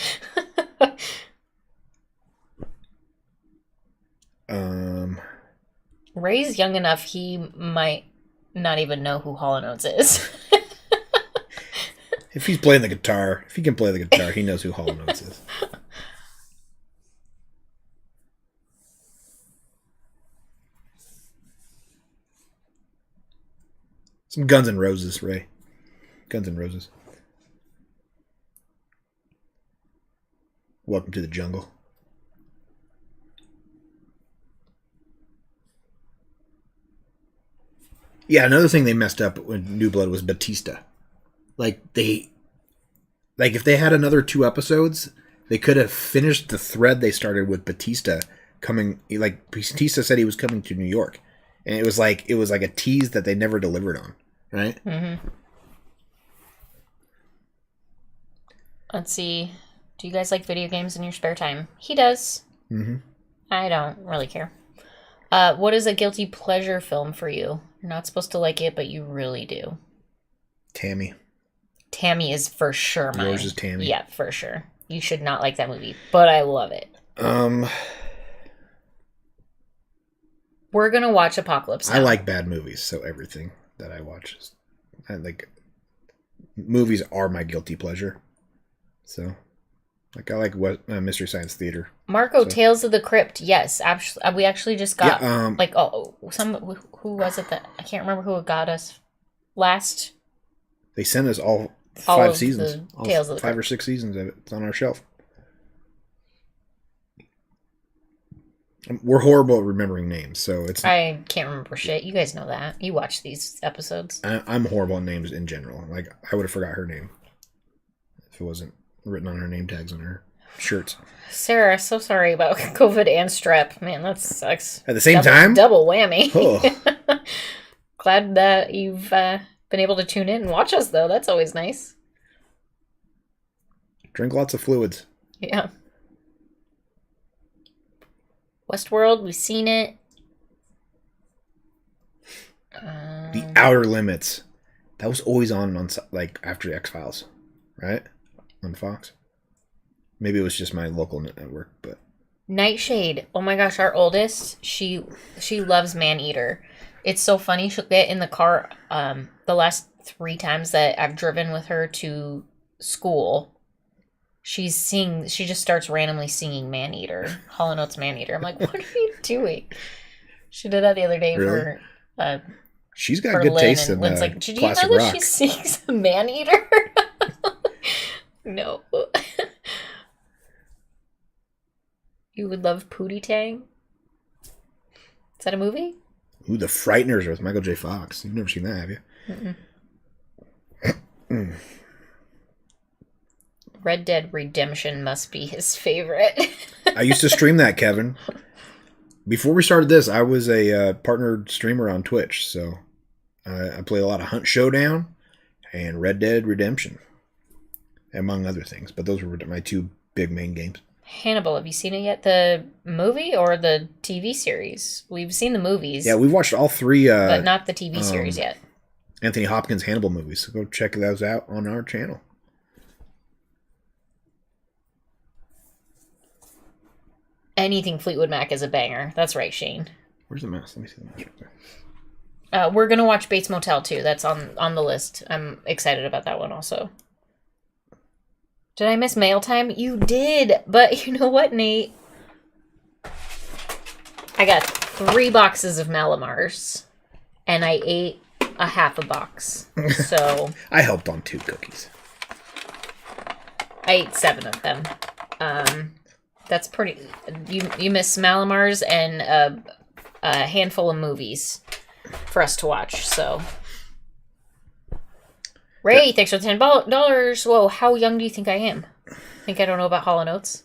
Ray's young enough, he might not even know who Hall & Oates is. If he can play the guitar, he knows who Hall & Oates is. Some Guns N' Roses, Ray. Guns N' Roses. Welcome to the jungle. Yeah, another thing they messed up when New Blood was Batista. If they had another 2 episodes, they could have finished the thread they started with Batista coming. Like Batista said, he was coming to New York, and it was like a tease that they never delivered on. Right? Mm-hmm. Let's see. Do you guys like video games in your spare time? He does. Mm-hmm. I don't really care. What is a guilty pleasure film for you? You're not supposed to like it, but you really do. Tammy. Tammy is for sure mine. Yours is Tammy. Yeah, for sure. You should not like that movie, but I love it. We're gonna watch Apocalypse Now. I like bad movies, so everything that I watch movies are my guilty pleasure. So, I like Mystery Science Theater. Marco, Tales of the Crypt. Yes, we actually just got who was it that I can't remember who it got us last. They sent us all 5 seasons, Tales of the 5 or 6 seasons of it. It's on our shelf. We're horrible at remembering names, so it's. I can't remember shit. You guys know that. You watch these episodes. I'm horrible at names in general. Like I would have forgot her name if it wasn't written on her name tags on her shirts. Sarah, so sorry about COVID and strep. Man, that sucks. At the same time? Double whammy. Oh. Glad that you've been able to tune in and watch us, though. That's always nice. Drink lots of fluids. Yeah. Westworld, we've seen it. The Outer Limits. That was always on after X-Files, right? On Fox. Maybe it was just my local network, but Nightshade. Oh my gosh, our oldest, she loves Maneater. It's so funny. She'll get in the car the last 3 times that I've driven with her to school. She just starts randomly singing Maneater. Hall & Oates Maneater. I'm like, what are you doing? She did that the other day really? for she's got for good Lynn, taste in Lynn's like, did you classic know that rock. she sings Maneater? No. You would love Pootie Tang? Is that a movie? Ooh, The Frighteners with Michael J. Fox. You've never seen that, have you? Red Dead Redemption must be his favorite. I used to stream that, Kevin. Before we started this, I was a partnered streamer on Twitch, so I played a lot of Hunt Showdown and Red Dead Redemption, among other things. But those were my 2 big main games. Hannibal, have you seen it yet? The movie or the TV series? We've seen the movies. Yeah, we've watched all 3. But not the TV series yet. Anthony Hopkins Hannibal movies. So go check those out on our channel. Anything Fleetwood Mac is a banger. That's right, Shane. Where's the mouse? Let me see the mouse. We're going to watch Bates Motel too. That's on the list. I'm excited about that one also. Did I miss mail time? You did. But you know what, Nate? I got 3 boxes of Malamars. And I ate a half a box. So I helped on 2 cookies. I ate 7 of them. That's pretty... You missed Malamars and a handful of movies for us to watch, so... Ray, thanks for the $10. Whoa, how young do you think I am? Think I don't know about Hall & Oates?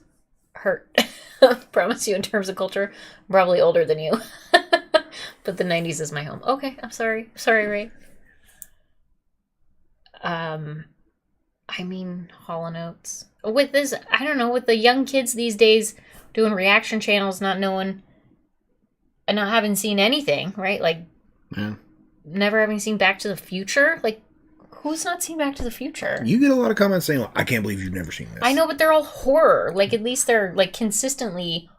Hurt. Promise you in terms of culture, I'm probably older than you. But the 90s is my home. Okay, I'm sorry. Sorry, Ray. I mean, Hall & Oates. With this, I don't know, with the young kids these days doing reaction channels, not knowing and not having seen anything, right? Like, never having seen Back to the Future. Like, who's not seen Back to the Future? You get a lot of comments saying, well, I can't believe you've never seen this. I know, but they're all horror. Like, at least they're, like, consistently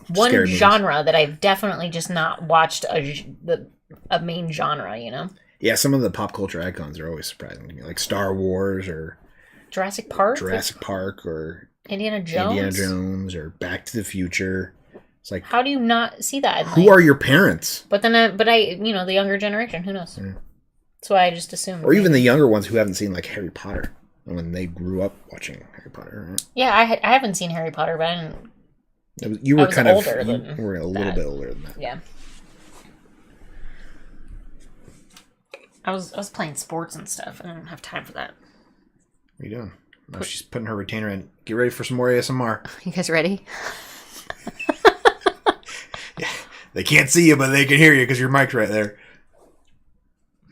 one Scary genre that I've definitely just not watched a main genre, you know? Yeah, some of the pop culture icons are always surprising to me. Like Star Wars or... Jurassic Park or Indiana Jones or Back to the Future. It's like, how do you not see that? Who are your parents? But then, but I, the younger generation, who knows? Yeah. That's why I just assumed. Or even the younger ones who haven't seen like Harry Potter when they grew up watching Harry Potter. Right? Yeah, I haven't seen Harry Potter, but I didn't. You were kind of older you were a little bit older than that. Yeah. I was playing sports and stuff. I didn't have time for that. What are you doing? No, she's putting her retainer in. Get ready for some more ASMR. You guys ready? Yeah. They can't see you, but they can hear you because your mic's right there.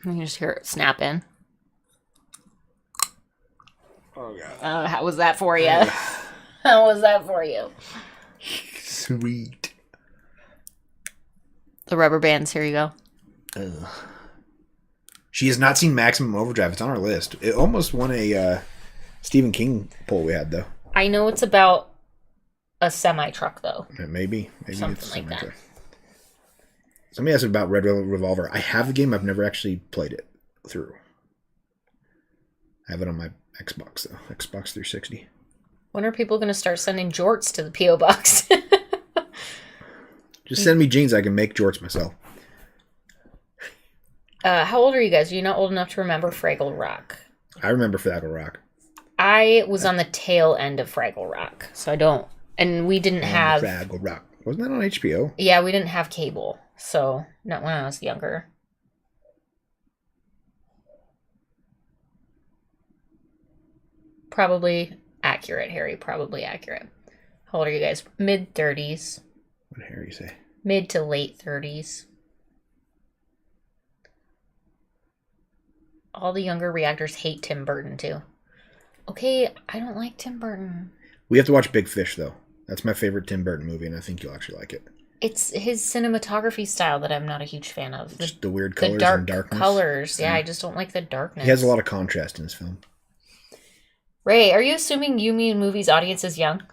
You can just hear it snap in. Oh, God. How was that for you? How was that for you? Sweet. The rubber bands, here you go. She has not seen Maximum Overdrive. It's on our list. It almost won a Stephen King poll we had, though. I know it's about a semi-truck, though. Maybe Something it's like that. semi-truck. Somebody asked about Red Revolver. I have the game. I've never actually played it through. I have it on my Xbox, though. Xbox 360. When are people going to start sending jorts to the P.O. box? Just send me jeans. I can make jorts myself. How old are you guys? Are you not old enough to remember Fraggle Rock? I remember Fraggle Rock. I was on the tail end of Fraggle Rock, so I don't... And we didn't have... Fraggle Rock. Wasn't that on HBO? Yeah, we didn't have cable, so not when I was younger. Probably accurate, Harry. Probably accurate. How old are you guys? Mid-30s. What did Harry say? Mid to late 30s. All the younger reactors hate Tim Burton, too. Okay, I don't like Tim Burton. We have to watch Big Fish, though. That's my favorite Tim Burton movie, and I think you'll actually like it. It's his cinematography style that I'm not a huge fan of. Just the weird colors the and darkness. colors. Yeah, I just don't like the darkness. He has a lot of contrast in his film. Ray, are you assuming You Me and Movies audience is young?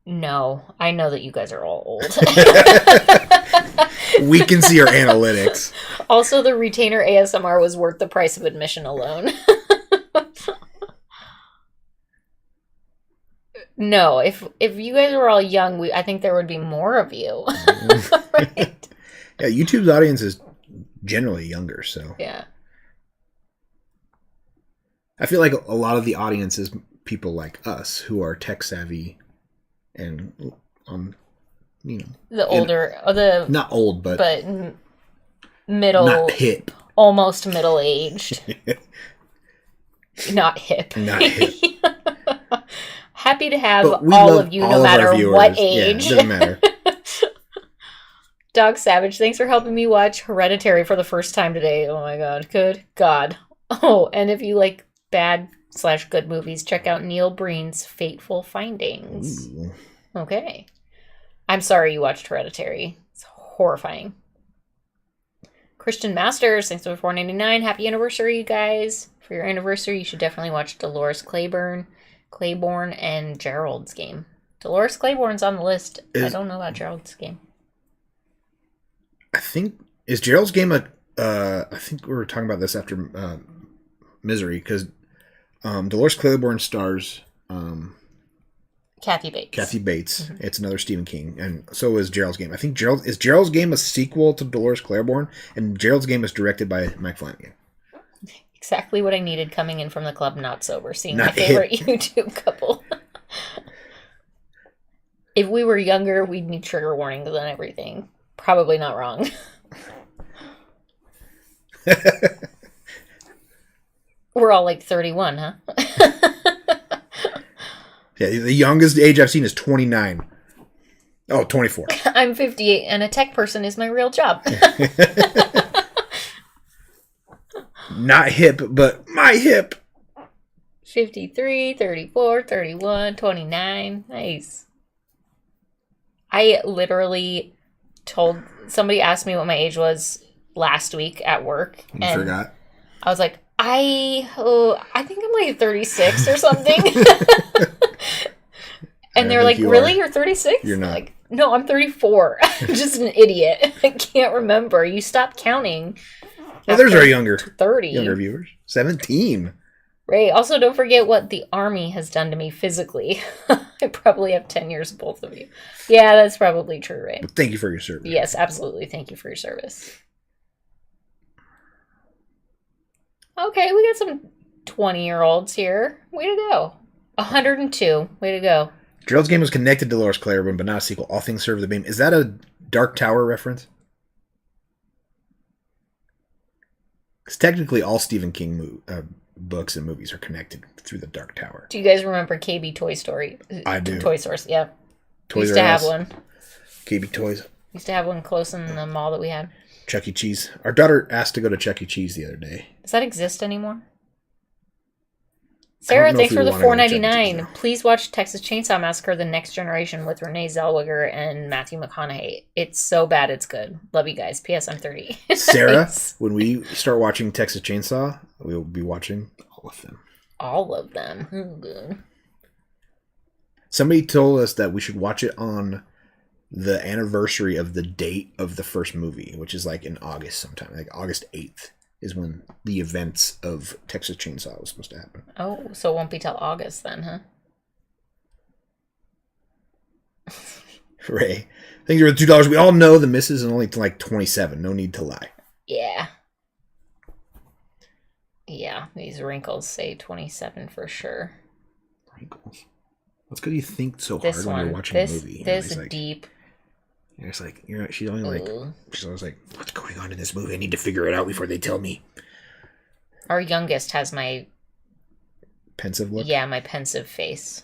No, I know that you guys are all old. We can see our analytics. Also, the retainer ASMR was worth the price of admission alone. No, if you guys were all young, I think there would be more of you. Right? Yeah, YouTube's audience is generally younger, so Yeah. I feel like a lot of the audience is people like us who are tech savvy and The older, the not old, but middle, not hip, almost middle aged, not hip, not hip. Happy to have But all of you, no matter what age. Yeah, doesn't matter. Dog Savage, thanks for helping me watch Hereditary for the first time today. Oh my god, good god. Oh, and if you like bad/good movies, check out Neil Breen's Fateful Findings. Ooh. Okay. I'm sorry you watched Hereditary. It's horrifying. Christian Masters, thanks for $4.99. Happy anniversary, you guys. For your anniversary, you should definitely watch Dolores Claiborne, and Gerald's Game. Dolores Claiborne's on the list. I don't know about Gerald's Game. I think, is Gerald's Game I think we were talking about this after Misery, because Dolores Claiborne stars Kathy Bates. Mm-hmm. It's another Stephen King, and so is Gerald's Game. I think Gerald's Game a sequel to Dolores Claiborne, and Gerald's Game is directed by Mike Flanagan. Exactly what I needed coming in from the club not sober, seeing Not my favorite YouTube couple. If we were younger, we'd need trigger warnings and everything. Probably not wrong. We're all like 31, huh? Yeah, the youngest age I've seen is 29. Oh, 24. I'm 58, and a tech person is my real job. Not hip, but my hip. 53, 34, 31, 29. Nice. I literally told... Somebody asked me what my age was last week at work. You forgot? I was like, I think I'm like 36 or something. And they're like, really? You're 36? You're not. Like, no, I'm 34. I'm just an idiot. I can't remember. You stopped counting. Well, there's our younger 30. Younger viewers. 17. Ray, also don't forget what the Army has done to me physically. I probably have 10 years of both of you. Yeah, that's probably true, Ray. But thank you for your service. Yes, absolutely. Thank you for your service. Okay, we got some 20-year-olds here. Way to go. 102. Way to go. Gerald's Game was connected to Dolores Claiborne, but not a sequel. All things serve the beam. Is that a Dark Tower reference? Because technically all Stephen King books and movies are connected through the Dark Tower. Do you guys remember KB Toy Story? I do. Toy Source, yeah. Toys Used to R have Us. one. KB Toys. Used to have one close in the mall that we had. Chuck E. Cheese. Our daughter asked to go to Chuck E. Cheese the other day. Does that exist anymore? Sarah, thanks for the $4.99. Please watch Texas Chainsaw Massacre: The Next Generation with Renee Zellweger and Matthew McConaughey. It's so bad, it's good. Love you guys. P.S. I'm 30. Sarah, when we start watching Texas Chainsaw, we'll be watching all of them. All of them. Good. Somebody told us that we should watch it on the anniversary of the date of the first movie, which is like in August sometime. Like August 8th is when the events of Texas Chainsaw was supposed to happen. Oh, so it won't be till August then, huh? Ray, thank you for the $2. We all know the missus is only like 27. No need to lie. Yeah. Yeah, these wrinkles say 27 for sure. Wrinkles? That's because you think so This hard when one, you're watching this, a movie. this like, deep. It's like, she's only like, Ooh. she's always like, what's going on in this movie? I need to figure it out before they tell me. Our youngest has my Pensive look? Yeah, my pensive face.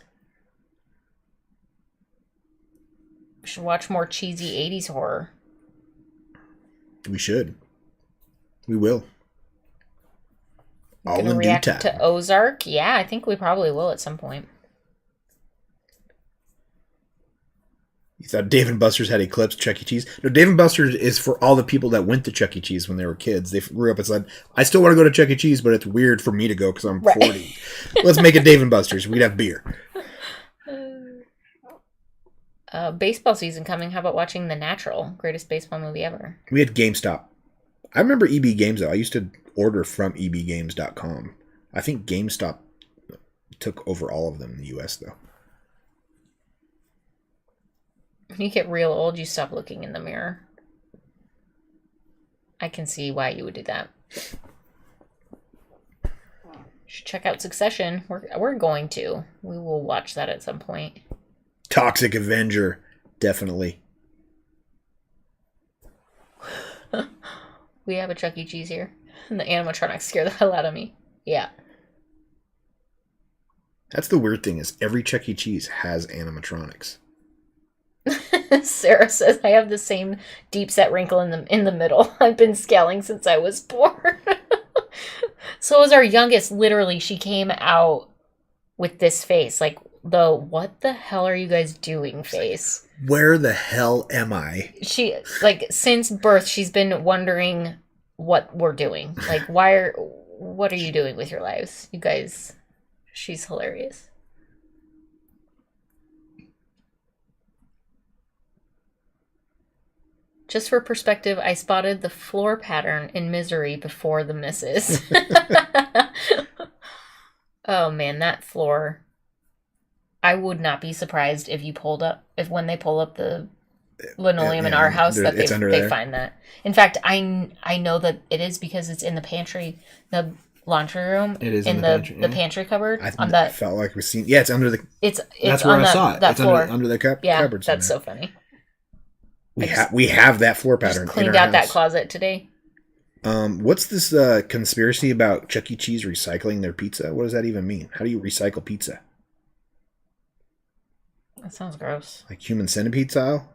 We should watch more cheesy 80s horror. We should. We will. All Gonna in due react time. to Ozark? Yeah, I think we probably will at some point. You thought Dave & Buster's had eclipsed Chuck E. Cheese? No, Dave & Buster's is for all the people that went to Chuck E. Cheese when they were kids. They grew up and said, I still want to go to Chuck E. Cheese, but it's weird for me to go because I'm 40. Let's make it Dave & Buster's. We'd have beer. Baseball season coming. How about watching The Natural? Greatest baseball movie ever. We had GameStop. I remember EB Games, though. I used to order from ebgames.com. I think GameStop took over all of them in the U.S., though. When you get real old, you stop looking in the mirror. I can see why you would do that. You should check out Succession. We're going to. We will watch that at some point. Toxic Avenger. Definitely. We have a Chuck E. Cheese here. And the animatronics scare the hell out of me. Yeah. That's the weird thing is every Chuck E. Cheese has animatronics. Sarah says, I have the same deep set wrinkle in the middle. I've been scaling since I was born. So was our youngest. Literally, she came out with this face. Like, the what the hell are you guys doing face. Where the hell am I? She, like, since birth, she's been wondering what we're doing. Like, what are you doing with your lives? You guys, she's hilarious. Just for perspective, I spotted the floor pattern in Misery before the misses. Oh man, that floor. I would not be surprised if when they pull up the linoleum in our house that they find that. In fact, I know that it is because it's in the pantry, the laundry room. It is in the pantry cupboard. I felt like we've seen. Yeah, it's under the. It's that's where I saw it. That it's floor under the cupboard. Yeah, that's so funny. We have that floor pattern. Just cleaned out that closet today. What's this conspiracy about Chuck E. Cheese recycling their pizza? What does that even mean? How do you recycle pizza? That sounds gross. Like human centipede style?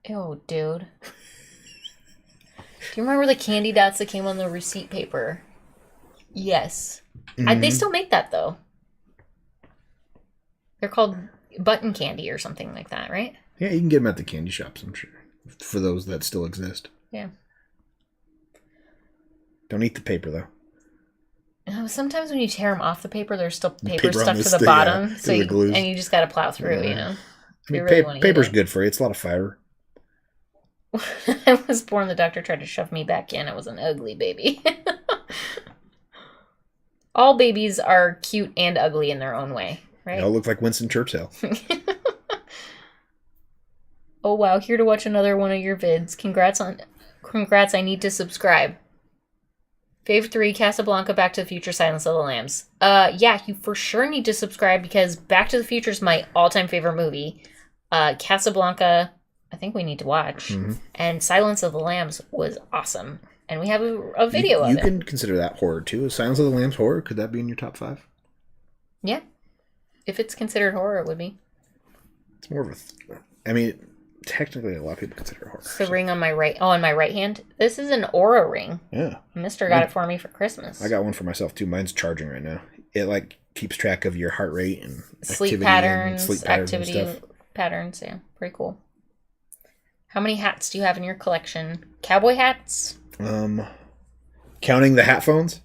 Ew, dude. Do you remember the candy dots that came on the receipt paper? Yes. Mm-hmm. They still make that, though. They're called button candy or something like that, right? Yeah, you can get them at the candy shops, I'm sure. For those that still exist. Yeah. Don't eat the paper, though. No, sometimes when you tear them off the paper, there's still paper stuck to the bottom. Yeah, so and you just got to plow through, you know? I mean, paper's good for you. It's a lot of fiber. I was born, the doctor tried to shove me back in. I was an ugly baby. All babies are cute and ugly in their own way, right? They all look like Winston Churchill. Oh, wow. Here to watch another one of your vids. Congrats, I need to subscribe. Fave 3, Casablanca, Back to the Future, Silence of the Lambs. Yeah, you for sure need to subscribe because Back to the Future is my all-time favorite movie. Casablanca, I think we need to watch. Mm-hmm. And Silence of the Lambs was awesome. And we have a video of it. You can consider that horror, too. Is Silence of the Lambs horror? Could that be in your top 5? Yeah. If it's considered horror, it would be. It's more of a... I mean, technically, a lot of people consider it horror. It's the ring on my right... Oh, on my right hand? This is an Aura ring. Yeah. Mister got it for me for Christmas. I got one for myself, too. Mine's charging right now. It, like, keeps track of your heart rate and sleep patterns, activity and stuff. Patterns, yeah. Pretty cool. How many hats do you have in your collection? Cowboy hats? Counting the hat phones?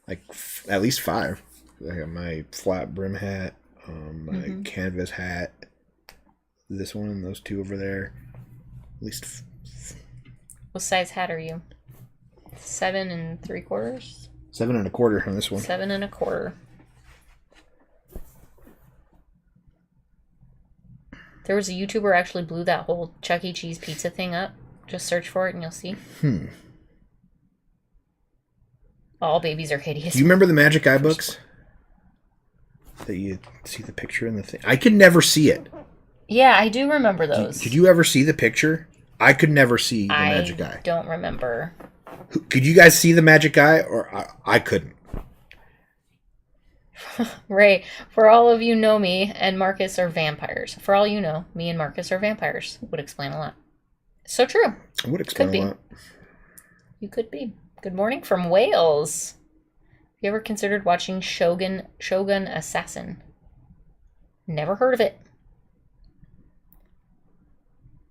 Like, at least 5. I got my flat brim hat, my canvas hat, this one, and those 2 over there. At least. What size hat are you? 7 3/4? 7 1/4 on this one. 7 1/4. There was a YouTuber actually blew that whole Chuck E. Cheese pizza thing up. Just search for it and you'll see. All babies are hideous. Do you remember the Magic Eye books? That you see the picture in the thing? I could never see it. Yeah, I do remember those. Did you ever see the picture? I could never see the Magic Eye. I don't remember. Could you guys see the Magic Eye? Or I couldn't. Right. For all of you know me and Marcus are vampires. For all you know, me and Marcus are vampires. Would explain a lot. So true. It would explain a lot. You could be. Good morning from Wales. Have you ever considered watching Shogun Assassin? Never heard of it.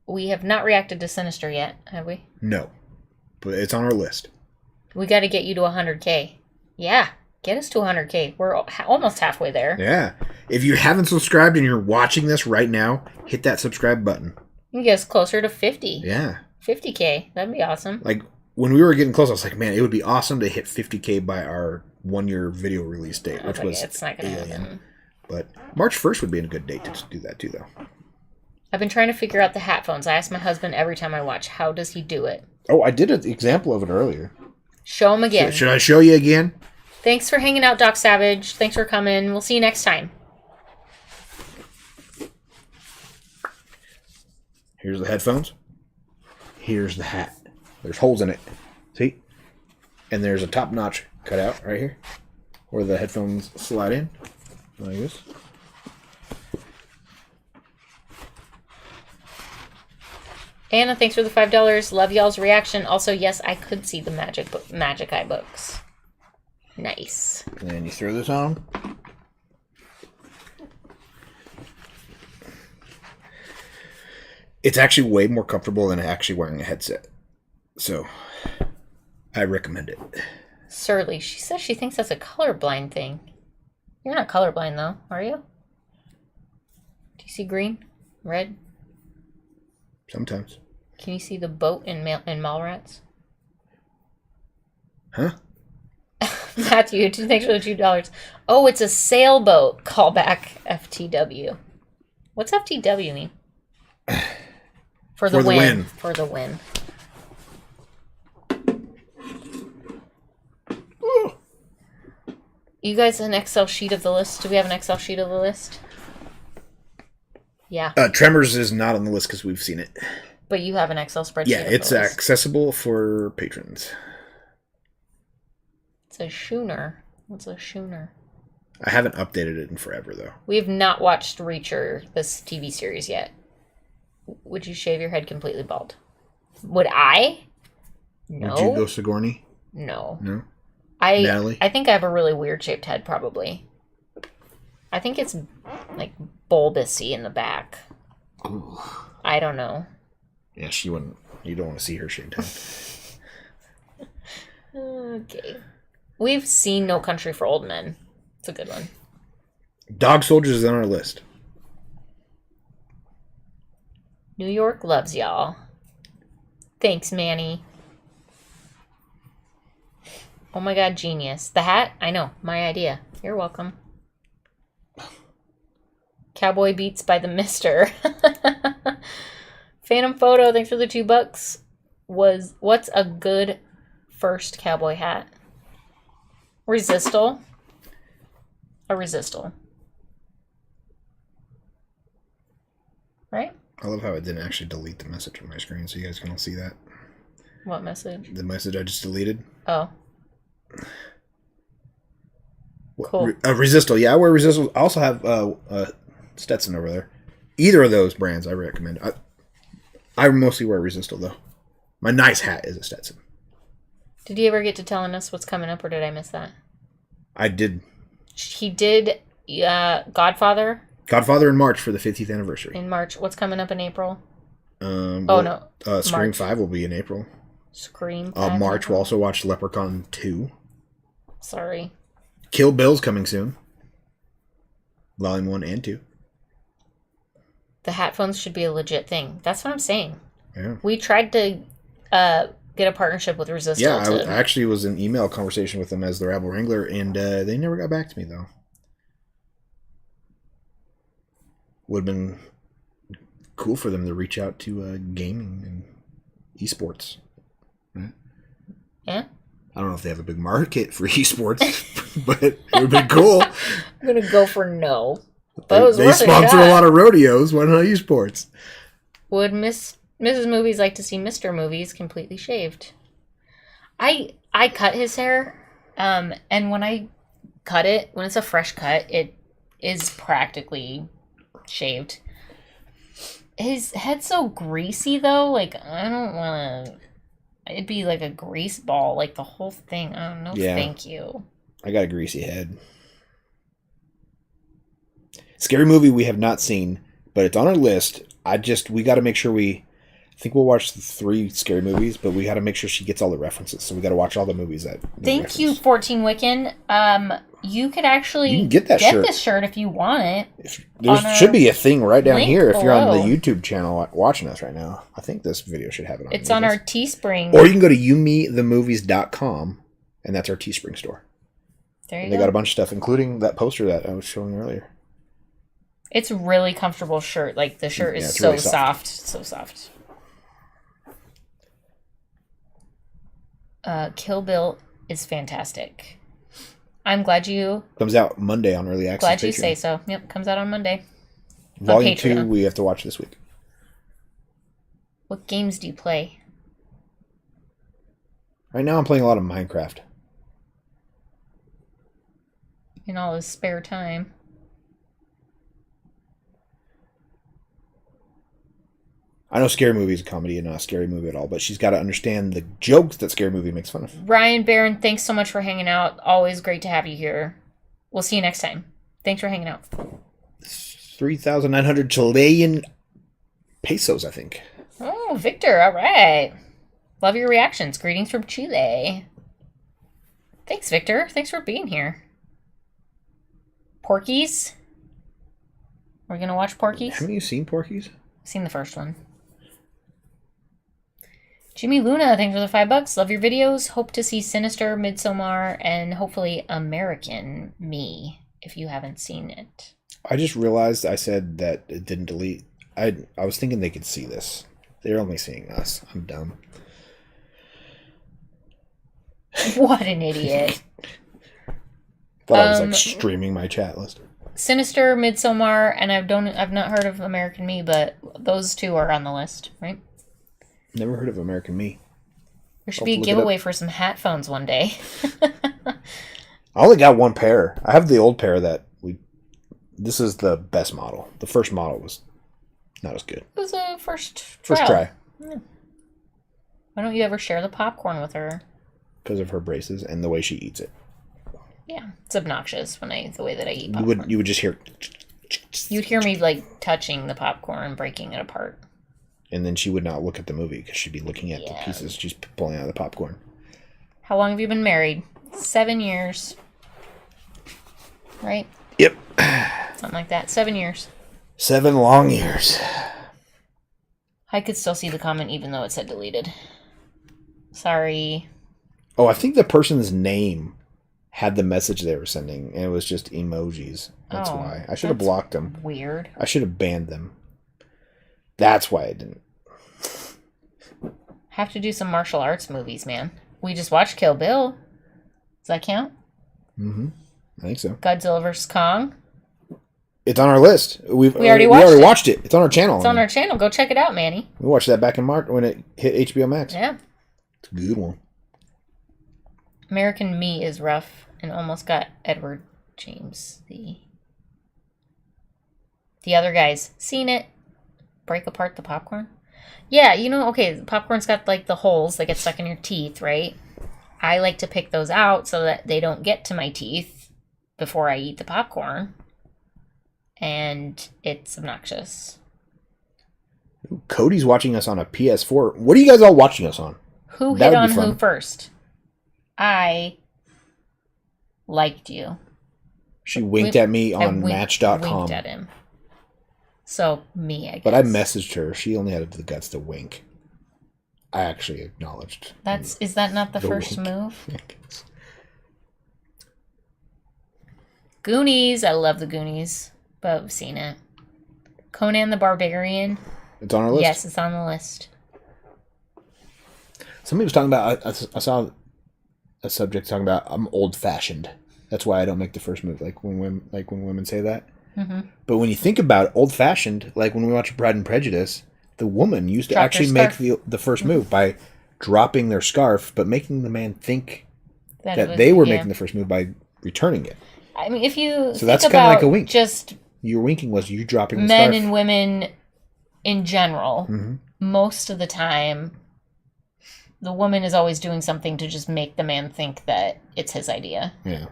We have not reacted to Sinister yet, have we? No. But it's on our list. We got to get you to 100K. Yeah. Get us to 100K. We're almost halfway there. Yeah. If you haven't subscribed and you're watching this right now, hit that subscribe button. You can get us closer to 50. Yeah. 50K. That'd be awesome. Like, when we were getting close, I was like, man, it would be awesome to hit 50K by our 1-year video release date, which was it's not going to happen. But March 1st would be a good date to do that, too, though. I've been trying to figure out the hat phones. I ask my husband every time I watch, how does he do it? Oh, I did an example of it earlier. Show him again. Should I show you again? Thanks for hanging out, Doc Savage. Thanks for coming. We'll see you next time. Here's the headphones. Here's the hat. There's holes in it. See? And there's a top notch cut out right here where the headphones slide in. Like this. Anna, thanks for the $5. Love y'all's reaction. Also, yes, I could see the Magic Eye books. Nice. And then you throw this on. It's actually way more comfortable than actually wearing a headset. So, I recommend it. Surly. She says she thinks that's a colorblind thing. You're not colorblind, though, are you? Do you see green? Red? Sometimes. Can you see the boat in Mallrats? Huh? Matthew, thanks for the $2. Oh, it's a sailboat. Callback FTW. What's FTW mean? For the win. For the win. Ooh. You guys an Excel sheet of the list? Do we have an Excel sheet of the list? Yeah. Tremors is not on the list because we've seen it. But you have an Excel spreadsheet. Yeah, it's accessible for patrons. It's a schooner. What's a schooner? I haven't updated it in forever, though. We have not watched Reacher, this TV series, yet. Would you shave your head completely bald? Would I? No. Would you go Sigourney? No. No? Natalie? I think I have a really weird shaped head, probably. I think it's, like, bulbousy in the back. Ooh. I don't know. Yeah, she wouldn't. You don't want to see her shaved head. Okay. We've seen No Country for Old Men. It's a good one. Dog Soldiers is on our list. New York loves y'all. Thanks, Manny. Oh my god, genius. The hat? I know. My idea. You're welcome. Cowboy Beats by the Mister. Phantom Photo, thanks for the $2. what's a good first cowboy hat? Resistal. A resistal. Right? I love how it didn't actually delete the message on my screen, so you guys can all see that. What message? The message I just deleted. Oh. Cool. Resistal. Yeah, I wear Resistal. I also have Stetson over there. Either of those brands I recommend. I mostly wear Resistal, though. My nice hat is a Stetson. Did he ever get to telling us what's coming up, or did I miss that? I did. He did Godfather. Godfather in March for the 50th anniversary. In March. What's coming up in April? Scream March. 5 will be in April. Scream 5. March, we'll also watch Leprechaun 2. Sorry. Kill Bill's coming soon. Volume 1 and 2. The hat phones should be a legit thing. That's what I'm saying. Yeah. We tried to get a partnership with Resistal. Yeah, I actually was in email conversation with them as the Rabble Wrangler, and they never got back to me, though. Would have been cool for them to reach out to gaming and esports. Right? Yeah? I don't know if they have a big market for esports, but it would be cool. I'm going to go for no. They sponsor a lot of rodeos. Why not esports? Would Mrs. Movies like to see Mr. Movies completely shaved? I cut his hair, and when I cut it, when it's a fresh cut, it is practically shaved. His head's so greasy, though. Like, I don't want to... It'd be like a grease ball, like the whole thing. I don't know. Yeah. Thank you. I got a greasy head. Scary movie we have not seen, but it's on our list. We got to make sure I think we'll watch the 3 scary movies, but we got to make sure she gets all the references. So we got to watch all the movies that. Thank you, 14 Wiccan. You could actually get this shirt if you want it. There should be a thing right down here if below. you're on the YouTube channel watching us right now. I think this video should have it on. It's on our Teespring. Or you can go to youmethemovies.com, and that's our Teespring store. There you go. They got a bunch of stuff, including that poster that I was showing earlier. It's a really comfortable shirt. Like, the shirt is so really soft. So soft. Kill Bill is fantastic. I'm glad you... Comes out Monday on Early Access. Glad you Patreon. say so. Yep, comes out on Monday. Volume 2 we have to watch this week. What games do you play? Right now I'm playing a lot of Minecraft. In all his spare time. I know Scary Movie is a comedy and not a scary movie at all, but she's got to understand the jokes that Scary Movie makes fun of. Ryan Barron, thanks so much for hanging out. Always great to have you here. We'll see you next time. Thanks for hanging out. 3,900 Chilean pesos, I think. Oh, Victor, all right. Love your reactions. Greetings from Chile. Thanks, Victor. Thanks for being here. Porky's? We're going to watch Porky's? Haven't you seen Porky's? I've seen the first one. Jimmy Luna, thanks for the $5. Love your videos. Hope to see Sinister, Midsommar, and hopefully American Me, if you haven't seen it. I just realized I said that it didn't delete. I was thinking they could see this. They're only seeing us. I'm dumb. What an idiot. Thought I was like streaming my chat list. Sinister, Midsommar, and I've not heard of American Me, but those 2 are on the list, right? Never heard of American Me. There should be a giveaway for some hat phones one day. I only got 1 pair. I have the old pair that this is the best model. The first model was not as good. It was a first try. Yeah. Why don't you ever share the popcorn with her? Because of her braces and the way she eats it. Yeah, it's obnoxious the way that I eat popcorn. You would just hear. You'd hear me like touching the popcorn and breaking it apart. And then she would not look at the movie because she'd be looking at the pieces she's pulling out of the popcorn. How long have you been married? 7 years. Right? Yep. Something like that. 7 years. 7 long years. I could still see the comment even though it said deleted. Sorry. Oh, I think the person's name had the message they were sending, and it was just emojis. That's why. I should have blocked them. Weird. I should have banned them. That's why I didn't. Have to do some martial arts movies, man. We just watched Kill Bill. Does that count? Mm-hmm. I think so. Godzilla vs. Kong. It's on our list. We already watched it. It's on our channel. It's on our channel. Go check it out, Manny. We watched that back in March when it hit HBO Max. Yeah. It's a good one. American Me is rough and almost got Edward James. The other guys. Seen it. Break apart the popcorn. Yeah, okay, the popcorn's got like the holes that get stuck in your teeth, right? I like to pick those out so that they don't get to my teeth before I eat the popcorn. And it's obnoxious. Cody's watching us on a PS4. What are you guys all watching us on? Who hit on who first? I liked you. She winked at me on Match.com. Winked at him. So, me, I guess. But I messaged her. She only had the guts to wink. I actually acknowledged. Is that not the first wink. move? Goonies. I love the Goonies. But I've seen it. Conan the Barbarian. It's on our list? Yes, it's on the list. Somebody was talking about, I saw a subject talking about, I'm old-fashioned. That's why I don't make the first move, like when women say that. Mm-hmm. But when you think about it, old-fashioned, like when we watch Pride and Prejudice, the woman used to actually make the first move by dropping their scarf, but making the man think that they were making the first move by returning it. I mean, if you so that's kind of like a wink. Just your winking was you dropping the men scarf. And women in general, most of the time, the woman is always doing something to just make the man think that it's his idea. Yeah.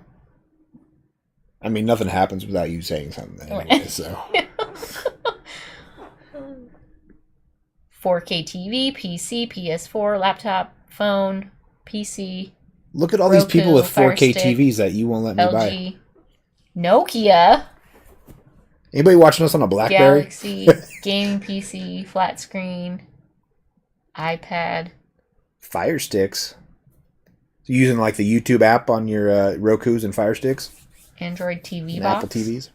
I mean, nothing happens without you saying something anyway, so. 4K TV, PC, PS4, laptop, phone, PC. Look at all Roku, these people with 4K Stick, TVs that you won't let me LG, buy. Nokia. Anybody watching us on a BlackBerry? Galaxy, gaming PC, flat screen, iPad. Fire sticks. So using like the YouTube app on your Rokus and Fire Sticks? Android TV and box. Apple TVs.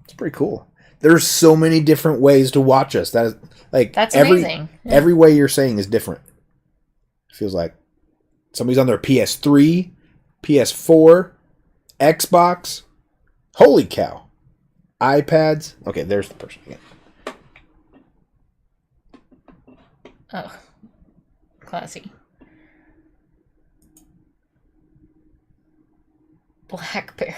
It's pretty cool. There's so many different ways to watch us. That is like that's amazing. Yeah. Every way you're saying is different. It feels like somebody's on their PS3, PS4, Xbox. Holy cow. iPads. Okay, there's the person again. Oh. Classy. BlackBerry.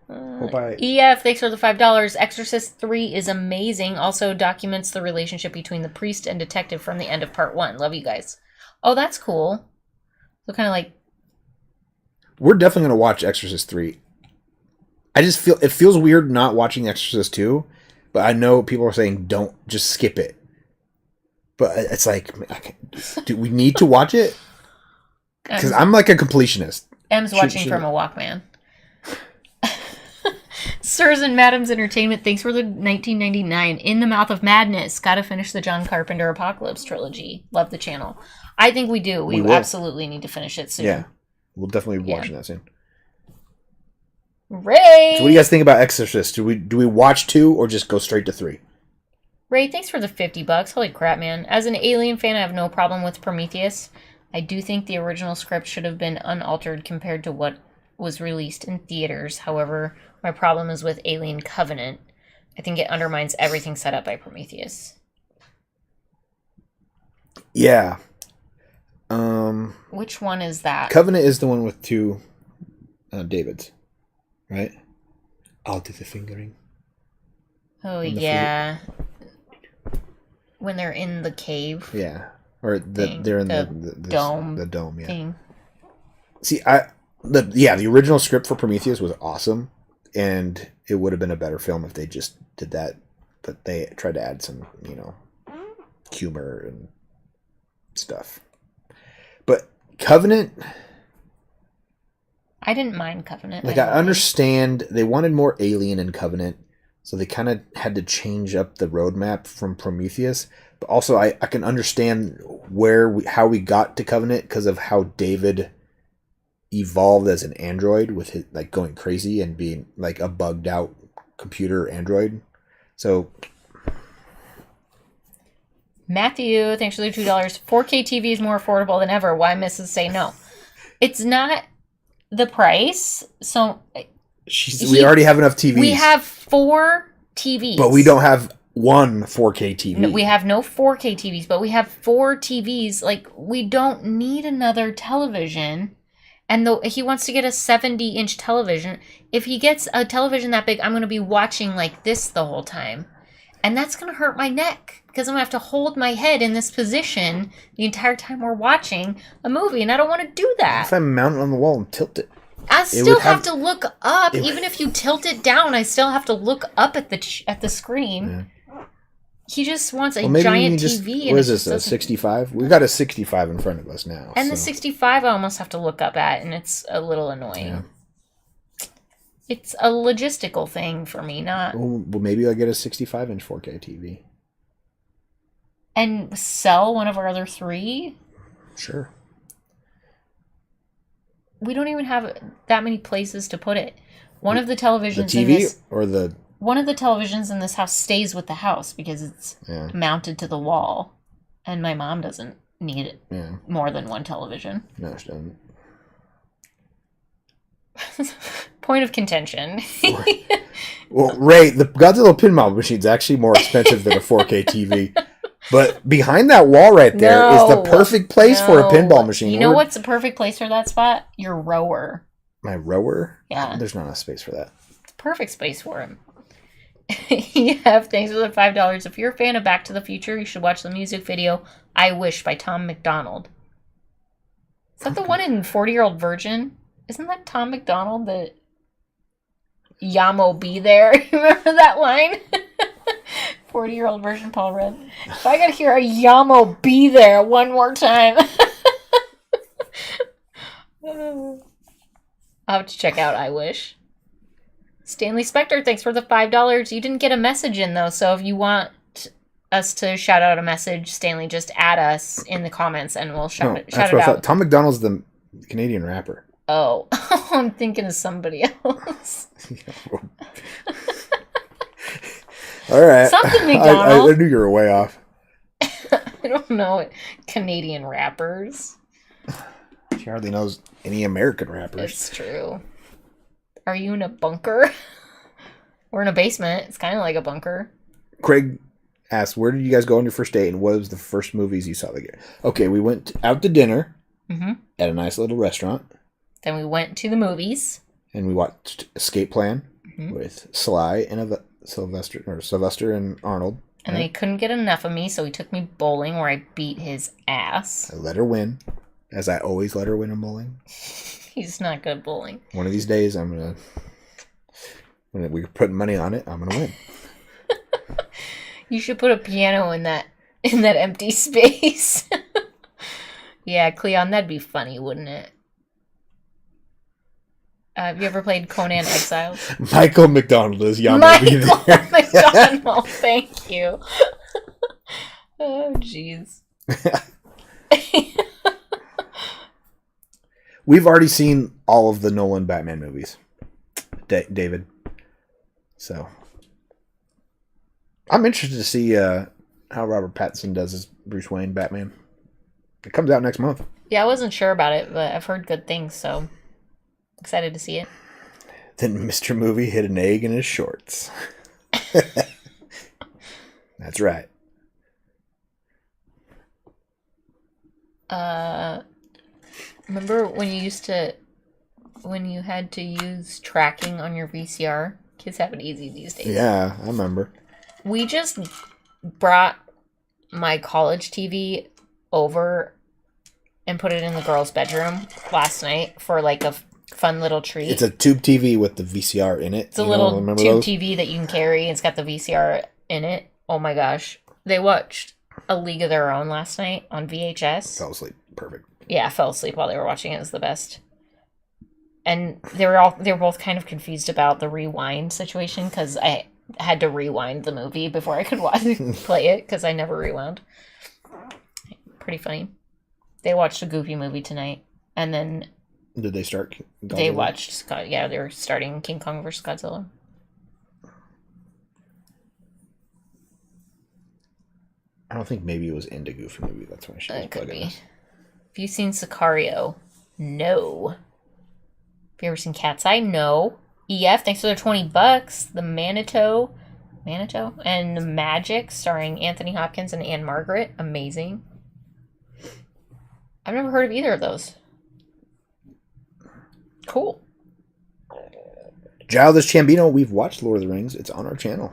EF, thanks for the $5. Exorcist 3 is amazing. Also documents the relationship between the priest and detective from the end of part 1. Love you guys. Oh, that's cool. So kind of like... We're definitely going to watch Exorcist 3. I just feel... It feels weird not watching Exorcist 2, but I know people are saying don't, just skip it. But it's like, do we need to watch it? Because I'm like a completionist. M's watching from a Walkman. Sirs and Madams Entertainment, thanks for the 1999 In the Mouth of Madness. Gotta finish the John Carpenter Apocalypse trilogy. Love the channel. I think we do. We absolutely need to finish it soon. Yeah. We'll definitely be watching that soon. Ray! So what do you guys think about Exorcist? Do we watch 2 or just go straight to 3? Ray, thanks for the $50. Holy crap, man. As an Alien fan, I have no problem with Prometheus. I do think the original script should have been unaltered compared to what was released in theaters. However, my problem is with Alien Covenant. I think it undermines everything set up by Prometheus. Yeah. Which one is that? Covenant is the one with 2 Davids, right? I'll do the fingering. Oh, yeah. When they're in the cave. Yeah. Or they're in the dome. The dome, yeah. Thing. See, the original script for Prometheus was awesome, and it would have been a better film if they just did that, but they tried to add some, humor and stuff. But Covenant, I didn't mind Covenant. I understand they wanted more Alien in Covenant, so they kind of had to change up the roadmap from Prometheus. But also, I can understand how we got to Covenant because of how David evolved as an android with his going crazy and being like a bugged out computer android. So Matthew, thanks for the $2. 4K TV is more affordable than ever. Why Mrs. say no? It's not the price. So we already have enough TVs. We have 4 TVs. But we don't have one 4K TV. No, we have no 4K TVs, but we have 4 TVs. Like, we don't need another television. And he wants to get a 70-inch television. If he gets a television that big, I'm going to be watching like this the whole time. And that's going to hurt my neck because I'm going to have to hold my head in this position the entire time we're watching a movie. And I don't want to do that. If I mount it on the wall and tilt it. I still have to look up. Even if you tilt it down, I still have to look up at the screen. Yeah. He just wants a giant TV. What is this, a 65? We've got a 65 in front of us now. And the 65 I almost have to look up at, and it's a little annoying. Yeah. It's a logistical thing for me, not... Well, maybe I'll get a 65-inch 4K TV. And sell one of our other 3? Sure. We don't even have that many places to put it. One of the televisions the TV in this... or the... One of the televisions in this house stays with the house because it's mounted to the wall. And my mom doesn't need more than one television. No, she doesn't. Point of contention. Well, Ray, the Godzilla pinball machine's actually more expensive than a 4K TV. But behind that wall right there is the perfect place for a pinball machine. You know what's the perfect place for that spot? Your rower. My rower? Yeah. There's not enough space for that. It's a perfect space for him. Yeah, thanks for the $5. If you're a fan of Back to the Future, you should watch the music video I Wish by Tom McDonald. Is that the one in 40-Year-Old Virgin? Isn't that Tom McDonald that Yamo be there? Remember that line? 40-Year-Old Virgin, Paul Rudd. If I gotta hear a Yamo be there one more time. I'll have to check out I Wish. Stanley Spector, thanks for the $5. You didn't get a message in, though, so if you want us to shout out a message, Stanley, just add us in the comments and we'll shout it out. Tom McDonald's the Canadian rapper. Oh, I'm thinking of somebody else. All right. Something McDonald. I knew you were way off. I don't know Canadian rappers. She hardly knows any American rappers. It's true. Are you in a bunker? We're in a basement. It's kind of like a bunker. Craig asked, where did you guys go on your first date and what was the first movies you saw together? Okay, we went out to dinner at a nice little restaurant. Then we went to the movies. And we watched Escape Plan with Sly and Sylvester and Arnold. And they couldn't get enough of me, so he took me bowling where I beat his ass. I let her win, as I always let her win in bowling. He's not good at bowling. One of these days, when we're putting money on it, I'm gonna win. You should put a piano in that empty space. Yeah, Cleon, that'd be funny, wouldn't it? Have you ever played Conan Exiles? Michael McDonald is Yamo. Michael McDonald, thank you. Oh, jeez. We've already seen all of the Nolan Batman movies, David. So, I'm interested to see how Robert Pattinson does as Bruce Wayne Batman. It comes out next month. Yeah, I wasn't sure about it, but I've heard good things, so excited to see it. Then Mr. Movie hid an egg in his shorts. That's right. Remember when you had to use tracking on your VCR? Kids have it easy these days. Yeah, I remember. We just brought my college TV over and put it in the girls' bedroom last night for like a fun little treat. It's a tube TV with the VCR in it. It's a little tube TV that you can carry. It's got the VCR in it. Oh my gosh. They watched A League of Their Own last night on VHS. Fell asleep. Perfect. Yeah, I fell asleep while they were watching it. It was the best. And they were both kind of confused about the rewind situation because I had to rewind the movie before I could play it because I never rewound. Pretty funny. They watched a Goofy movie tonight, and then did they start? Godzilla? They watched they were starting King Kong vs. Godzilla. I don't think maybe it was in the Goofy movie. That's why she was It could bugging be. us. Have you seen Sicario? No. Have you ever seen Cat's Eye? No. EF, thanks for the $20. The Manitou, and The Magic, starring Anthony Hopkins and Anne Margaret. Amazing. I've never heard of either of those. Cool. Childish Gambino, we've watched Lord of the Rings. It's on our channel.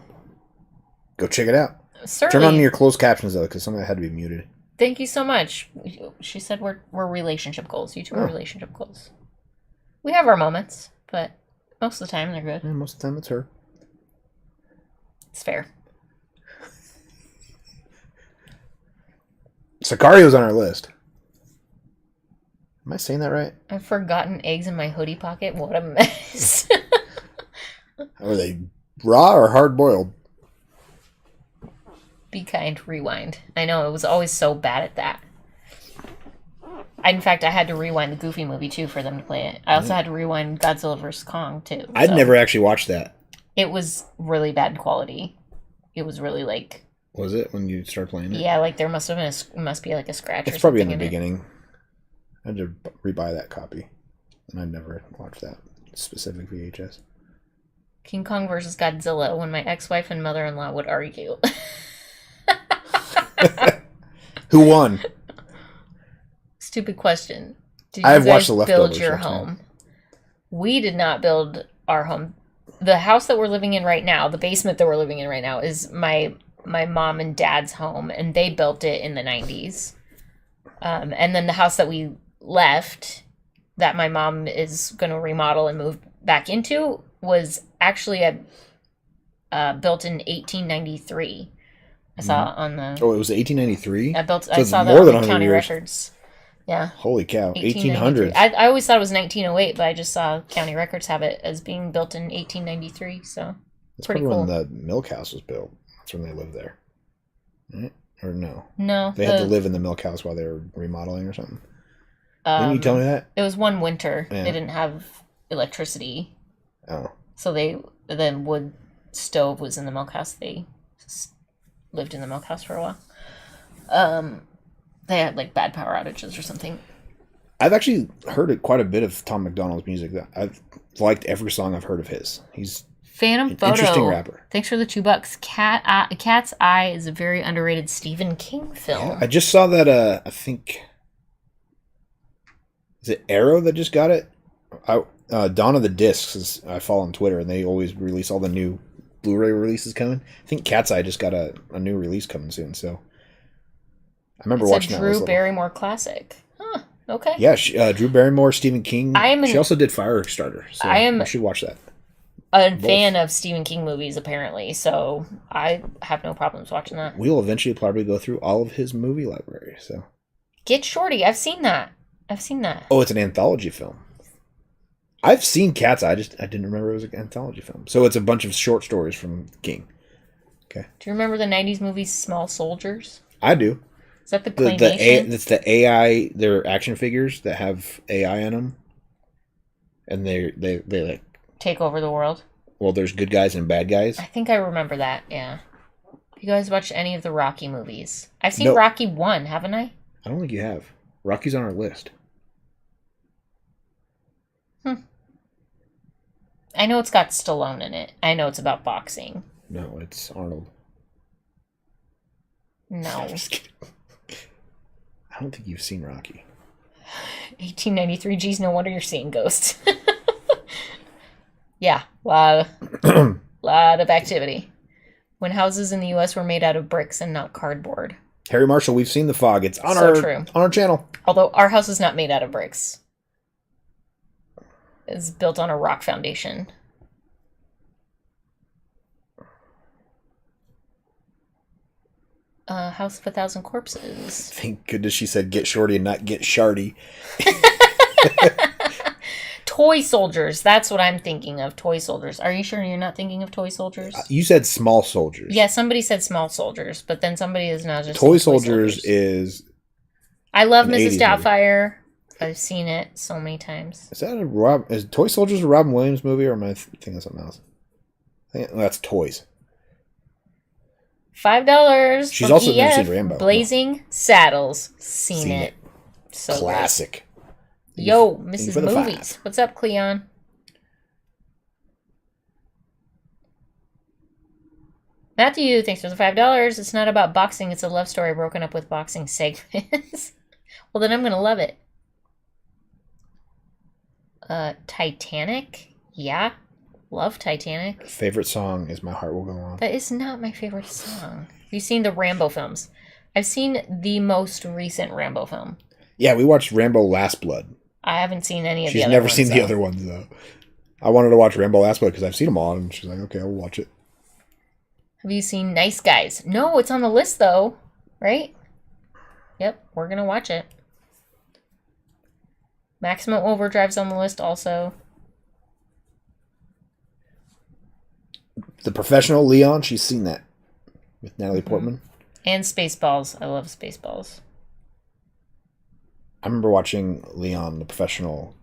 Go check it out. Certainly. Turn on your closed captions, though, because some of that had to be muted. Thank you so much. She said we're relationship goals. You two are relationship goals. We have our moments, but most of the time they're good. Yeah, most of the time it's her. It's fair. Sicario's on our list. Am I saying that right? I've forgotten eggs in my hoodie pocket. What a mess. Are they raw or hard boiled? Be kind, rewind. I know, it was always so bad at that. In fact, I had to rewind the Goofy movie, too, for them to play it. I also had to rewind Godzilla vs. Kong, too. I'd never actually watched that. It was really bad quality. It was really, like... Was it when you started playing it? Yeah, like, there must be, like, a scratch or something. It's probably in the beginning. I had to rebuy that copy. And I never watched that specific VHS. King Kong vs. Godzilla, when my ex-wife and mother-in-law would argue. Who won? Stupid question. Did I have you watched guys The build Leftovers. your home? We did not build our home. The house that we're living in right now, the basement that we're living in right now, is my mom and dad's home, and they built it in the 90s. And then the house that we left, that my mom is going to remodel and move back into, was actually built in 1893. I saw on the... Oh, it was 1893? I saw that on the county records. Yeah. Holy cow. 1800s. I always thought it was 1908, but I just saw county records have it as being built in 1893, so That's pretty probably cool. when the milk house was built. That's when they lived there. Right? Or no? No. They had to live in the milk house while they were remodeling or something. Didn't you tell me that? It was one winter. Yeah. They didn't have electricity. Oh. So the wood stove was in the milk house. They lived in the milk house for a while. They had like bad power outages or something. I've actually heard quite a bit of Tom McDonald's music. I've liked every song I've heard of his. He's Phantom an Photo. interesting rapper. Thanks for the $2. Cat's Eye is a very underrated Stephen King film. Yeah, I just saw that, I think... Is it Arrow that just got it? Dawn of the Discs. I follow on Twitter, and they always release all the new Blu-ray releases coming. I think Cat's Eye just got a new release coming soon, so... I remember watching that. Drew Barrymore classic. Huh, okay. Yeah, Drew Barrymore, Stephen King. She also did Firestarter, so I should watch that. A fan of Stephen King movies, apparently, so I have no problems watching that. We'll eventually probably go through all of his movie library, so... Get Shorty, I've seen that. Oh, it's an anthology film. I've seen Cat's Eye, I didn't remember it was an anthology film. So it's a bunch of short stories from King. Okay. Do you remember the 90s movie Small Soldiers? I do. Is that the claymation? It's the AI, they're action figures that have AI in them. And they like... Take over the world? Well, there's good guys and bad guys. I think I remember that, yeah. You guys watched any of the Rocky movies? I've seen Rocky 1, haven't I? I don't think you have. Rocky's on our list. I know it's got Stallone in it. I know it's about boxing. No, it's Arnold. No. I'm just kidding. I don't think you've seen Rocky. 1893. Geez, no wonder you're seeing ghosts. Yeah, lot of activity. When houses in the U.S. were made out of bricks and not cardboard. Harry Marshall, we've seen The Fog. It's on True. On our channel. Although our house is not made out of bricks. It's built on a rock foundation. House of 1,000 Corpses. Thank goodness she said get Shorty and not get Shardy. Toy Soldiers. That's what I'm thinking of. Toy Soldiers. Are you sure you're not thinking of Toy Soldiers? You said Small Soldiers. Yeah, somebody said Small Soldiers, but then somebody is now just Toy Soldiers is... I love an Mrs. 80s Doubtfire. I've seen it so many times. Is Toy Soldiers a Robin Williams movie, or am I thinking of something else? I think that's Toys. $5. She's from also never EF, seen Rambo. Blazing Saddles. Seen it. So classic. good. Yo, Thank you Mrs. for the Movies. 5. What's up, Cleon? Matthew, thanks for the $5. It's not about boxing. It's a love story broken up with boxing segments. Well, then I'm going to love it. Titanic? Yeah. Love Titanic. Favorite song is My Heart Will Go On. That is not my favorite song. Have you seen the Rambo films? I've seen the most recent Rambo film. Yeah, we watched Rambo Last Blood. I haven't seen any of She's the other never ones. seen the other ones, though. I wanted to watch Rambo Last Blood because I've seen them all, and she's like, okay, I'll watch it. Have you seen Nice Guys? No, it's on the list, though. Right? Yep, we're going to watch it. Maximum Overdrive's on the list also. The Professional, Leon, she's seen that with Natalie Portman. And Spaceballs. I love Spaceballs. I remember watching Leon, The Professional,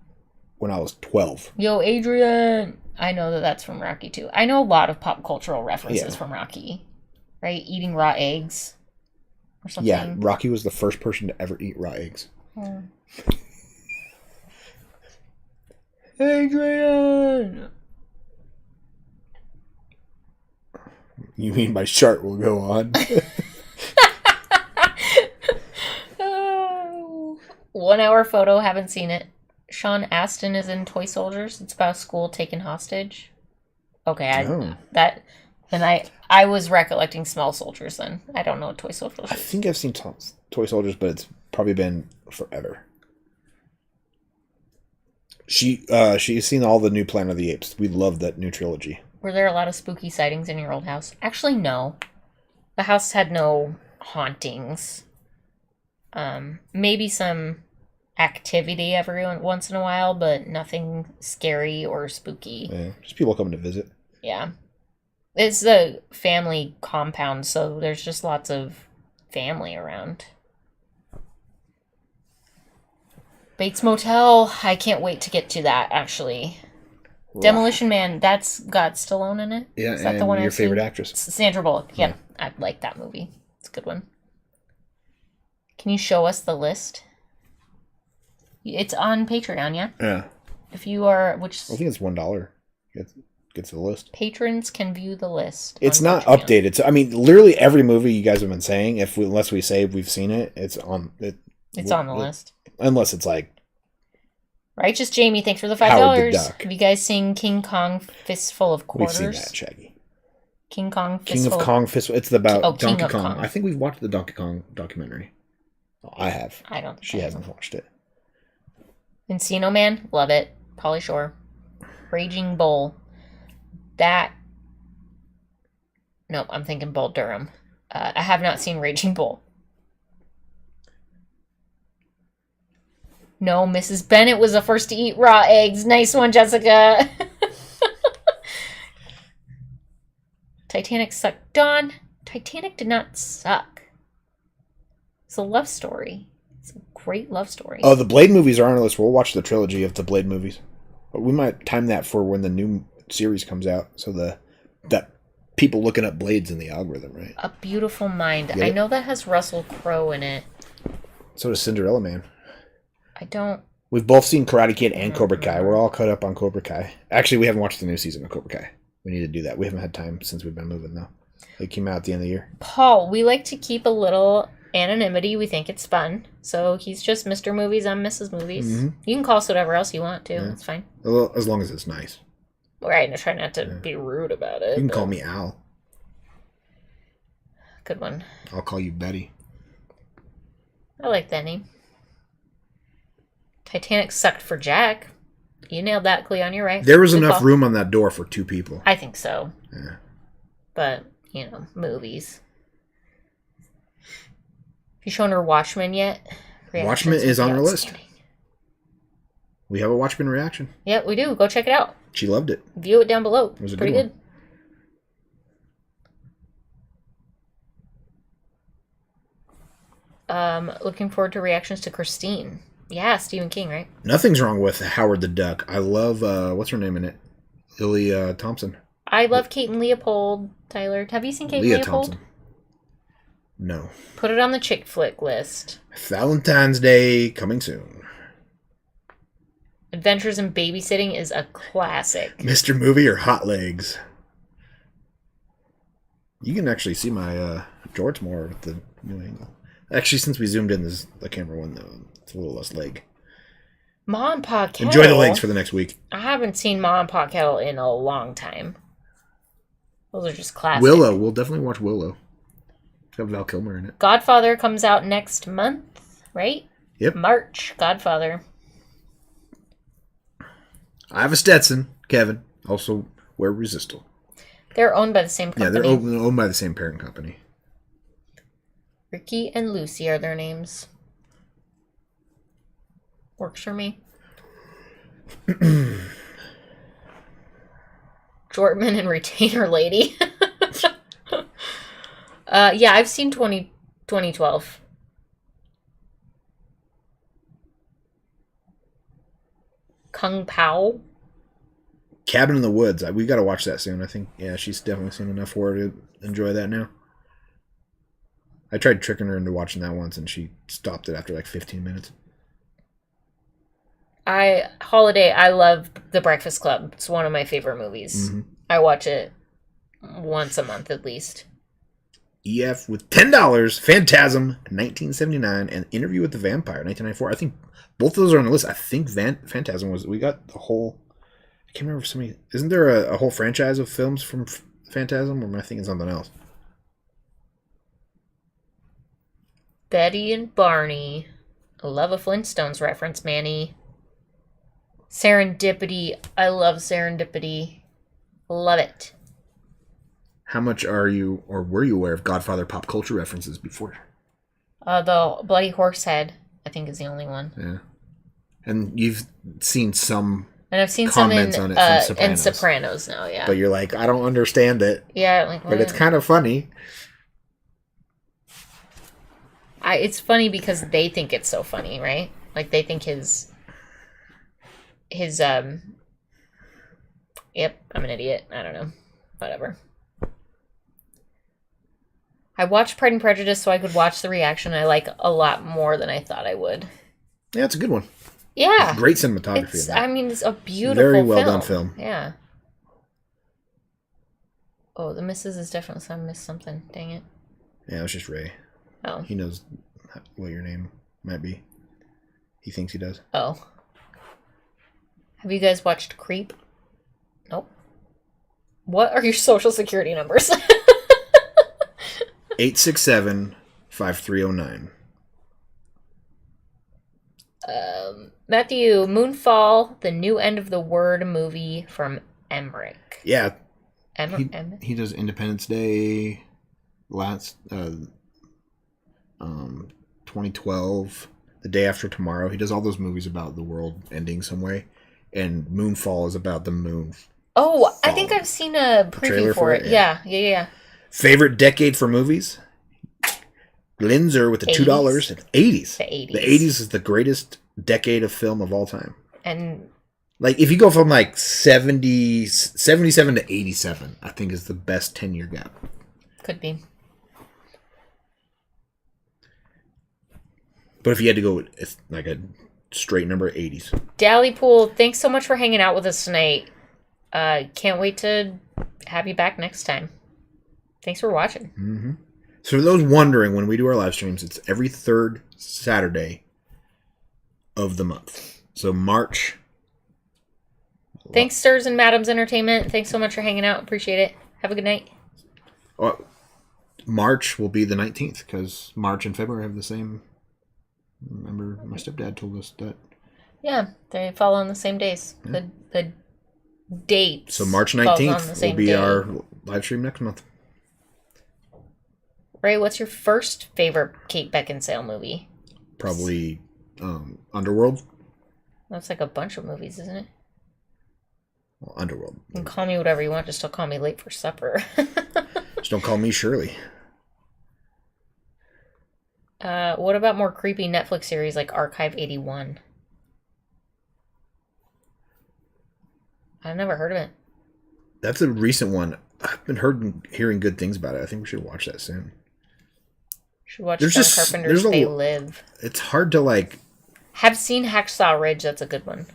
when I was 12. Yo, Adrian! I know that that's from Rocky, too. I know a lot of pop cultural references from Rocky. Right? Eating raw eggs. Or something. Yeah, Rocky was the first person to ever eat raw eggs. Oh. Adrian! You mean my chart will go on? Oh. 1 hour photo, haven't seen it. Sean Astin is in Toy Soldiers. It's about a school taken hostage. Okay, I was recollecting Small Soldiers then. I don't know what Toy Soldiers I is. think I've seen Toy Soldiers, but it's probably been forever. She's seen all the new Planet of the Apes. We love that new trilogy. Were there a lot of spooky sightings in your old house? Actually, no. The house had no hauntings. Maybe some activity every once in a while, but nothing scary or spooky. Yeah, just people coming to visit. Yeah. It's a family compound, so there's just lots of family around. Bates Motel, I can't wait to get to that, actually. Right. Demolition Man, that's got Stallone in it? Yeah, is that and the one your favorite actress. Sandra Bullock. Yeah, I like that movie. It's a good one. Can you show us the list? It's on Patreon, yeah? Yeah. If you are, I think it's $1. Gets the list. Patrons can view the list. It's not Patreon. Updated. So, I mean, literally every movie you guys have been saying, unless we say we've seen it, it's on the list. Unless it's like Righteous Jamie, thanks for the $5. Have you guys seen King Kong Fistful of Quarters? We've seen that, Shaggy. King Kong King of Kong Fistful. It's about Donkey Kong. Kong. I think we've watched the Donkey Kong documentary. Oh, I have. I don't. She hasn't watched it. Encino Man, love it. Pauly Shore. Raging Bull. Nope, I'm thinking Bull Durham. I have not seen Raging Bull. No, Mrs. Bennett was the first to eat raw eggs. Nice one, Jessica. Titanic sucked. Dawn, Titanic did not suck. It's a love story. It's a great love story. Oh, the Blade movies are on our list. We'll watch the trilogy of the Blade movies. But we might time that for when the new series comes out. So that people looking up blades in the algorithm, right? A Beautiful Mind. I know that has Russell Crowe in it. So does Cinderella Man. I don't... We've both seen Karate Kid and Cobra Kai. We're all caught up on Cobra Kai. Actually, we haven't watched the new season of Cobra Kai. We need to do that. We haven't had time since we've been moving, though. It came out at the end of the year. Paul, we like to keep a little anonymity. We think it's fun. So he's just Mr. Movies, I'm Mrs. Movies. Mm-hmm. You can call us whatever else you want, too. Yeah. That's fine. As long as it's nice. Right, and try not to be rude about it. You can call me Al. Good one. I'll call you Betty. I like that name. Titanic sucked for Jack. You nailed that, Cleon. You're right. There was enough room on that door for 2 people. I think so. Yeah. But, movies. Have you shown her Watchmen yet? Watchmen is on our list. We have a Watchmen reaction. Yeah, we do. Go check it out. She loved it. View it down below. It was pretty good. Looking forward to reactions to Christine. Yeah, Stephen King, right? Nothing's wrong with Howard the Duck. I love, what's her name in it? Lily Thompson. I love Kate and Leopold, Tyler. Have you seen Kate and Leopold? Thompson. No. Put it on the chick flick list. Valentine's Day coming soon. Adventures in Babysitting is a classic. Mr. Movie or Hot Legs. You can actually see my George more with the new angle. Actually, since we zoomed in, the camera one, though, it's a little less leg. Ma and Pa Kettle. Enjoy the links for the next week. I haven't seen Ma and Pa Kettle in a long time. Those are just classic. Willow. We'll definitely watch Willow. It's got Val Kilmer in it. Godfather comes out next month, right? Yep. March. Godfather. I have a Stetson, Kevin. Also wear Resistal. They're owned by the same company. Yeah, they're owned by the same parent company. Ricky and Lucy are their names. Works for me. Jortman and Retainer Lady. Yeah, I've seen 2012. Kung Pao. Cabin in the Woods. We got to watch that soon. I think, yeah, she's definitely seen enough for her to enjoy that now. I tried tricking her into watching that once, and she stopped it after like 15 minutes. I love The Breakfast Club. It's one of my favorite movies. Mm-hmm. I watch it once a month at least. EF with $10, Phantasm, 1979, and Interview with the Vampire, 1994. I think both of those are on the list. I think Phantasm was... We got the whole... I can't remember if somebody... Isn't there a whole franchise of films from Phantasm, or am I thinking something else? Betty and Barney. I love a Flintstones reference, Manny. Serendipity. I love Serendipity. Love it. How much are you, or were you aware of Godfather pop culture references before? The Bloody Horsehead, I think, is the only one. Yeah. And you've seen some... And I've seen some in Sopranos. Sopranos now, yeah. But you're like, I don't understand it. Yeah, like, but it's kind of funny. It's funny because they think it's so funny, right? Like, they think his yep, I'm an idiot. I don't know. Whatever. I watched Pride and Prejudice so I could watch the reaction. I like a lot more than I thought I would. Yeah, it's a good one. Yeah. Great cinematography. It's a beautiful Very well done film. Yeah. Oh, the missus is definitely... I missed something. Dang it. Yeah, it was just Ray. Oh. He knows what your name might be. He thinks he does. Oh. Have you guys watched Creep? Nope. What are your social security numbers? 867-5309. Matthew, Moonfall, the new End of the Word movie from Emmerich. Yeah. He does Independence Day, 2012, The Day After Tomorrow. He does all those movies about the world ending some way. And Moonfall is about the moon. Oh, I think I've seen a preview for it. Yeah. Favorite decade for movies? Linzer with the $2. 80s. The 80s. The 80s is the greatest decade of film of all time. And like, if you go from like 77 to 87, I think is the best 10-year gap. Could be. But if you had to go, it's like a straight number, 80s. Dallypool, thanks so much for hanging out with us tonight. Can't wait to have you back next time. Thanks for watching. Mm-hmm. So for those wondering, when we do our live streams, it's every third Saturday of the month. So March. Thanks, Sirs and Madams Entertainment. Thanks so much for hanging out. Appreciate it. Have a good night. March will be the 19th, because March and February have the same... Remember, my stepdad told us that. Yeah, they fall on the same days. Yeah. The dates. So March 19th will be our live stream next month. Ray, what's your first favorite Kate Beckinsale movie? Probably Underworld. That's like a bunch of movies, isn't it? Well, Underworld. You can call me whatever you want, just don't call me late for supper. Just don't call me Shirley. What about more creepy Netflix series like Archive 81? I've never heard of it. That's a recent one. I've been hearing good things about it. I think we should watch that soon. Should watch There's John just- Carpenter's there's a They lo- Live. It's hard to like. Have seen Hacksaw Ridge. That's a good one.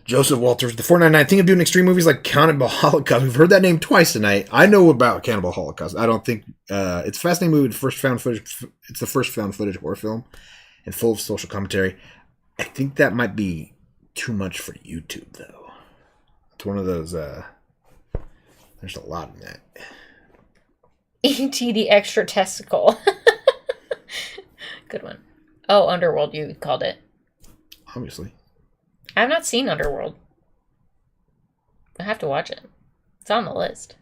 Joseph Walters, the 499. Think of doing extreme movies like Cannibal Holocaust. We've heard that name twice tonight. I know about Cannibal Holocaust. I don't think it's a fascinating movie. First found footage. It's the first found footage horror film, and full of social commentary. I think that might be too much for YouTube, though. It's one of those. There's a lot in that. E.T. the Extra Testicle. Good one. Oh, Underworld, you called it. Obviously. I have not seen Underworld. I have to watch it. It's on the list.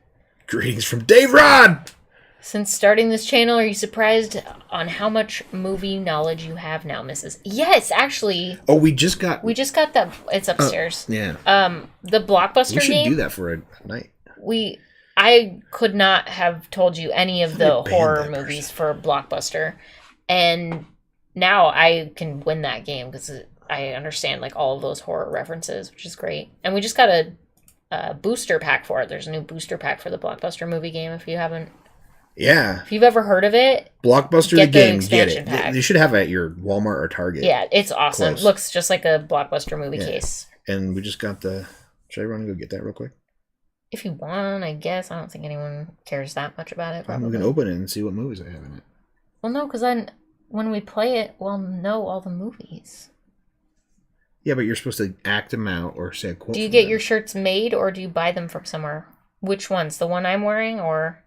Greetings from Dave Rod! Since starting this channel, are you surprised on how much movie knowledge you have now, Mrs.? Yes, actually. Oh, we just got that. It's upstairs. yeah. The Blockbuster We should game. do that for a night. I could not have told you any of the They banned horror that movies for Blockbuster, and now I can win that game because I understand like all of those horror references, which is great. And we just got a booster pack for it. There's a new booster pack for the Blockbuster movie game. If you've ever heard of it, Blockbuster get the game, get expansion it. pack. You should have it at your Walmart or Target. Yeah, it's awesome. Close. Looks just like a Blockbuster movie Yeah. case. And we just got the. Should I run and go get that real quick? If you want, I guess. I don't think anyone cares that much about it. We Probably. can open it and see what movies I have in it. Well, no, because then when we play it, we'll know all the movies. Yeah, but you're supposed to act them out or say a quote. Do you from get them. your shirts made or do you buy them from somewhere? Which ones? The one I'm wearing or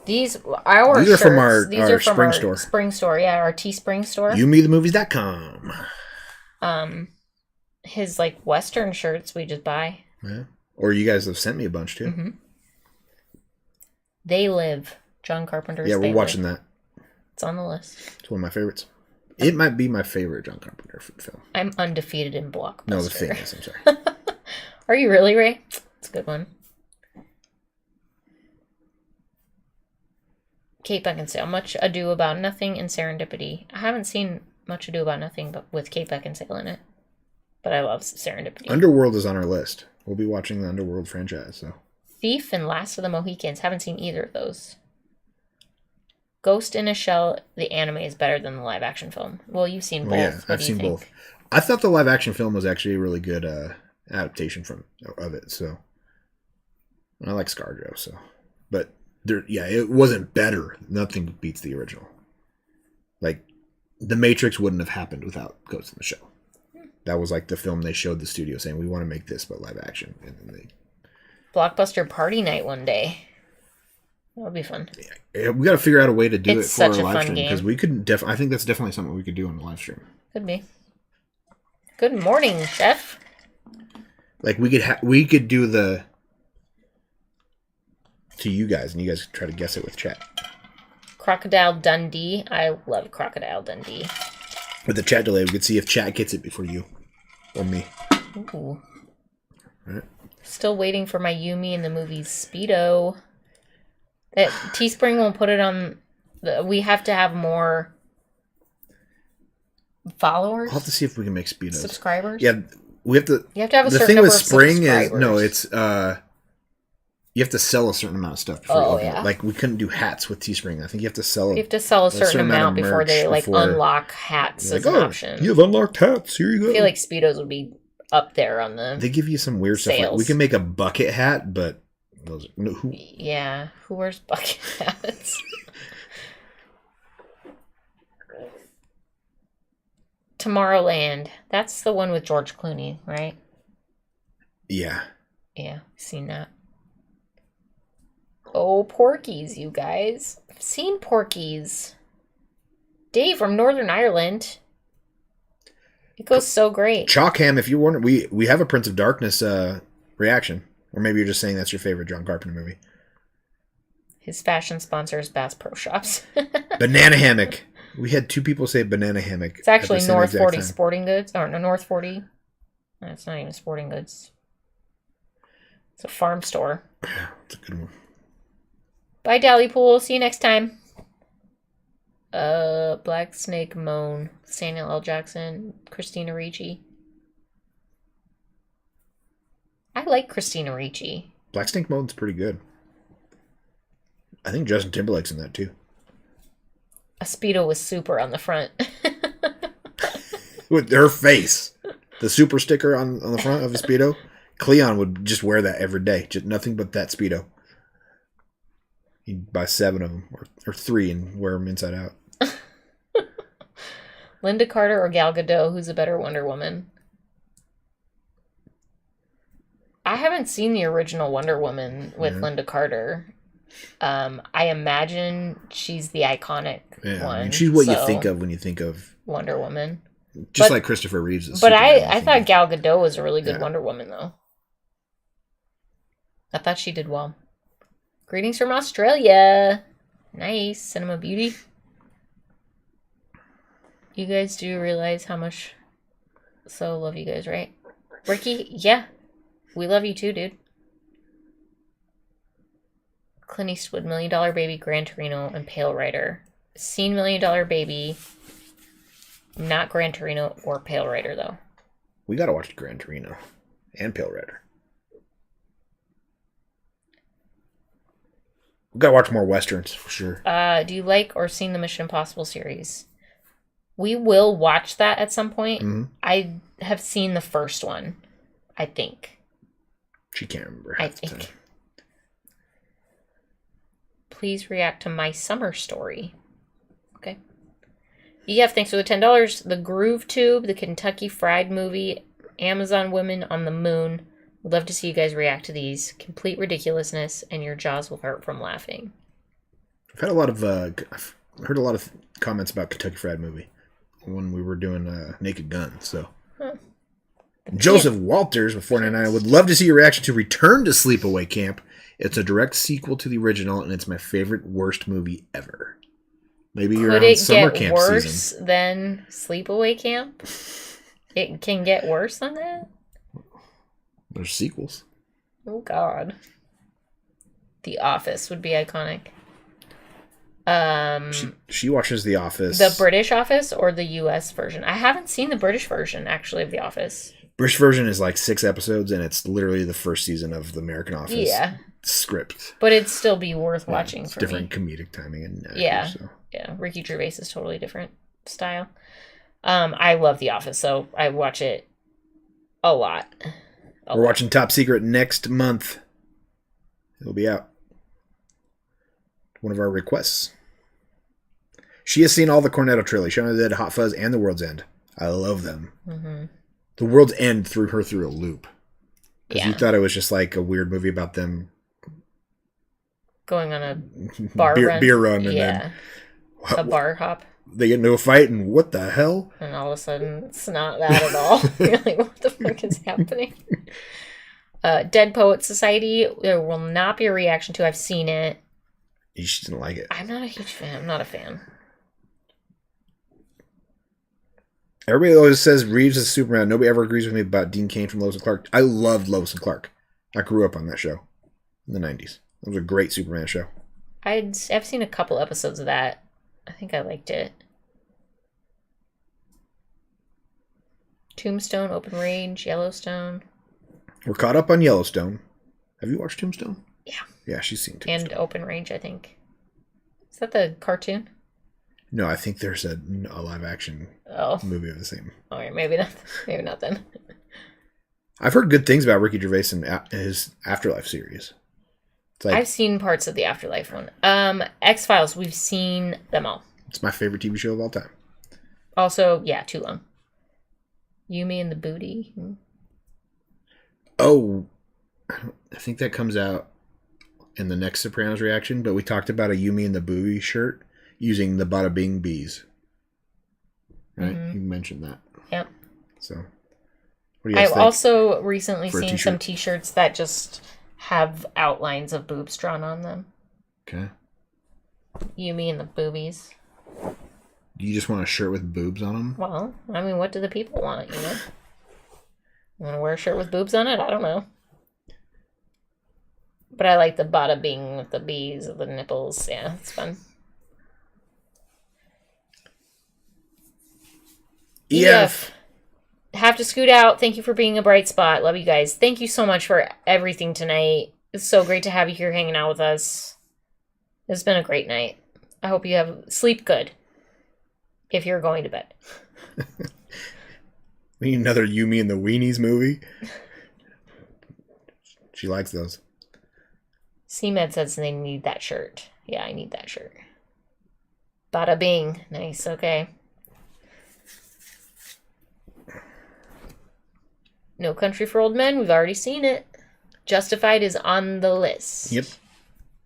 these? Our These are shirts. from our- These our are from spring our store. Spring store, yeah, our Teespring store. YouMeTheMovies.com. His like Western shirts we just buy. Yeah. Or you guys have sent me a bunch too. Mm-hmm. They Live. John Carpenter's. Yeah, They we're watching Live. that. It's on the list. It's one of my favorites. It might be my favorite John Carpenter film. I'm undefeated in Blockbuster. No, The Thing is. I'm sorry. Are you really, Ray? It's a good one. Kate Beckinsale. Much Ado About Nothing and Serendipity. I haven't seen Much Ado About Nothing, but with Kate Beckinsale in it. But I love Serendipity. Underworld is on our list. We'll be watching the Underworld franchise. So Thief and Last of the Mohicans. Haven't seen either of those. Ghost in a Shell, the anime is better than the live action film. Well, you've seen both. Well, yeah, What I've do you seen think? both. I thought the live action film was actually a really good adaptation of it. So I like ScarJo. So, but it wasn't better. Nothing beats the original. Like The Matrix wouldn't have happened without Ghost in the Shell. That was like the film they showed the studio saying we want to make this but live action, and then Blockbuster party night one day. That would be fun. we got to figure out a way to do It's it for such our a live fun stream game. because we could I think that's definitely something we could do on the live stream. Could be. Good morning, Chef. Like we could do the to you guys, and you guys could try to guess it with chat. Crocodile Dundee. I love Crocodile Dundee. With the chat delay, we could see if chat gets it before you or me. Ooh. Right. Still waiting for my Yumi in the movie Speedo. That Teespring won't put it on. We have to have more followers. I'll have to see if we can make speedos. Subscribers. Yeah, we have to. You have to have a the certain thing number with of spring is subscribers. it's you have to sell a certain amount of stuff before you Oh, open yeah. it. Like we couldn't do hats with Teespring. I think you have to sell. You have to sell a certain amount of before merch they before- unlock hats like, as an oh, option. you have unlocked hats. Here you go. I feel like Speedos would be up there on the. They give you some weird stuff. Like, Sales. we can make a bucket hat, but those who Yeah, who wears bucket hats? Tomorrowland. That's the one with George Clooney, right? yeah. Yeah, seen that. Oh, Porky's, you guys. I've seen Porky's. Dave from Northern Ireland. It goes so great. Chalkham, if you want, we have a Prince of Darkness reaction, or maybe you're just saying that's your favorite John Carpenter movie. His fashion sponsor is Bass Pro Shops. Banana Hammock. We had two people say Banana Hammock. It's actually at the same North exact 40 time. Sporting Goods. Or no, North 40. No, it's not even Sporting Goods. It's a farm store. It's a good one. Bye, Dally Pool. See you next time. Black Snake Moan. Samuel L. Jackson. Christina Ricci. I like Christina Ricci. Black Snake Mode's pretty good. I think Justin Timberlake's in that too. A Speedo with super on the front. With her face. The super sticker on the front of a Speedo. Cleon would just wear that every day. Just nothing but that Speedo. He'd buy 7 of them, or 3, and wear them inside out. Linda Carter or Gal Gadot, who's a better Wonder Woman? I haven't seen the original Wonder Woman with Linda Carter. I imagine she's the iconic one. I mean, she's what you think of when you think of Wonder Woman. Just like Christopher Reeves. But I thought Gal Gadot was a really good Wonder Woman, though. I thought she did well. Greetings from Australia. Nice. Cinema Beauty. You guys do realize how much so love you guys, right? Ricky, yeah. We love you too, dude. Clint Eastwood, $1 Million Baby, Gran Torino, and Pale Rider. Seen $1 Million Baby. Not Gran Torino or Pale Rider, though. We gotta watch Gran Torino and Pale Rider. We gotta watch more westerns for sure. Do you like or seen the Mission Impossible series? We will watch that at some point. Mm-hmm. I have seen the first one, I think. She can't remember. I think. Please react to My Summer Story. Okay. EF, thanks for the $10. The Groove Tube, the Kentucky Fried Movie, Amazon Women on the Moon. Would love to see you guys react to these. Complete ridiculousness, and your jaws will hurt from laughing. I've heard a lot of comments about Kentucky Fried Movie when we were doing Naked Gun. So, Joseph Walters with $4.99 would love to see your reaction to Return to Sleepaway Camp. It's a direct sequel to the original, and it's my favorite worst movie ever. Maybe you're on summer camp season. Could it get worse than Sleepaway Camp? It can get worse than that? There's sequels. Oh, God. The Office would be iconic. She watches The Office. The British Office or the U.S. version? I haven't seen the British version, actually, of The Office. British version is like 6 episodes, and it's literally the first season of the American Office script. But it'd still be worth watching for different me. Comedic timing and actors, yeah. Ricky Gervais is totally different style. I love The Office, so I watch it a lot. We're watching Top Secret next month. It'll be out. One of our requests. She has seen all the Cornetto trilogy, Shaun of the Dead, Hot Fuzz, and The World's End. I love them. Mm-hmm. The World's End threw her through a loop. Because you thought it was just like a weird movie about them going on a beer run. And then a bar hop. They get into a fight, and what the hell? And all of a sudden, it's not that at all. You're like, what the fuck is happening? Dead Poets Society, there will not be a reaction to. I've seen it. You just didn't like it. I'm not a huge fan. I'm not a fan. Everybody always says Reeves is Superman. Nobody ever agrees with me about Dean Cain from Lois and Clark. I loved Lois and Clark. I grew up on that show in the 90s. It was a great Superman show. I've seen a couple episodes of that. I think I liked it. Tombstone, Open Range, Yellowstone. We're caught up on Yellowstone. Have you watched Tombstone? Yeah. Yeah, she's seen Tombstone. And Open Range, I think. Is that the cartoon? No, I think there's a live action movie of the same. All right, maybe not. Maybe not then. I've heard good things about Ricky Gervais and his Afterlife series. Like, I've seen parts of the Afterlife one. X-Files, we've seen them all. It's my favorite TV show of all time. Also, too long. Yumi and the Booty. Oh, I think that comes out in the next Sopranos reaction, but we talked about a Yumi and the Booty shirt using the Bada Bing bees. Right? Mm-hmm. You mentioned that. Yep. So, what do you guys think? I've also recently seen some t-shirts that just have outlines of boobs drawn on them. Okay. Yumi and the boobies. You just want a shirt with boobs on them? Well, I mean, what do the people want, you know? You want to wear a shirt with boobs on it? I don't know. But I like the Bada Bing with the bees of the nipples. Yeah, it's fun. EF. Have to scoot out. Thank you for being a bright spot. Love you guys. Thank you so much for everything tonight. It's so great to have you here hanging out with us. It's been a great night. I hope you have sleep good if you're going to bed. We need another Yumi and the Weenies movie. She likes those. CMed says they need that shirt. Yeah, I need that shirt. Bada bing. Nice, okay. No Country for Old Men, we've already seen it. Justified is on the list. Yep.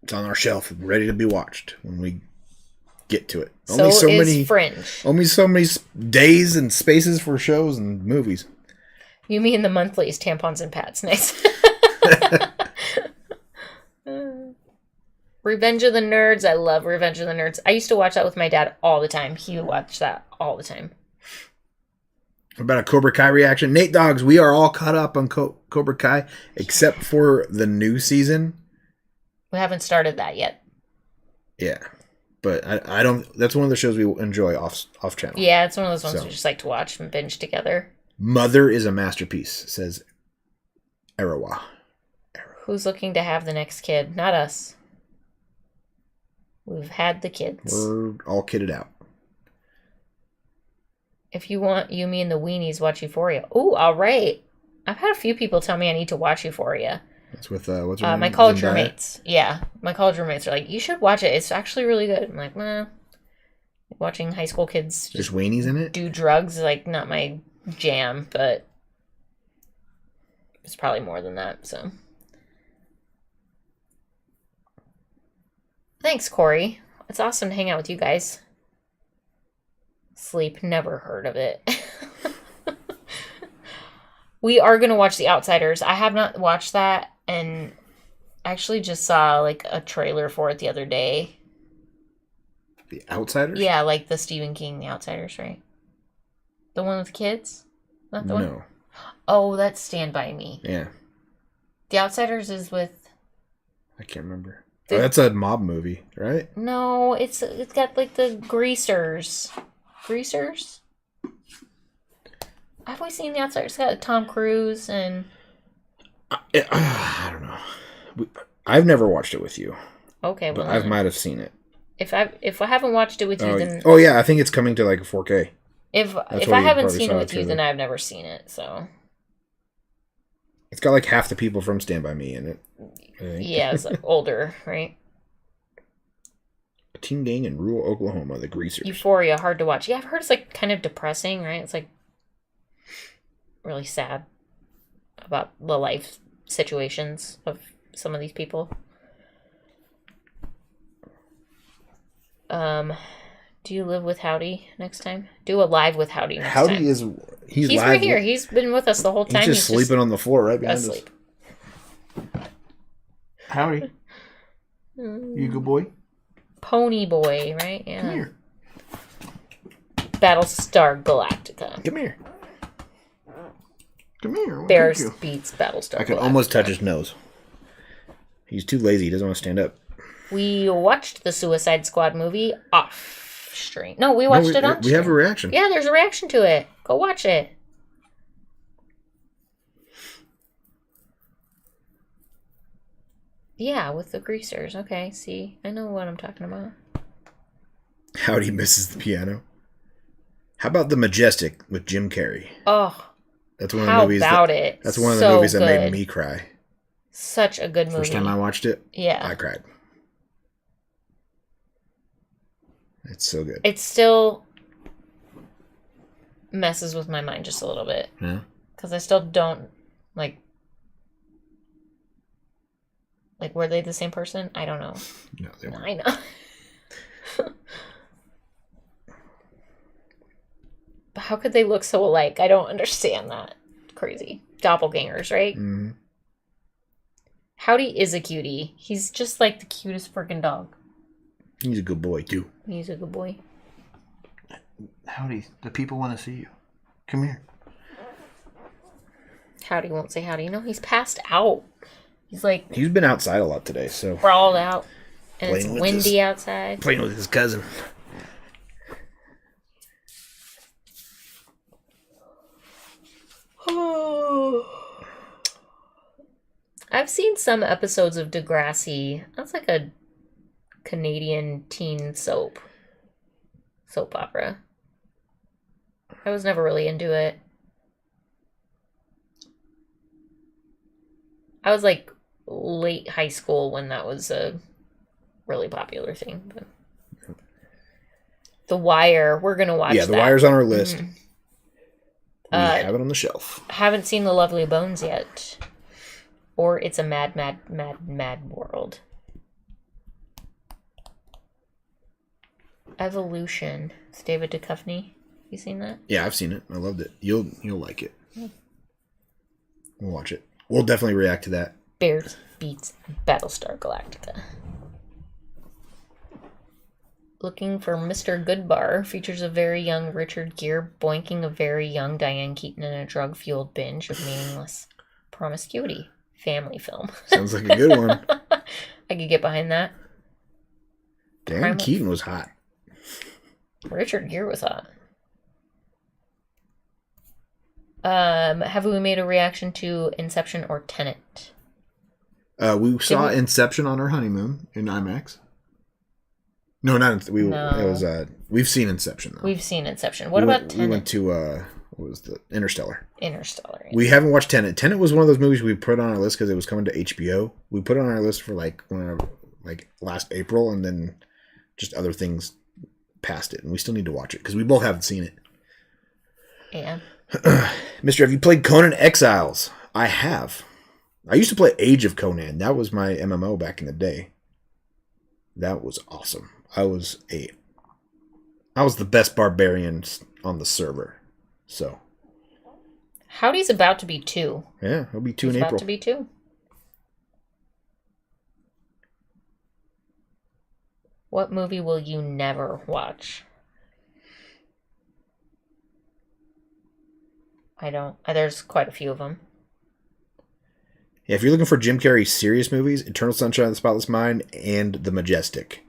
It's on our shelf, ready to be watched when we get to it. So is Fringe. Only so many days and spaces for shows and movies. You mean the monthlies, tampons and pads. Nice. Revenge of the Nerds. I love Revenge of the Nerds. I used to watch that with my dad all the time. He would watch that all the time. What about a Cobra Kai reaction? Nate Dogs, we are all caught up on Cobra Kai except for the new season. We haven't started that yet. Yeah. But I don't. That's one of the shows we enjoy off channel. Yeah, it's one of those ones we just like to watch and binge together. Mother is a masterpiece, says Arawa. Who's looking to have the next kid? Not us. We've had the kids. We're all kitted out. If you want Yumi and the Weenies, watch Euphoria. Oh, all right. I've had a few people tell me I need to watch Euphoria. It's with what's her name? My college roommates. Yeah, my college roommates are like, you should watch it. It's actually really good. I'm like, nah. Watching high school kids just weenies in it. Do drugs is like not my jam, but it's probably more than that. So, thanks, Corey. It's awesome to hang out with you guys. Sleep, never heard of it. We are going to watch The Outsiders. I have not watched that, and actually just saw like a trailer for it the other day. The Outsiders? Yeah, like the Stephen King The Outsiders, right? The one with kids? Not the one? No. Oh, that's Stand By Me. Yeah. The Outsiders is with... I can't remember. Oh, that's a mob movie, right? No, it's got like the Greasers. Greasers? Have we seen The Outsiders? It's got Tom Cruise and... I don't know. I've never watched it with you. Okay, well... But I might have seen it. If I haven't watched it with you, then... Oh, yeah, I think it's coming to like a 4K. If I haven't seen it with you, then I've never seen it, so... It's got like half the people from Stand By Me in it. Yeah, it's like older, right? A teen gang in rural Oklahoma, the Greasers. Euphoria, hard to watch. Yeah, I've heard it's like kind of depressing, right? It's like really sad about the life situations of some of these people. Do you live with Howdy next time? Do a live with Howdy next time. Howdy is... He's live right here. He's been with us the whole time. He's just sleeping on the floor right behind asleep. us. Howdy. You good boy? Pony boy, right? Yeah. Come here. Battlestar Galactica. Come here. Come here. Bears beats Battlestar Galactica. I could almost touch his nose. He's too lazy. He doesn't want to stand up. We watched the Suicide Squad movie off stream. No, we watched it on stream. We have a reaction. Yeah, there's a reaction to it. Go watch it. Yeah, with the Greasers. Okay, see. I know what I'm talking about. Howdy misses the piano. How about The Majestic with Jim Carrey? Oh, that's one of the movies. That's one of the movies that made me cry. Such a good movie. First time I watched it, yeah, I cried. It's so good. It still messes with my mind just a little bit. Yeah. Because I still don't like, were they the same person? I don't know. No, they weren't. I know. But how could they look so alike? I don't understand that. Crazy. Doppelgangers, right? Mm-hmm. Howdy is a cutie. He's just like the cutest freaking dog. He's a good boy, too. He's a good boy. Howdy. The people want to see you. Come here. Howdy won't say howdy. No, he's passed out. He's like... He's been outside a lot today, so... Sprawled out. And it's windy outside. Playing with his cousin. I've seen some episodes of Degrassi. That's like a Canadian teen soap opera. I was never really into it. I was like late high school when that was a really popular thing. But The Wire, we're gonna watch. Yeah, The that. Wire's on our list. Mm-hmm. We have it on the shelf. Haven't seen The Lovely Bones yet, or It's a Mad, Mad, Mad, Mad World. Evolution. It's David Duchovny. You seen that? Yeah, I've seen it. I loved it. You'll like it. We'll watch it. We'll definitely react to that. Bears beats Battlestar Galactica. Looking for Mr. Goodbar features a very young Richard Gere boinking a very young Diane Keaton in a drug-fueled binge of meaningless promiscuity. Family film. Sounds like a good one. I could get behind that. Diane Keaton was hot. Richard Gere was hot. Have we made a reaction to Inception or Tenet? We saw Inception on our honeymoon in IMAX. No, not we. No. It was. We've seen Inception though. We've seen Inception. What about Tenet? We went to what was the Interstellar? Interstellar. Yeah. We haven't watched Tenet. Tenet was one of those movies we put on our list because it was coming to HBO. We put it on our list for like last April, and then just other things passed it, and we still need to watch it because we both haven't seen it. Yeah. Mister, have you played Conan Exiles? I have. I used to play Age of Conan. That was my MMO back in the day. That was awesome. I was the best barbarian on the server. So. Howdy's about to be 2. Yeah, he'll be 2 in April. About to be 2. What movie will you never watch? I don't. There's quite a few of them. Yeah, if you're looking for Jim Carrey serious movies, Eternal Sunshine of the Spotless Mind and The Majestic.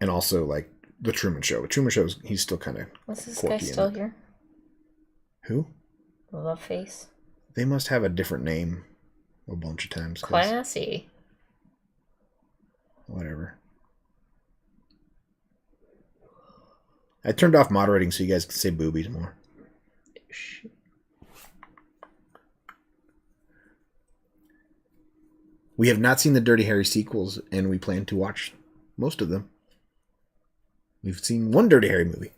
And also, like, The Truman Show. The Truman Show, he's still kind of What's this guy still here? Who? Love Face. They must have a different name a bunch of times. Classy. Whatever. I turned off moderating so you guys can say boobies more. We have not seen the Dirty Harry sequels, and we plan to watch most of them. We've seen one Dirty Harry movie.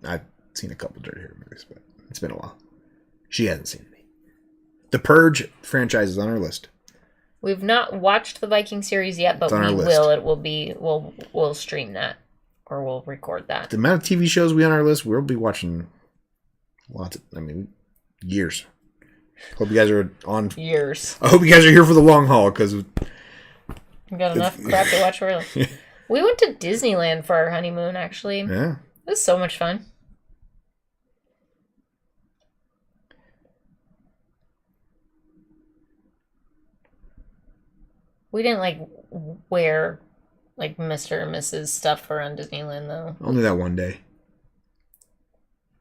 I've seen a couple Dirty Harry movies, but it's been a while. She hasn't seen any. The Purge franchise is on our list. We've not watched the Viking series yet, but we will. It will be. We'll stream that, or we'll record that. The amount of TV shows we on our list, we'll be watching lots of. Years. Hope you guys are on. Years. I hope you guys are here for the long haul because we got enough crap to watch. Really. We went to Disneyland for our honeymoon. Actually, yeah, it was so much fun. We didn't wear Mr. and Mrs. stuff around Disneyland though. Only that one day.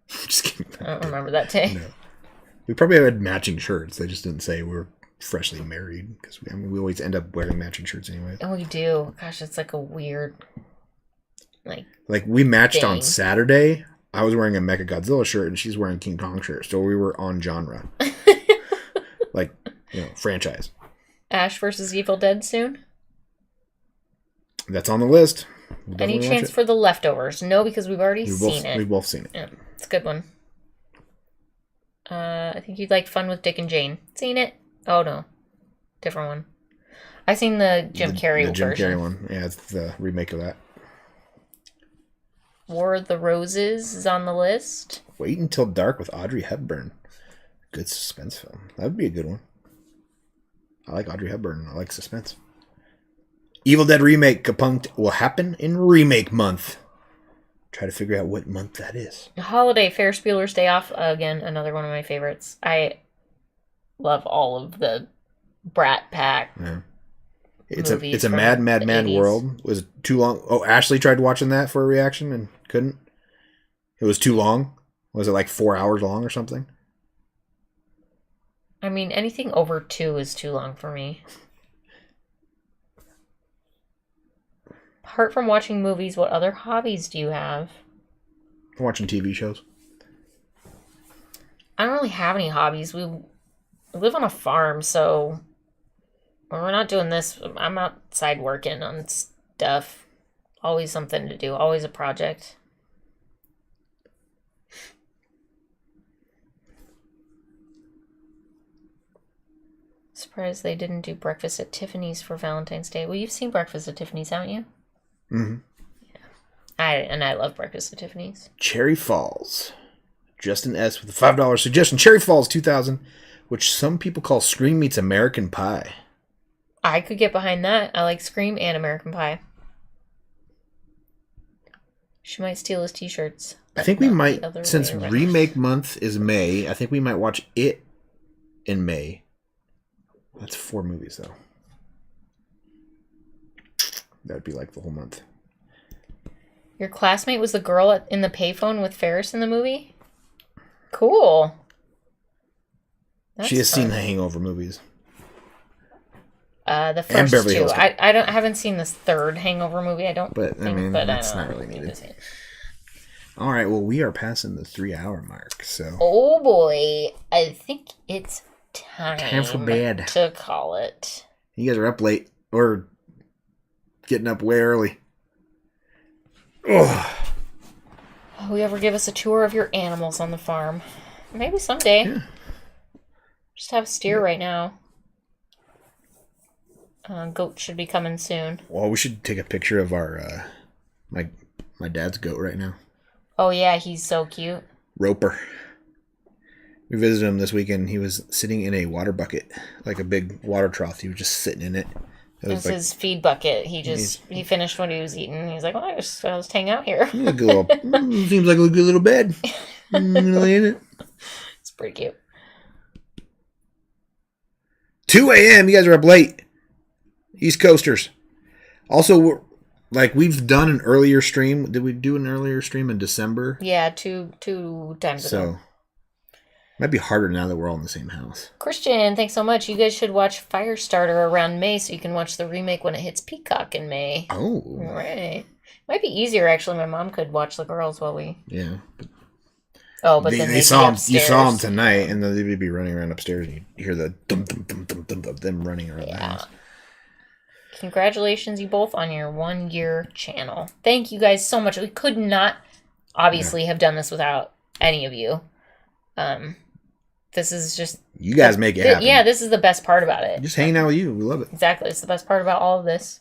Just kidding. I don't remember that day. No. We probably had matching shirts. They just didn't say we were freshly married because we always end up wearing matching shirts anyway. Oh, we do. Gosh, it's like a weird we matched thing. On Saturday. I was wearing a Mechagodzilla shirt and she's wearing a King Kong shirt. So we were on genre. Franchise. Ash versus Evil Dead soon? That's on the list. Any chance for The Leftovers? No, because we've already seen it. We've both seen it. Yeah, it's a good one. I think you'd like Fun with Dick and Jane. Seen it? Oh, no. Different one. I've seen the Jim Carrey version. The Jim Carrey one. Yeah, it's the remake of that. War of the Roses is on the list. Wait Until Dark with Audrey Hepburn. Good suspense film. That would be a good one. I like Audrey Hepburn. I like suspense. Evil Dead Remake Kapunked will happen in Remake Month. Try to figure out what month that is. Holiday, Ferris Bueller's Day Off. Again, another one of my favorites. I love all of the Brat Pack movies. It's a mad world. Was it too long? Oh, Ashley tried watching that for a reaction and couldn't. It was too long. Was it 4 hours long or something? Anything over 2 is too long for me. apart from watching movies, what other hobbies do you have? Watching TV shows. I don't really have any hobbies. We live on a farm, so when we're not doing this, I'm outside working on stuff. Always something to do. Always a project. Surprised they didn't do breakfast at Tiffany's for Valentine's Day. Well, you've seen breakfast at Tiffany's, haven't you? Mm-hmm. Yeah. I love breakfast at Tiffany's. Cherry Falls. Justin S. with a $5 suggestion. Cherry Falls 2000, which some people call Scream meets American Pie. I could get behind that. I like Scream and American Pie. She might steal his t-shirts. I think we might, since remake month is May, I think we might watch it in May. That's 4 movies, though. That would be like the whole month. Your classmate was the girl in the payphone with Ferris in the movie? Cool. She has seen the Hangover movies. The first two. I haven't seen this third Hangover movie. I don't. But think, I mean, but that's not really needed. All right. Well, we are passing the 3-hour mark. So. Oh boy, I think it's time for bed to call it. You guys are up late or getting up way early. Oh. Will you ever give us a tour of your animals on the farm? Maybe someday. Yeah. Just have a steer right now. Goat should be coming soon. Well, we should take a picture of our my dad's goat right now. Oh yeah, he's so cute. Roper. We visited him this weekend. He was sitting in a water bucket, like a big water trough. He was just sitting in it. It was his feed bucket. He finished what he was eating. He's like, well, I'll just hang out here. Seems like a good little bed. Lay in it. It's pretty cute. 2 a.m. You guys are up late. East Coasters. Also, we've done an earlier stream. Did we do an earlier stream in December? Yeah, two times ago. So, might be harder now that we're all in the same house. Christian, thanks so much. You guys should watch Firestarter around May so you can watch the remake when it hits Peacock in May. Oh. Right. Might be easier, actually. My mom could watch the girls while we... Yeah. But then they saw them. You saw them tonight, and then they'd be running around upstairs, and you hear the dum-dum-dum-dum-dum of them running around the house. Congratulations, you both, on your 1-year channel. Thank you guys so much. We could not, obviously, have done this without any of you. This is just... You guys make it happen. Yeah, this is the best part about it. Just hanging out with you. We love it. Exactly. It's the best part about all of this.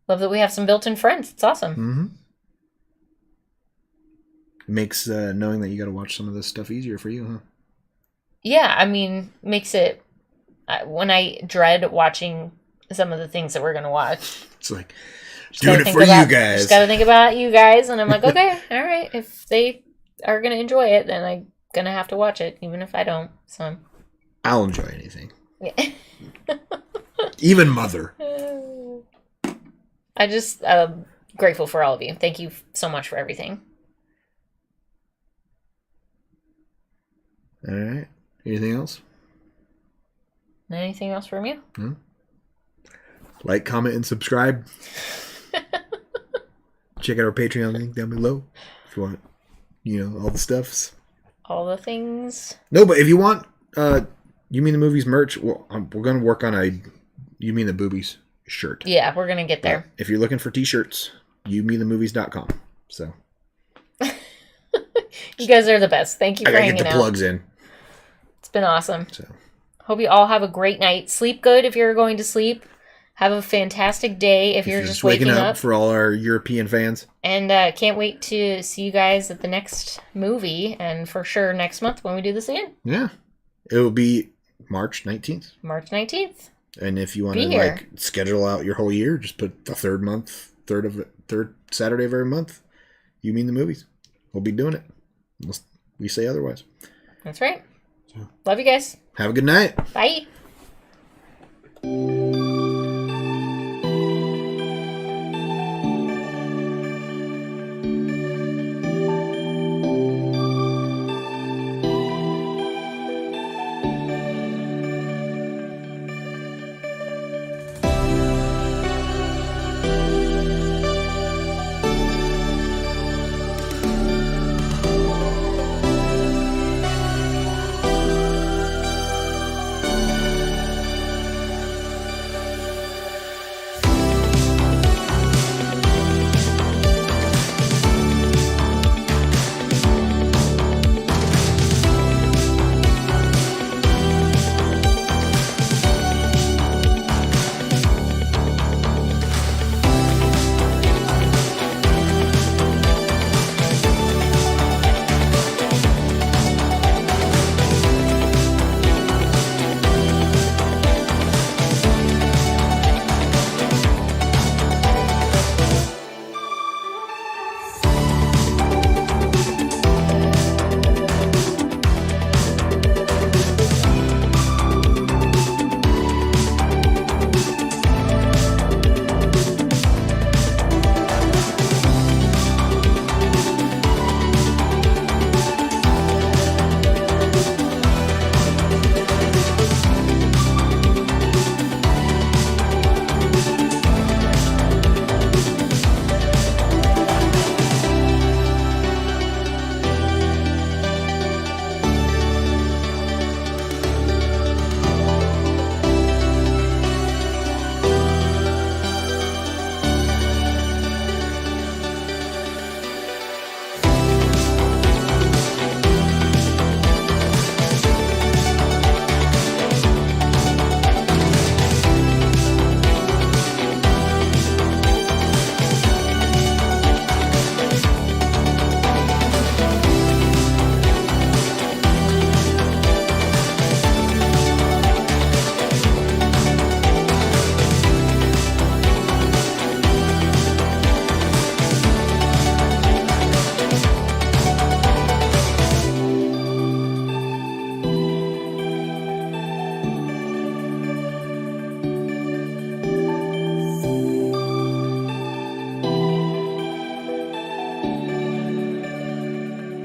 Love that we have some built-in friends. It's awesome. Mm-hmm. It makes knowing that you got to watch some of this stuff easier for you, huh? Yeah, I mean, makes it... when I dread watching some of the things that we're going to watch... It's like, doing it for you guys. Just got to think about you guys, and I'm like, okay, all right. If they are going to enjoy it, then I'm going to have to watch it, even if I don't. So I'll enjoy anything. Yeah. Even Mother. I just grateful for all of you. Thank you so much for everything. All right. Anything else? Anything else from you? No. Like, comment, and subscribe. Check out our Patreon link down below if you want, all the stuffs. All the things. No, but if you want, You Mean the Movies merch, well, we're going to work on a You Mean the Boobies shirt. Yeah, we're going to get there. If you're looking for t-shirts, youmeanthemovies.com. So. You guys are the best. Thank you for hanging out. I get the plugs in. It's been awesome. So. Hope you all have a great night. Sleep good if you're going to sleep. Have a fantastic day if you're just waking up. For all our European fans. And can't wait to see you guys at the next movie, and for sure next month when we do this again. Yeah. It will be March 19th. March 19th. And if you want to schedule out your whole year, just put the third Saturday of every month. You Mean the Movies. We'll be doing it. Unless we say otherwise. That's right. So. Love you guys. Have a good night. Bye.